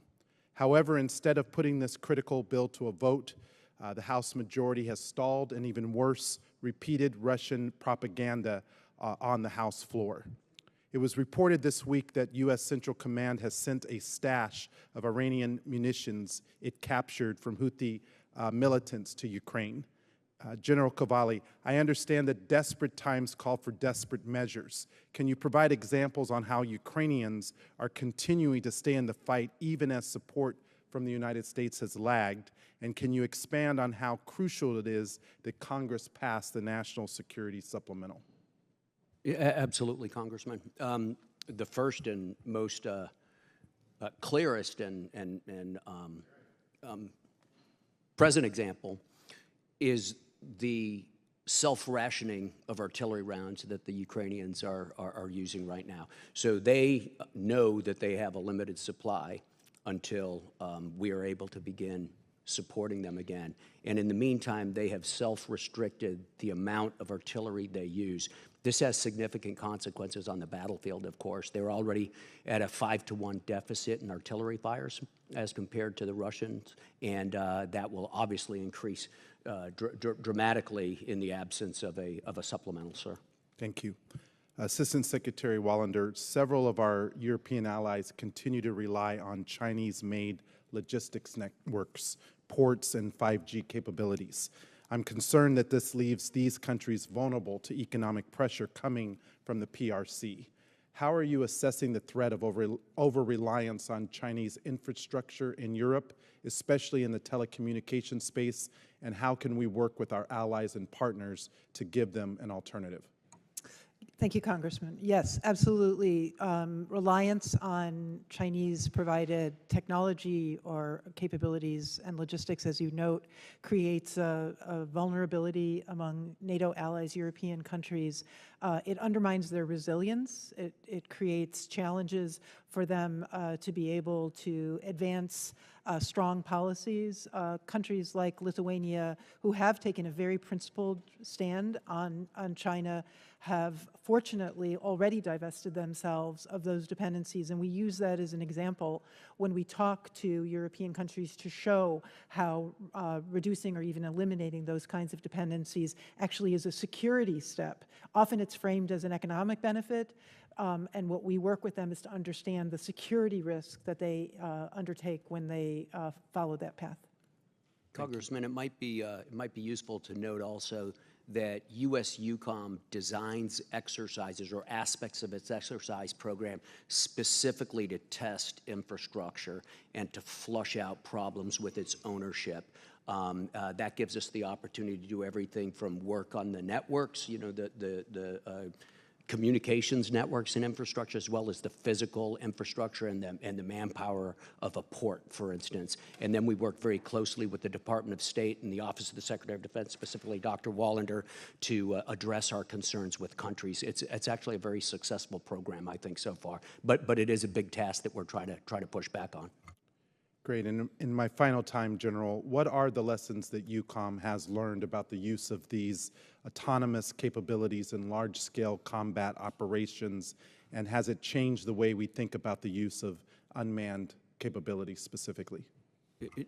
However, instead of putting this critical bill to a vote, the House majority has stalled and, even worse, repeated Russian propaganda on the House floor. It was reported this week that U.S. Central Command has sent a stash of Iranian munitions it captured from Houthi militants to Ukraine. General Cavoli, I understand that desperate times call for desperate measures. Can you provide examples on how Ukrainians are continuing to stay in the fight even as support from the United States has lagged? And can you expand on how crucial it is that Congress pass the National Security Supplemental? Yeah, absolutely, Congressman. The first and most clearest and present example is the self-rationing of artillery rounds that the Ukrainians are using right now. So they know that they have a limited supply until we are able to begin supporting them again. And in the meantime, they have self-restricted the amount of artillery they use. This has significant consequences on the battlefield, of course. They're already at a 5-to-1 deficit in artillery fires as compared to the Russians, and that will obviously increase dramatically in the absence of a supplemental, sir. Thank you. Assistant Secretary Wallander, several of our European allies continue to rely on Chinese-made logistics networks, ports, and 5G capabilities. I'm concerned that this leaves these countries vulnerable to economic pressure coming from the PRC. How are you assessing the threat of over-reliance on Chinese infrastructure in Europe, especially in the telecommunications space, and how can we work with our allies and partners to give them an alternative? Thank you, Congressman. Yes, absolutely. Reliance on Chinese-provided technology or capabilities and logistics, as you note, creates a vulnerability among NATO allies, European countries. It undermines their resilience. It creates challenges for them to be able to advance strong policies. Countries like Lithuania, who have taken a very principled stand on China, have fortunately already divested themselves of those dependencies. And we use that as an example when we talk to European countries to show how reducing or even eliminating those kinds of dependencies actually is a security step. Often it's framed as an economic benefit, and what we work with them is to understand the security risk that they undertake when they follow that path. Congressman, it might be useful to note also that U.S. EUCOM designs exercises or aspects of its exercise program specifically to test infrastructure and to flush out problems with its ownership. That gives us the opportunity to do everything from work on the networks, you know, the communications networks and infrastructure, as well as the physical infrastructure and the manpower of a port, for instance. And then we work very closely with the Department of State and the Office of the Secretary of Defense, specifically Dr. Wallander, to address our concerns with countries. It's actually a very successful program, I think, so far. But it is a big task that we're trying to push back on. Great. And in my final time, General, what are the lessons that EUCOM has learned about the use of these autonomous capabilities in large-scale combat operations, and has it changed the way we think about the use of unmanned capabilities specifically?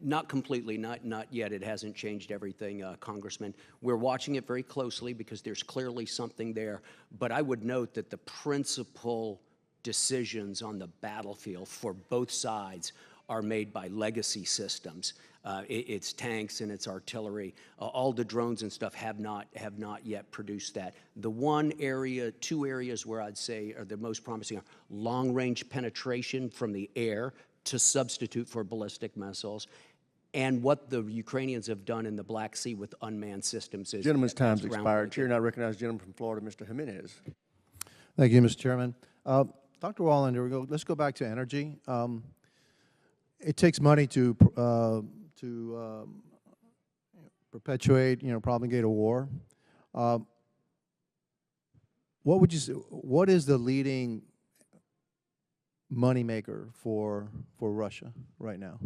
Not completely, not yet. It hasn't changed everything, Congressman. We're watching it very closely because there's clearly something there. But I would note that the principal decisions on the battlefield for both sides are made by legacy systems. It's tanks and it's artillery. All the drones and stuff have not yet produced that. The one area, two areas where I'd say are the most promising are long-range penetration from the air to substitute for ballistic missiles, and what the Ukrainians have done in the Black Sea with unmanned systems is— Gentleman's time's expired. Chair now recognizes the gentleman from Florida, Mr. Jimenez. Thank you, Mr. Chairman. Dr. Wallander, let's go back to energy. It takes money to perpetuate, propagate a war. What would you say? What is the leading moneymaker for Russia right now?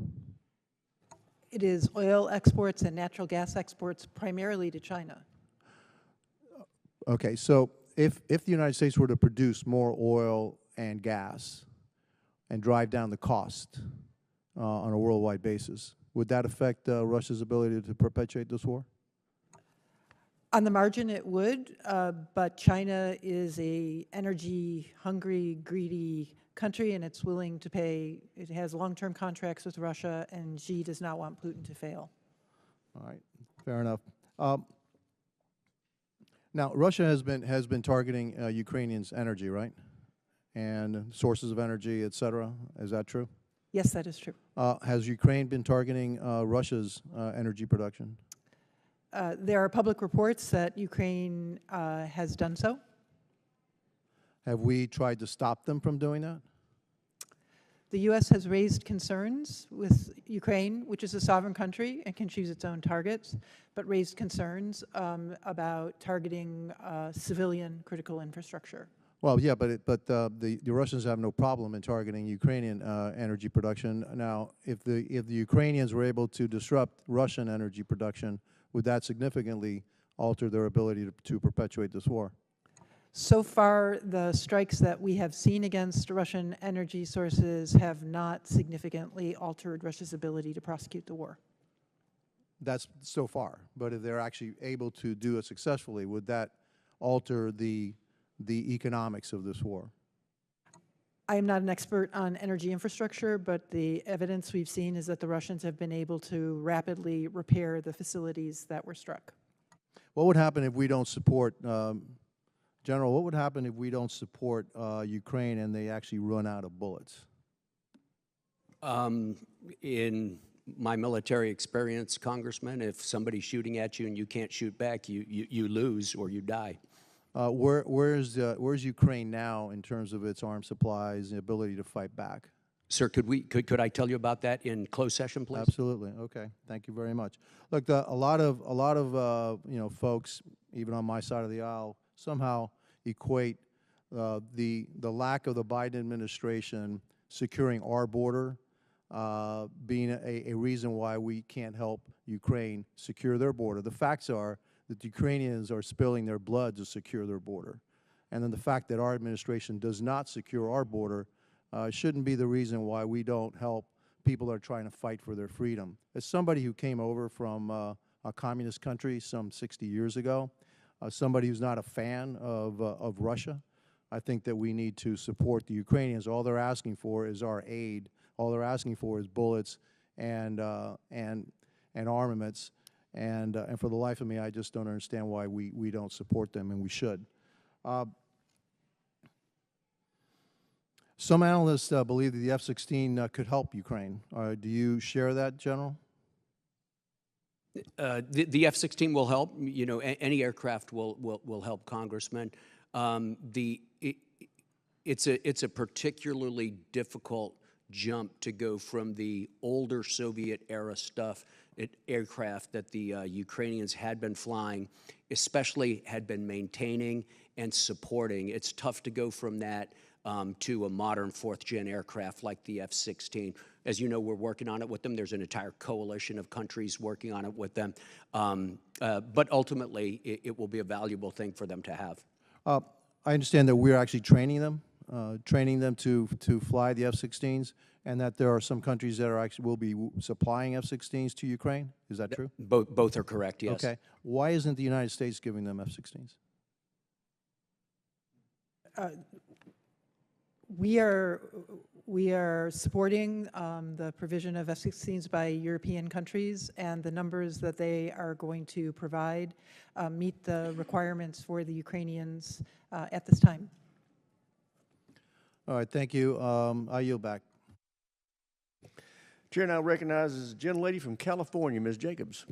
It is oil exports and natural gas exports primarily to China. Okay, so if the United States were to produce more oil and gas and drive down the cost on a worldwide basis, would that affect Russia's ability to perpetuate this war? On the margin, it would, but China is a energy-hungry, greedy country, and it's willing to pay. It has long-term contracts with Russia, and Xi does not want Putin to fail. All right, fair enough. Now, Russia has been targeting Ukrainians' energy, right? And sources of energy, et cetera. Is that true? Yes, that is true. Has Ukraine been targeting Russia's energy production? There are public reports that Ukraine has done so. Have we tried to stop them from doing that? The U.S. has raised concerns with Ukraine, which is a sovereign country and can choose its own targets, but raised concerns about targeting civilian critical infrastructure. Well, yeah, but the Russians have no problem in targeting Ukrainian energy production. Now, if the Ukrainians were able to disrupt Russian energy production, would that significantly alter their ability to perpetuate this war? So far, the strikes that we have seen against Russian energy sources have not significantly altered Russia's ability to prosecute the war. That's so far. But if they're actually able to do it successfully, would that alter the economics of this war? I am not an expert on energy infrastructure, but the evidence we've seen is that the Russians have been able to rapidly repair the facilities that were struck. What would happen if we don't support, General, what would happen if we don't support Ukraine and they actually run out of bullets? In my military experience, Congressman, if somebody's shooting at you and you can't shoot back, you lose or you die. Where's Ukraine now in terms of its armed supplies and ability to fight back? Sir, could I tell you about that in closed session, please? Absolutely. Okay. Thank you very much. Look, a lot of folks, even on my side of the aisle, somehow equate the lack of the Biden administration securing our border being a reason why we can't help Ukraine secure their border. The facts are that the Ukrainians are spilling their blood to secure their border. And then the fact that our administration does not secure our border shouldn't be the reason why we don't help people that are trying to fight for their freedom. As somebody who came over from a communist country some 60 years ago, somebody who's not a fan of Russia, I think that we need to support the Ukrainians. All they're asking for is our aid. All they're asking for is bullets and armaments. And for the life of me, I just don't understand why we don't support them, and we should. Some analysts believe that the F-16 could help Ukraine. Do you share that, General? The F-16 will help. You know, any aircraft will help, Congressman. It's a particularly difficult jump to go from the older Soviet-era aircraft that the Ukrainians had been flying, especially had been maintaining and supporting. It's tough to go from that to a modern fourth-gen aircraft like the F-16. As you know, we're working on it with them. There's an entire coalition of countries working on it with them. But ultimately, it will be a valuable thing for them to have. I understand that we're actually training them to fly the F-16s, and that there are some countries that will be supplying F-16s to Ukraine. Is that true? Both are correct, yes. Okay. Why isn't the United States giving them F-16s? We are supporting the provision of F-16s by European countries, and the numbers that they are going to provide meet the requirements for the Ukrainians at this time. All right, thank you. I yield back. Chair now recognizes the gentlelady from California, Ms. Jacobs.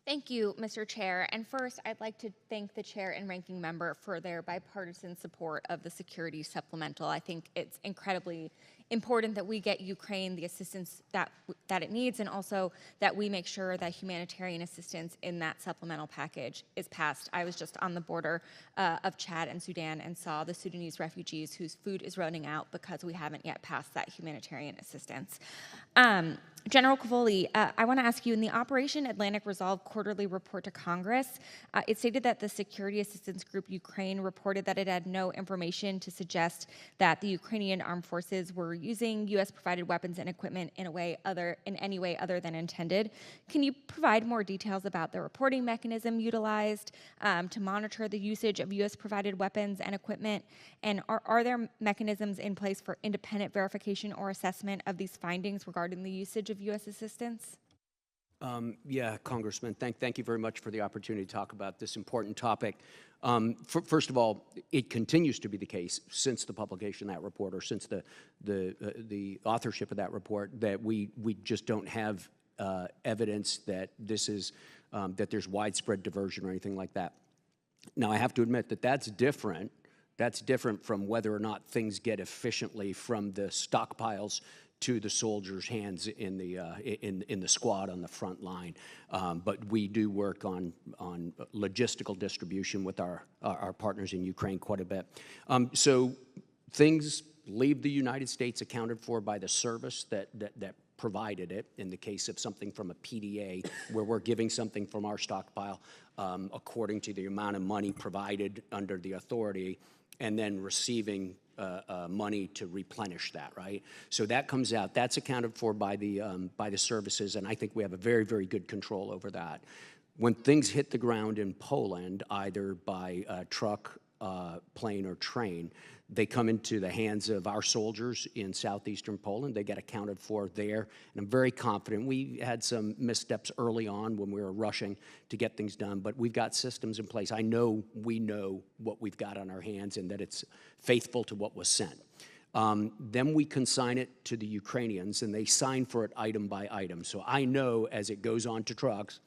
Thank you, Mr. Chair. And first, I'd like to thank the chair and ranking member for their bipartisan support of the security supplemental. I think it's incredibly important that we get Ukraine the assistance that it needs, and also that we make sure that humanitarian assistance in that supplemental package is passed. I was just on the border of Chad and Sudan and saw the Sudanese refugees whose food is running out because we haven't yet passed that humanitarian assistance. General Cavoli, I want to ask you, in the Operation Atlantic Resolve quarterly report to Congress, it stated that the Security Assistance Group Ukraine reported that it had no information to suggest that the Ukrainian armed forces were using U.S.-provided weapons and equipment in any way other than intended. Can you provide more details about the reporting mechanism utilized to monitor the usage of U.S.-provided weapons and equipment? And are there mechanisms in place for independent verification or assessment of these findings regarding the usage of U.S. assistance? Yeah, Congressman, thank you very much for the opportunity to talk about this important topic. First of all, it continues to be the case since the publication of that report, or since the authorship of that report, that we just don't have evidence that this is that there's widespread diversion or anything like that. Now, I have to admit that that's different. That's different from whether or not things get efficiently from the stockpiles to the soldiers' hands in the squad on the front line. But we do work on logistical distribution with our partners in Ukraine quite a bit. So things leave the United States accounted for by the service that provided it, in the case of something from a PDA, where we're giving something from our stockpile according to the amount of money provided under the authority, and then receiving money to replenish that, right? So that comes out. That's accounted for by the services, and I think we have a very, very good control over that. When things hit the ground in Poland, either by truck, plane, or train, they come into the hands of our soldiers in southeastern Poland. They get accounted for there, and I'm very confident. We had some missteps early on when we were rushing to get things done, but we've got systems in place. We know what we've got on our hands and that it's faithful to what was sent. Then we consign it to the Ukrainians, and they sign for it item by item. So I know as it goes on to trucks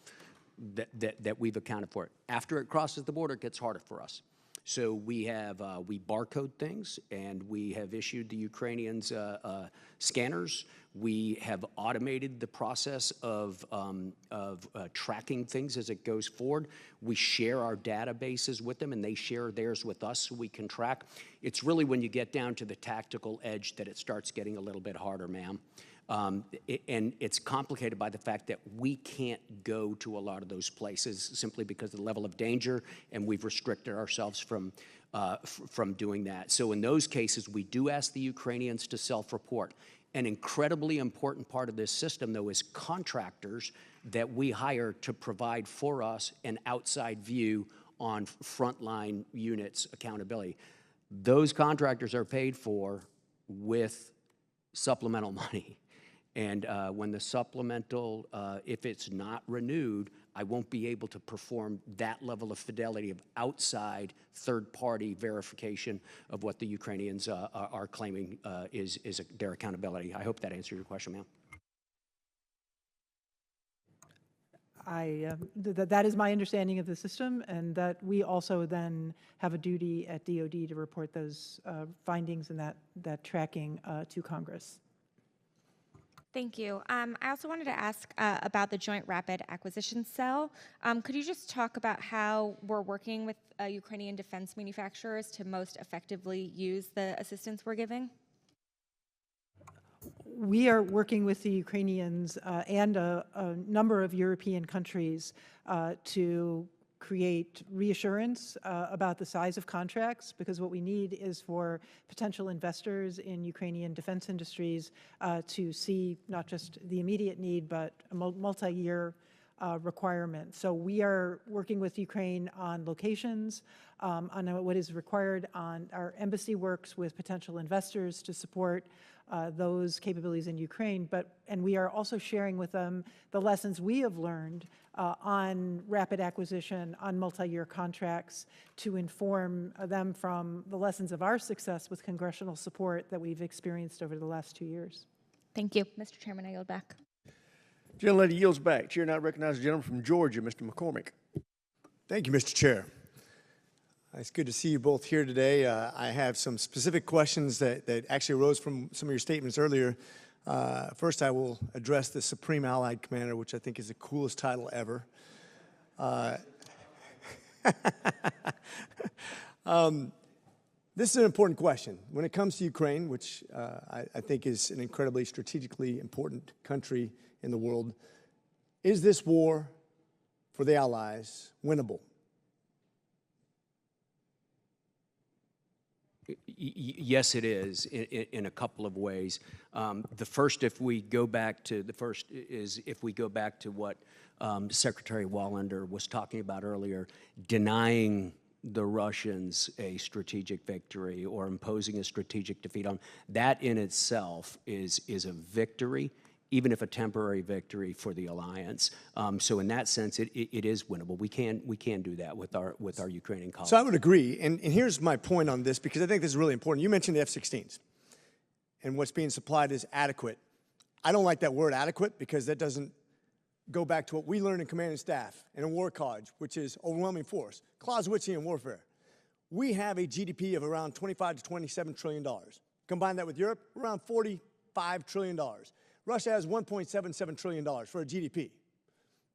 that we've accounted for it. After it crosses the border, it gets harder for us. So we barcode things, and we have issued the Ukrainians scanners. We have automated the process of tracking things as it goes forward. We share our databases with them, and they share theirs with us so we can track. It's really when you get down to the tactical edge that it starts getting a little bit harder, ma'am. And it's complicated by the fact that we can't go to a lot of those places simply because of the level of danger, and we've restricted ourselves from doing that. So in those cases, we do ask the Ukrainians to self-report. An incredibly important part of this system, though, is contractors that we hire to provide for us an outside view on frontline units accountability. Those contractors are paid for with supplemental money. And when the supplemental, if it's not renewed, I won't be able to perform that level of fidelity of outside third-party verification of what the Ukrainians are claiming is their accountability. I hope that answered your question, ma'am. That is my understanding of the system, and that we also then have a duty at DoD to report those findings and that tracking to Congress. Thank you. I also wanted to ask about the Joint Rapid Acquisition Cell. Could you just talk about how we're working with Ukrainian defense manufacturers to most effectively use the assistance we're giving? We are working with the Ukrainians and a number of European countries to create reassurance about the size of contracts, because what we need is for potential investors in Ukrainian defense industries to see not just the immediate need, but a multi-year requirement. So we are working with Ukraine on locations, on what is required. On our embassy works with potential investors to support those capabilities in Ukraine, and we are also sharing with them the lessons we have learned on rapid acquisition, on multi-year contracts, to inform them from the lessons of our success with congressional support that we've experienced over the last 2 years. Thank you. Mr. Chairman, I yield back. Gentlelady yields back. Chair now recognizes the gentleman from Georgia, Mr. McCormick. Thank you, Mr. Chair. It's good to see you both here today. I have some specific questions that actually arose from some of your statements earlier. First, I will address the Supreme Allied Commander, which I think is the coolest title ever. This is an important question. When it comes to Ukraine, which I think is an incredibly strategically important country in the world, is this war for the Allies winnable? Yes, it is in a couple of ways. The first, if we go back to what Secretary Wallander was talking about earlier, denying the Russians a strategic victory or imposing a strategic defeat on that in itself is a victory, even if a temporary victory for the alliance. So in that sense, it is winnable. We can do that with our Ukrainian colleagues. So I would agree, and here's my point on this, because I think this is really important. You mentioned the F-16s, and what's being supplied is adequate. I don't like that word adequate, because that doesn't go back to what we learned in command and staff and in war college, which is overwhelming force, Clausewitzian warfare. We have a GDP of around $25 to $27 trillion. Combine that with Europe, around $45 trillion. Russia has $1.77 trillion for a GDP.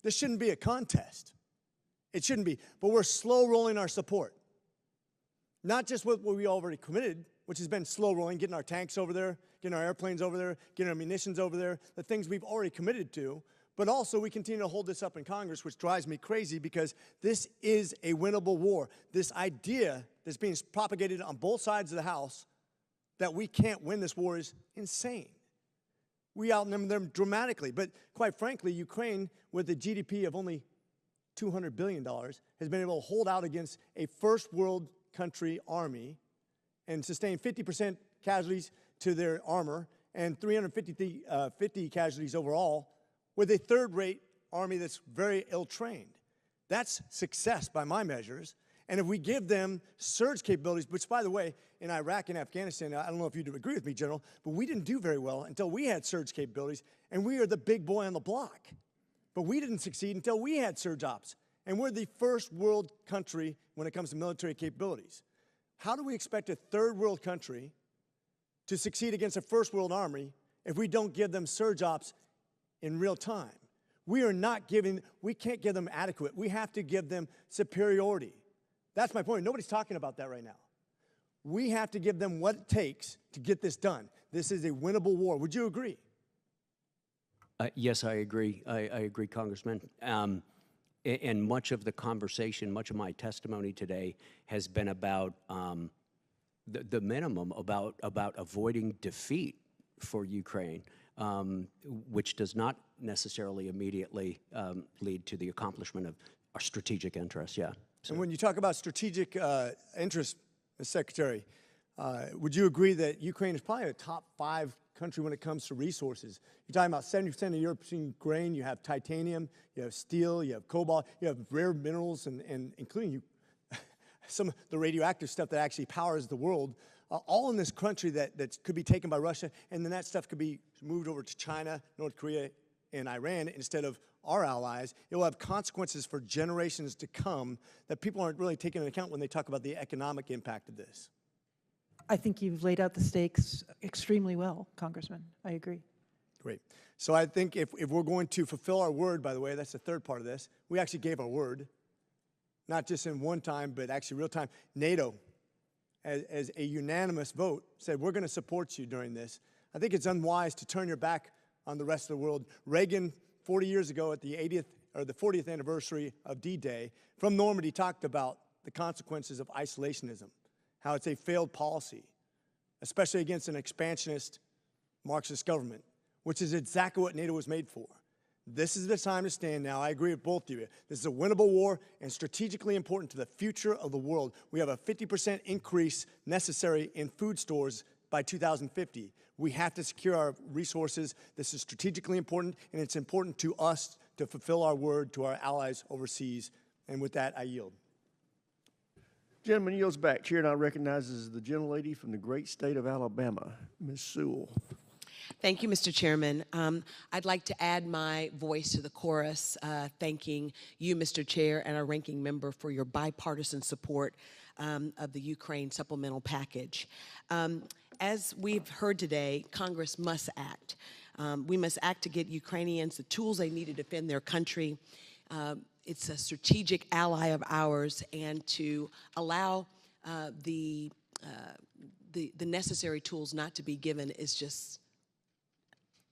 This shouldn't be a contest. It shouldn't be, but we're slow rolling our support. Not just what we already committed, which has been slow rolling, getting our tanks over there, getting our airplanes over there, getting our munitions over there, the things we've already committed to, but also we continue to hold this up in Congress, which drives me crazy, because this is a winnable war. This idea that's being propagated on both sides of the House that we can't win this war is insane. We outnumber them dramatically. But quite frankly, Ukraine, with a GDP of only $200 billion, has been able to hold out against a first world country army and sustain 50% casualties to their armor and 350 casualties overall, with a third-rate army that's very ill-trained. That's success by my measures. And if we give them surge capabilities, which, by the way, in Iraq and Afghanistan, I don't know if you'd agree with me, General, but we didn't do very well until we had surge capabilities, and we are the big boy on the block. But we didn't succeed until we had surge ops, and we're the first world country when it comes to military capabilities. How do we expect a third world country to succeed against a first world army if we don't give them surge ops in real time? We can't give them adequate. We have to give them superiority. That's my point. Nobody's talking about that right now. We have to give them what it takes to get this done. This is a winnable war. Would you agree? Yes, I agree. I agree, Congressman. And much of the conversation, much of my testimony today has been about the minimum, about avoiding defeat for Ukraine, which does not necessarily immediately lead to the accomplishment of our strategic interests, yeah. So. And when you talk about strategic interests, Mr. Secretary, would you agree that Ukraine is probably a top 5 country when it comes to resources? You're talking about 70% of European grain. You have titanium, you have steel, you have cobalt, you have rare minerals, and including some of the radioactive stuff that actually powers the world, all in this country that could be taken by Russia, and then that stuff could be moved over to China, North Korea, and Iran instead of our allies. It will have consequences for generations to come that people aren't really taking into account when they talk about the economic impact of this. I think you've laid out the stakes extremely well, Congressman. I agree. Great. So I think if we're going to fulfill our word, by the way, that's the third part of this, we actually gave our word, not just in one time, but actually real time. NATO, as a unanimous vote, said we're going to support you during this. I think it's unwise to turn your back on the rest of the world. Reagan, 40 years ago at the 40th anniversary of D-Day, from Normandy talked about the consequences of isolationism, how it's a failed policy, especially against an expansionist Marxist government, which is exactly what NATO was made for. This is the time to stand now. I agree with both of you. This is a winnable war and strategically important to the future of the world. We have a 50% increase necessary in food stores by 2050. We have to secure our resources. This is strategically important, and it's important to us to fulfill our word to our allies overseas. And with that, I yield. Gentleman yields back. Chair now recognizes the gentlelady from the great state of Alabama, Ms. Sewell. Thank you, Mr. Chairman. I'd like to add my voice to the chorus, thanking you, Mr. Chair, and our ranking member for your bipartisan support of the Ukraine supplemental package. As we've heard today, Congress must act. We must act to get Ukrainians the tools they need to defend their country. It's a strategic ally of ours, and to allow the necessary tools not to be given is just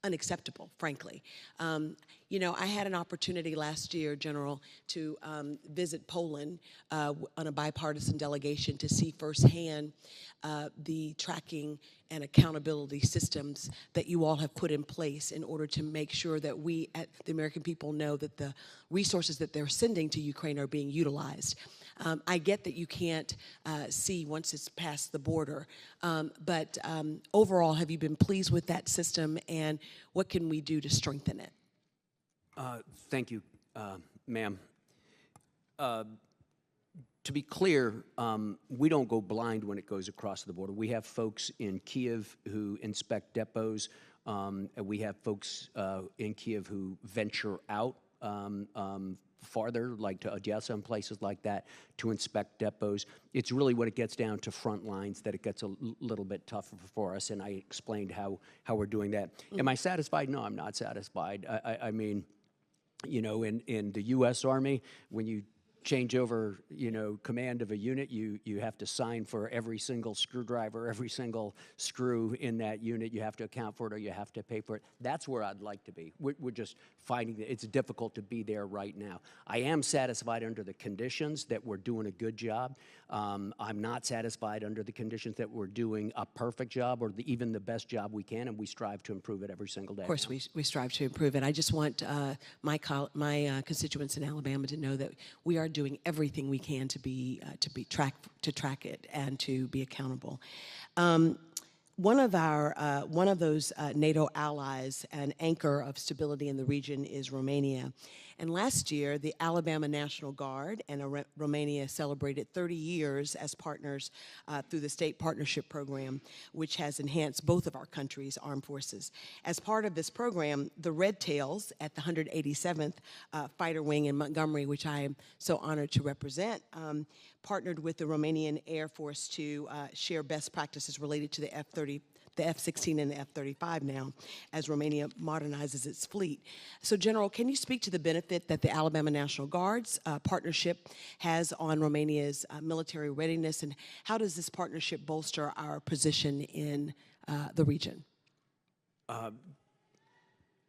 unacceptable, frankly. You know, I had an opportunity last year, General, to visit Poland on a bipartisan delegation to see firsthand the tracking and accountability systems that you all have put in place in order to make sure that we, the American people, know that the resources that they're sending to Ukraine are being utilized. I get that you can't see once it's past the border, but overall, have you been pleased with that system, and what can we do to strengthen it? Thank you, ma'am. To be clear, we don't go blind when it goes across the border. We have folks in Kiev who inspect depots. We have folks in Kiev who venture out farther, like to Odessa and places like that, to inspect depots. It's really when it gets down to front lines that it gets a little bit tougher for us, and I explained how we're doing that. Am I satisfied? No, I'm not satisfied. I mean, you know, in the U.S. Army, when you change over, you know, command of a unit, you have to sign for every single screwdriver, every single screw in that unit. You have to account for it, or you have to pay for it. That's where I'd like to be. We're just finding that it's difficult to be there right now. I am satisfied under the conditions that we're doing a good job. I'm not satisfied under the conditions that we're doing a perfect job, or even the best job we can, and we strive to improve it every single day. Of course, we strive to improve it. I just want my constituents in Alabama to know that we are doing everything we can to track it and to be accountable. One of those NATO allies, an anchor of stability in the region, is Romania. And last year, the Alabama National Guard and Romania celebrated 30 years as partners through the State Partnership Program, which has enhanced both of our countries' armed forces. As part of this program, the Red Tails at the 187th Fighter Wing in Montgomery, which I am so honored to represent, partnered with the Romanian Air Force to share best practices related to the F-16 and the F-35 now, as Romania modernizes its fleet. So, General, can you speak to the benefit that the Alabama National Guard's partnership has on Romania's military readiness, and how does this partnership bolster our position in the region?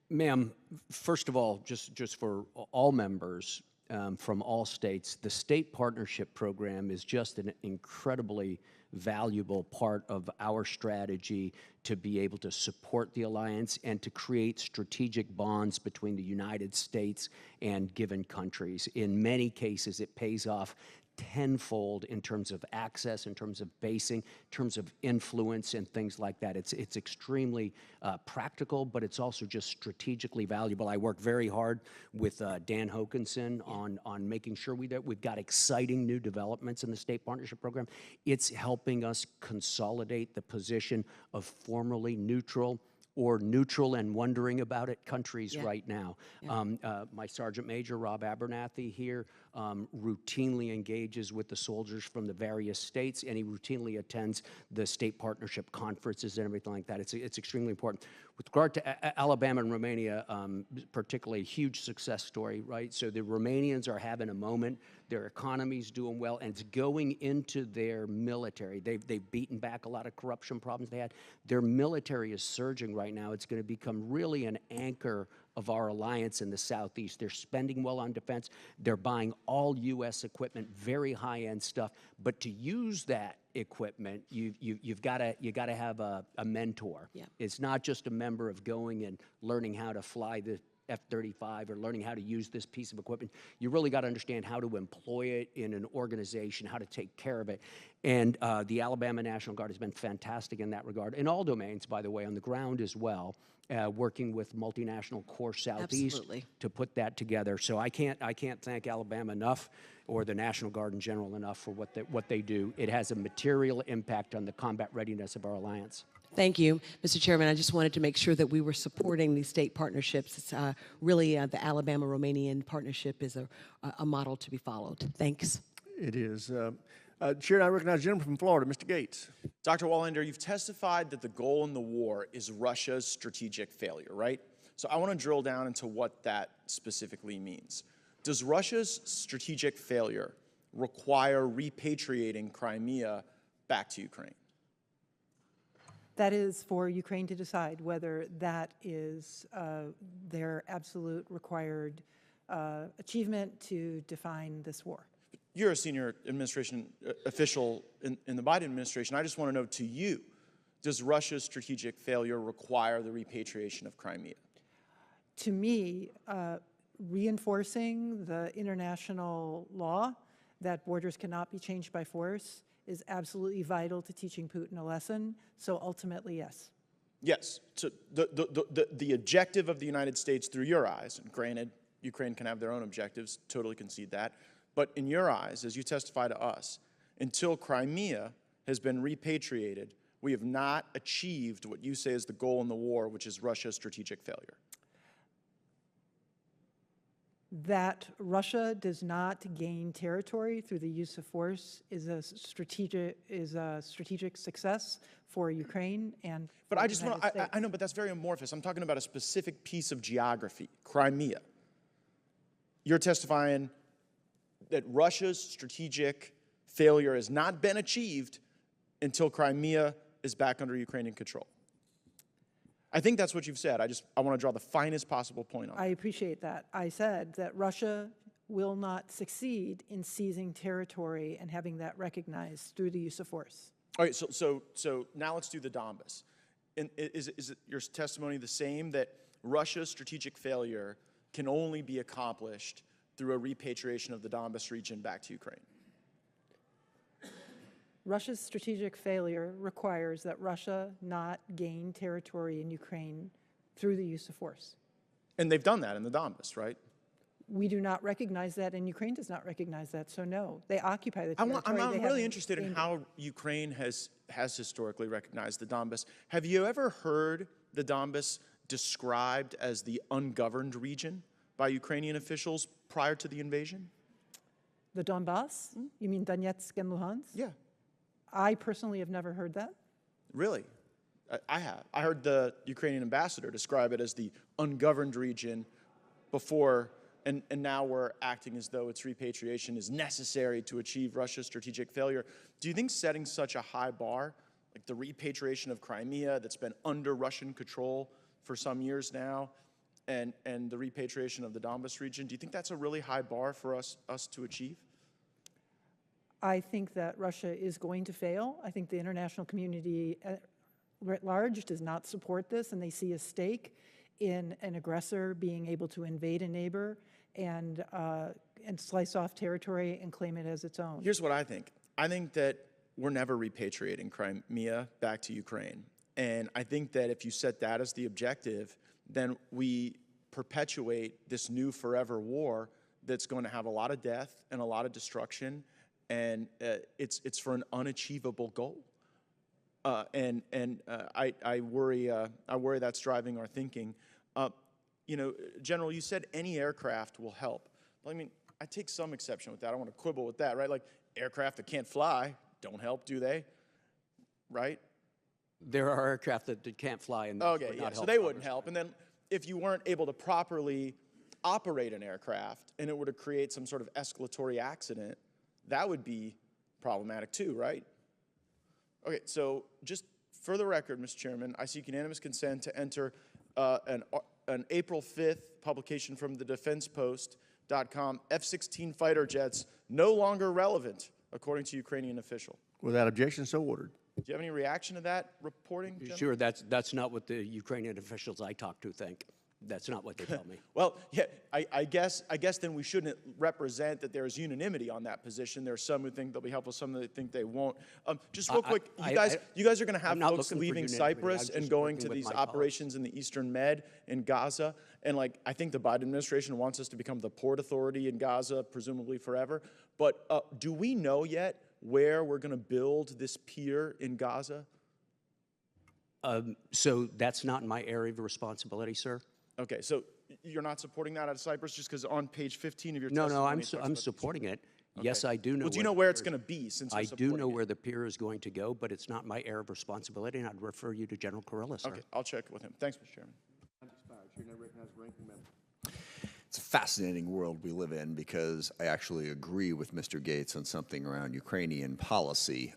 Ma'am, first of all, just for all members from all states, the State Partnership Program is just an incredibly valuable part of our strategy to be able to support the alliance and to create strategic bonds between the United States and given countries. In many cases, it pays off tenfold in terms of access, in terms of basing, in terms of influence and things like that. It's extremely practical, but it's also just strategically valuable. I work very hard with Dan Hokanson on making sure we've got exciting new developments in the State Partnership Program. It's helping us consolidate the position of formerly neutral or neutral and wondering about it countries right now. My Sergeant Major, Rob Abernathy here, routinely engages with the soldiers from the various states, and he routinely attends the state partnership conferences and everything like that. It's extremely important. With regard to Alabama and Romania, particularly a huge success story, right? So the Romanians are having a moment. Their economy's doing well, and it's going into their military. They've beaten back a lot of corruption problems they had. Their military is surging right now. It's going to become really an anchor of our alliance in the Southeast. They're spending well on defense. They're buying all U.S. equipment, very high-end stuff. But to use that equipment, you've got to have a mentor. It's not just a member of going and learning how to fly the F-35 or learning how to use this piece of equipment. You really got to understand how to employ it in an organization, how to take care of it. And the Alabama National Guard has been fantastic in that regard, in all domains, by the way, on the ground as well, working with Multinational Corps Southeast to put that together. So I can't thank Alabama enough, or the National Guard in general enough, for what they do. It has a material impact on the combat readiness of our alliance. Thank you, Mr. Chairman. I just wanted to make sure that we were supporting these state partnerships. It's really the Alabama-Romanian partnership is a model to be followed. Thanks. It is. Chair, I recognize the gentleman from Florida, Mr. Gates. Dr. Wallander, you've testified that the goal in the war is Russia's strategic failure, right? So I want to drill down into what that specifically means. Does Russia's strategic failure require repatriating Crimea back to Ukraine? That is for Ukraine to decide whether that is their absolute required achievement to define this war. You're a senior administration official in the Biden administration. I just want to know, to you, does Russia's strategic failure require the repatriation of Crimea? To me, reinforcing the international law that borders cannot be changed by force is absolutely vital to teaching Putin a lesson. So ultimately, yes. Yes. So the objective of the United States through your eyes, and granted, Ukraine can have their own objectives, totally concede that, but in your eyes, as you testify to us, until Crimea has been repatriated, we have not achieved what you say is the goal in the war, which is Russia's strategic failure. That Russia does not gain territory through the use of force is a strategic success for Ukraine and. But I just want I know, but that's very amorphous. I'm talking about a specific piece of geography, Crimea. You're testifying that Russia's strategic failure has not been achieved until Crimea is back under Ukrainian control. I think that's what you've said. I want to draw the finest possible point on it. I appreciate that. I said that Russia will not succeed in seizing territory and having that recognized through the use of force. All right, so now let's do the Donbas. And is it your testimony the same, that Russia's strategic failure can only be accomplished through a repatriation of the Donbas region back to Ukraine? Russia's strategic failure requires that Russia not gain territory in Ukraine through the use of force. And they've done that in the Donbas, right? We do not recognize that, and Ukraine does not recognize that, so no. They occupy the territory. I'm really interested in how Ukraine has historically recognized the Donbas. Have you ever heard the Donbas described as the ungoverned region by Ukrainian officials prior to the invasion? The Donbas? You mean Donetsk and Luhansk? Yeah. I personally have never heard that. Really? I have. I heard the Ukrainian ambassador describe it as the ungoverned region before, and now we're acting as though its repatriation is necessary to achieve Russia's strategic failure. Do you think setting such a high bar, like the repatriation of Crimea that's been under Russian control for some years now, and the repatriation of the Donbas region, do you think that's a really high bar for us to achieve? I think that Russia is going to fail. I think the international community at large does not support this, and they see a stake in an aggressor being able to invade a neighbor and slice off territory and claim it as its own. Here's what I think. I think that we're never repatriating Crimea back to Ukraine. And I think that if you set that as the objective, then we perpetuate this new forever war that's going to have a lot of death and a lot of destruction, and it's for an unachievable goal. I worry that's driving our thinking. You know, General, you said any aircraft will help. Well, I mean, I take some exception with that. I want to quibble with that, right? Like, aircraft that can't fly don't help, do they? Right? There are aircraft that can't fly, and okay, yeah, so they wouldn't help. And then if you weren't able to properly operate an aircraft and it were to create some sort of escalatory accident, that would be problematic too, right? Okay, so just for the record, Mr. Chairman, I seek unanimous consent to enter an April 5th publication from the DefensePost.com, F-16 fighter jets no longer relevant, according to Ukrainian official. Without objection, so ordered. Do you have any reaction to that reporting, General? Sure, that's not what the Ukrainian officials I talk to think. That's not what they tell me. Well, yeah, I guess then we shouldn't represent that there is unanimity on that position. There are some who think they'll be helpful, some that think they won't. Just real quick, you guys are going to have folks leaving Cyprus and going to these operations in the Eastern Med in Gaza. And like, I think the Biden administration wants us to become the port authority in Gaza, presumably forever. But do we know yet where we're going to build this pier in Gaza? So that's not my area of responsibility, sir. Okay, so you're not supporting that out of Cyprus just because on page 15 of your testimony... No, I'm supporting it. Yes, I do know. Well, do you know where it's going to be since you're I do supporting know it? where the pier is going to go, but it's not my area of responsibility, and I'd refer you to General Carrillo, sir. Okay, I'll check with him. Thanks, Mr. Chairman. It's a fascinating world we live in because I actually agree with Mr. Gates on something around Ukrainian policy,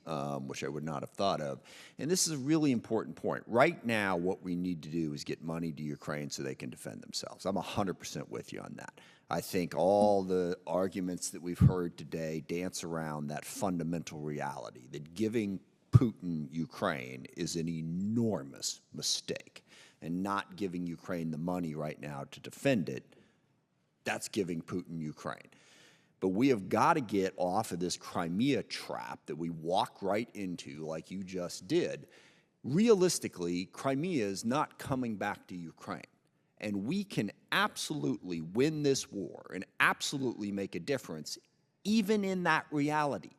which I would not have thought of. And this is a really important point. Right now, what we need to do is get money to Ukraine so they can defend themselves. I'm 100% with you on that. I think all the arguments that we've heard today dance around that fundamental reality that giving Putin Ukraine is an enormous mistake, and not giving Ukraine the money right now to defend it, that's giving Putin Ukraine. But we have got to get off of this Crimea trap that we walk right into like you just did. Realistically, Crimea is not coming back to Ukraine. And we can absolutely win this war and absolutely make a difference even in that reality.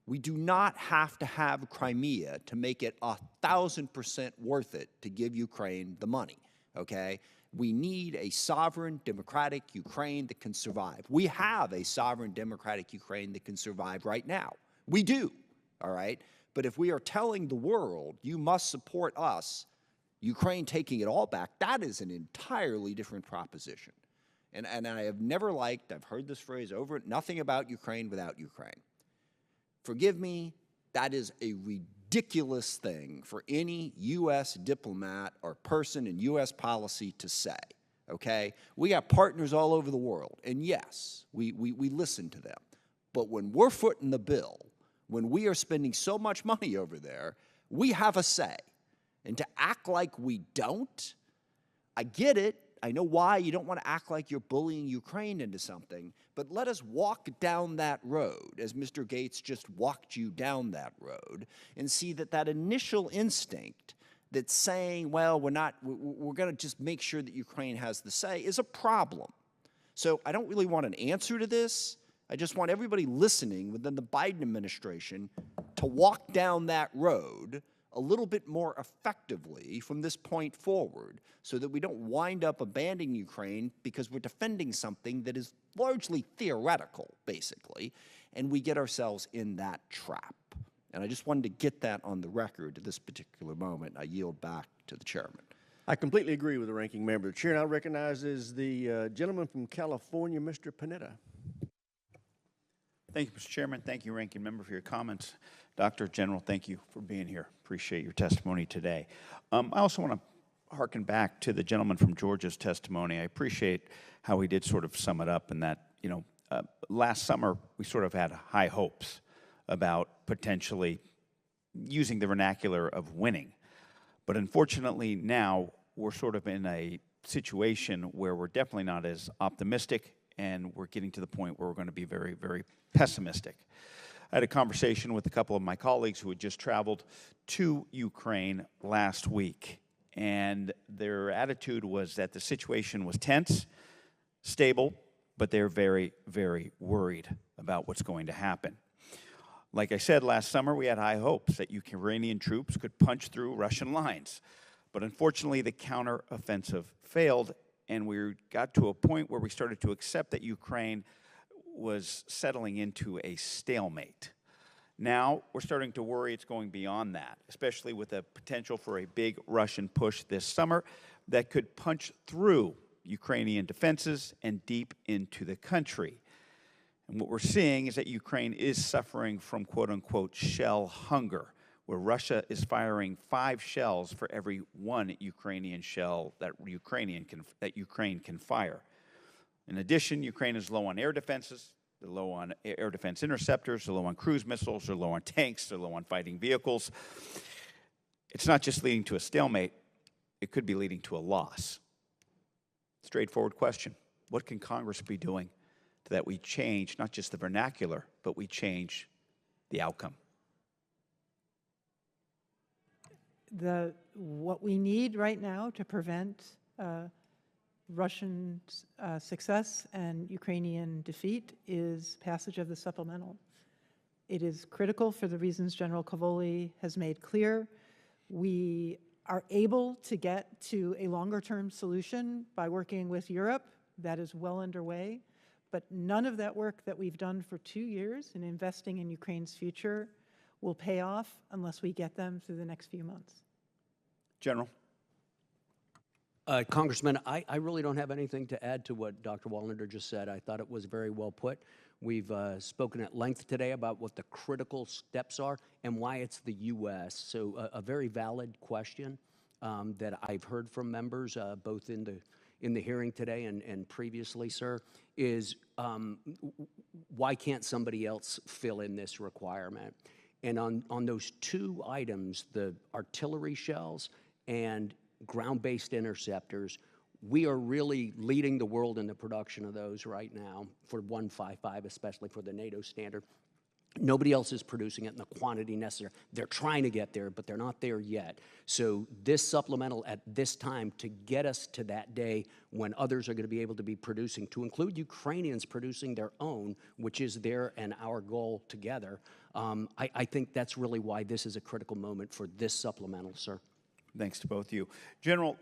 We do not have to have Crimea to make it 1,000% worth it to give Ukraine the money, okay? We need a sovereign, democratic Ukraine that can survive. We have a sovereign, democratic Ukraine that can survive right now. We do, all right? But if we are telling the world, you must support us, Ukraine taking it all back, that is an entirely different proposition. And I have never liked, I've heard this phrase over, nothing about Ukraine without Ukraine. Forgive me, that is a ridiculous thing for any U.S. diplomat or person in U.S. policy to say, okay? We got partners all over the world, and yes, we listen to them. But when we're footing the bill, when we are spending so much money over there, we have a say. And to act like we don't, I get it. I know why you don't want to act like you're bullying Ukraine into something, but let us walk down that road, as Mr. Gates just walked you down that road, and see that that initial instinct that's saying, well, we're going to just make sure that Ukraine has the say is a problem. So I don't really want an answer to this. I just want everybody listening within the Biden administration to walk down that road a little bit more effectively from this point forward so that we don't wind up abandoning Ukraine because we're defending something that is largely theoretical, basically, and we get ourselves in that trap. And I just wanted to get that on the record at this particular moment. I yield back to the chairman. I completely agree with the ranking member. The chair now recognizes the gentleman from California, Mr. Panetta. Thank you, Mr. Chairman. Thank you, Ranking Member, for your comments. Dr. General, thank you for being here. Appreciate your testimony today. I also want to harken back to the gentleman from Georgia's testimony. I appreciate how he did sort of sum it up in that, last summer we sort of had high hopes about potentially using the vernacular of winning. But unfortunately now we're sort of in a situation where we're definitely not as optimistic, and we're getting to the point where we're going to be very, very pessimistic. I had a conversation with a couple of my colleagues who had just traveled to Ukraine last week, and their attitude was that the situation was tense, stable, but they're very, very worried about what's going to happen. Like I said, last summer we had high hopes that Ukrainian troops could punch through Russian lines, but unfortunately the counteroffensive failed, and we got to a point where we started to accept that Ukraine was settling into a stalemate. Now we're starting to worry it's going beyond that, especially with the potential for a big Russian push this summer that could punch through Ukrainian defenses and deep into the country. And what we're seeing is that Ukraine is suffering from quote-unquote shell hunger, where Russia is firing 5 shells for every 1 Ukrainian shell that Ukraine can fire. In addition, Ukraine is low on air defenses, they're low on air defense interceptors, they're low on cruise missiles, they're low on tanks, they're low on fighting vehicles. It's not just leading to a stalemate, it could be leading to a loss. Straightforward question. What can Congress be doing so that we change not just the vernacular, but we change the outcome? What we need right now to prevent Russian success and Ukrainian defeat is passage of the supplemental. It is critical for the reasons General Cavoli has made clear. We are able to get to a longer-term solution by working with Europe. That is well underway. But none of that work that we've done for 2 years in investing in Ukraine's future will pay off unless we get them through the next few months. General. Congressman, I really don't have anything to add to what Dr. Wallander just said. I thought it was very well put. We've spoken at length today about what the critical steps are and why it's the U.S. So a very valid question that I've heard from members, both in the hearing today and previously, sir, is why can't somebody else fill in this requirement? And on those two items, the artillery shells and ground-based interceptors, we are really leading the world in the production of those right now for 155, especially for the NATO standard. Nobody else is producing it in the quantity necessary. They're trying to get there, but they're not there yet. So this supplemental at this time to get us to that day when others are going to be able to be producing, to include Ukrainians producing their own, which is their and our goal together, I think that's really why this is a critical moment for this supplemental, sir. Thanks to both of you. General,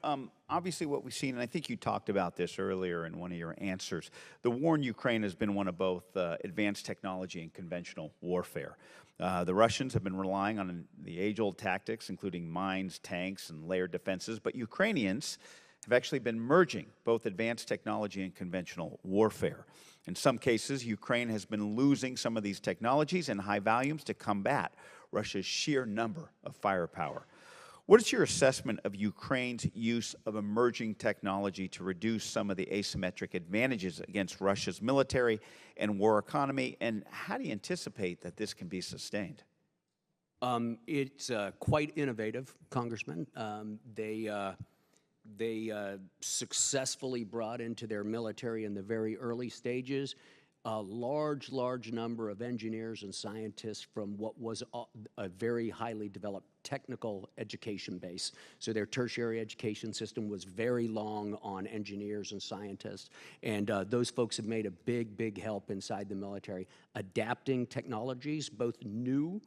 obviously what we've seen, and I think you talked about this earlier in one of your answers, the war in Ukraine has been one of both advanced technology and conventional warfare. The Russians have been relying on the age-old tactics, including mines, tanks, and layered defenses, but Ukrainians have actually been merging both advanced technology and conventional warfare. In some cases, Ukraine has been losing some of these technologies in high volumes to combat Russia's sheer number of firepower. What is your assessment of Ukraine's use of emerging technology to reduce some of the asymmetric advantages against Russia's military and war economy, and how do you anticipate that this can be sustained? It's quite innovative, Congressman. They successfully brought into their military in the very early stages a large number of engineers and scientists from what was a very highly developed technical education base. So their tertiary education system was very long on engineers and scientists. And those folks have made a big help inside the military, adapting technologies, both new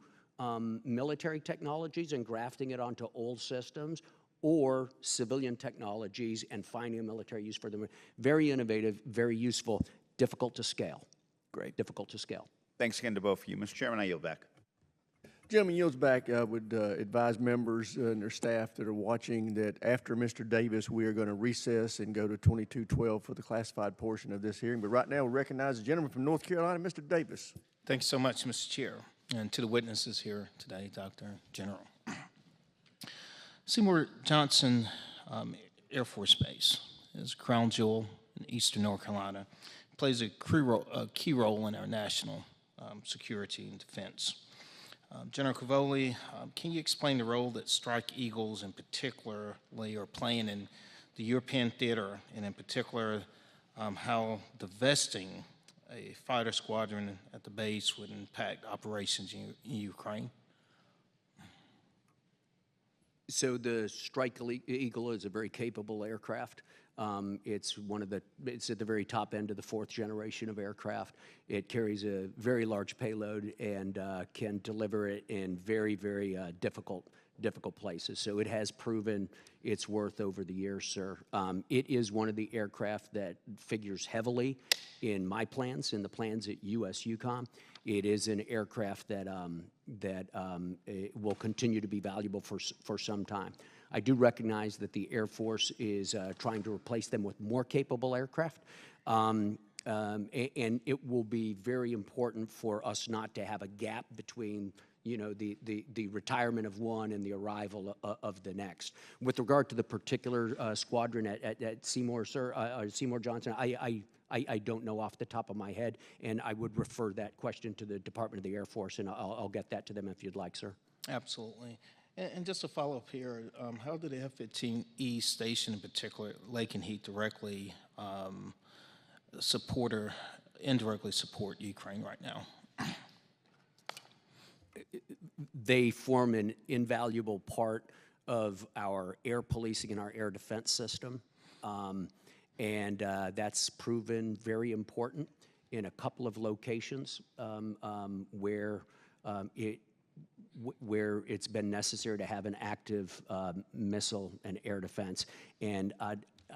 military technologies and grafting it onto old systems, or civilian technologies and finding a military use for them. Very innovative, very useful. Difficult to scale. Great. Difficult to scale. Thanks again to both of you. Mr. Chairman, I yield back. Gentleman yields back. I would advise members and their staff that are watching that after Mr. Davis, we are going to recess and go to 2212 for the classified portion of this hearing. But right now, we recognize the gentleman from North Carolina, Mr. Davis. Thanks so much, Mr. Chair, and to the witnesses here today, Dr. General. Seymour Johnson Air Force Base is a crown jewel in eastern North Carolina. It plays a key role in our national security and defense. General Cavoli, can you explain the role that Strike Eagles in particularly are playing in the European theater, and in particular how divesting a fighter squadron at the base would impact operations in Ukraine? So the Strike Eagle is a very capable aircraft. It's at the very top end of the fourth generation of aircraft. It carries a very large payload and can deliver it in very difficult places. So it has proven its worth over the years, sir. It is one of the aircraft that figures heavily in my plans, in the plans at USUCOM. It is an aircraft that will continue to be valuable for some time. I do recognize that the Air Force is trying to replace them with more capable aircraft, and it will be very important for us not to have a gap between the retirement of one and the arrival of the next. With regard to the particular squadron at Seymour, sir, Seymour Johnson, I don't know off the top of my head, and I would refer that question to the Department of the Air Force, and I'll get that to them if you'd like, sir. Absolutely. And just to follow up here, how do the F-15E station in particular, Lake and Heath, directly support or indirectly support Ukraine right now? They form an invaluable part of our air policing and our air defense system. And that's proven very important in a couple of locations where it's been necessary to have an active missile and air defense. And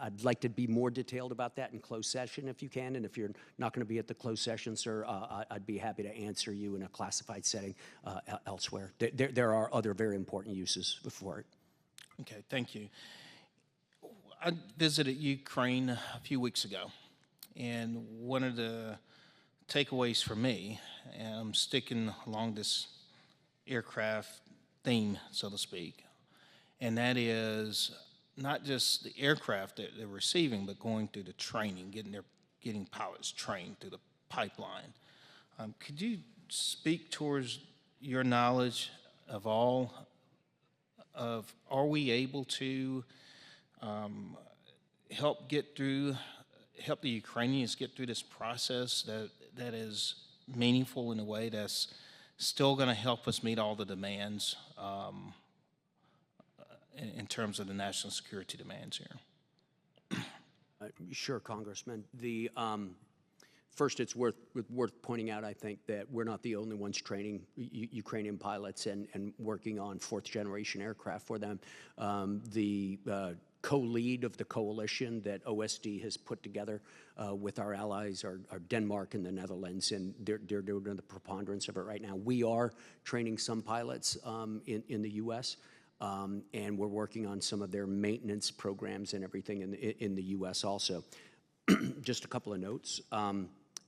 I'd like to be more detailed about that in closed session if you can, and if you're not going to be at the closed session, sir, I'd be happy to answer you in a classified setting elsewhere. There are other very important uses for it. Okay, thank you. I visited Ukraine a few weeks ago, and one of the takeaways for me, and I'm sticking along this aircraft theme, so to speak, and that is not just the aircraft that they're receiving, but going through the training, getting pilots trained through the pipeline. Could you speak towards your knowledge of are we able to help the Ukrainians get through this process that is meaningful in a way that's still going to help us meet all the demands in terms of the national security demands here? Sure, Congressman. First, it's worth pointing out, I think, that we're not the only ones training Ukrainian pilots and working on fourth-generation aircraft for them. The co-lead of the coalition that OSD has put together with our allies are Denmark and the Netherlands, and they're doing the preponderance of it right now. We are training some pilots in the U.S., and we're working on some of their maintenance programs and everything in the U.S. also. Just a couple of notes.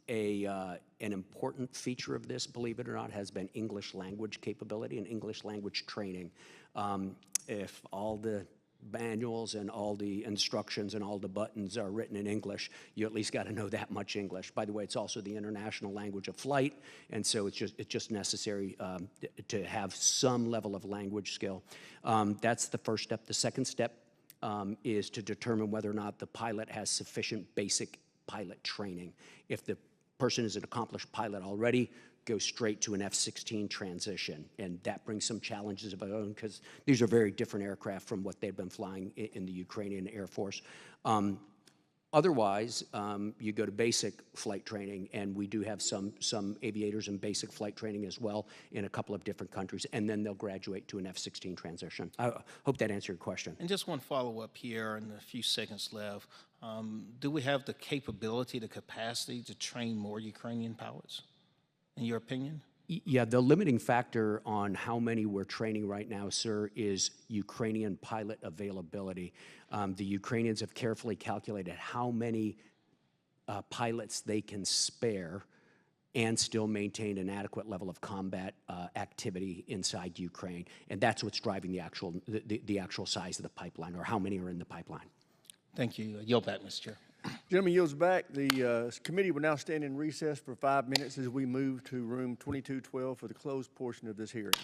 An important feature of this, believe it or not, has been English language capability and English language training. If all the manuals and all the instructions and all the buttons are written in English, you at least got to know that much English. By the way, it's also the international language of flight, and so it's just necessary to have some level of language skill. That's the first step. The second step is to determine whether or not the pilot has sufficient basic pilot training. If the person is an accomplished pilot already, go straight to an F-16 transition, and that brings some challenges of its own because these are very different aircraft from what they've been flying in the Ukrainian Air Force. Otherwise, you go to basic flight training, and we do have some aviators in basic flight training as well in a couple of different countries, and then they'll graduate to an F-16 transition. I hope that answered your question. And just one follow-up here in the few seconds left. Do we have the capability, the capacity to train more Ukrainian pilots, in your opinion? Yeah, the limiting factor on how many we're training right now, sir, is Ukrainian pilot availability. The Ukrainians have carefully calculated how many pilots they can spare and still maintain an adequate level of combat activity inside Ukraine, and that's what's driving the actual size of the pipeline, or how many are in the pipeline. Thank you. Yield back, Mr. Chair. Gentleman yields back. The committee will now stand in recess for 5 minutes as we move to room 2212 for the closed portion of this hearing.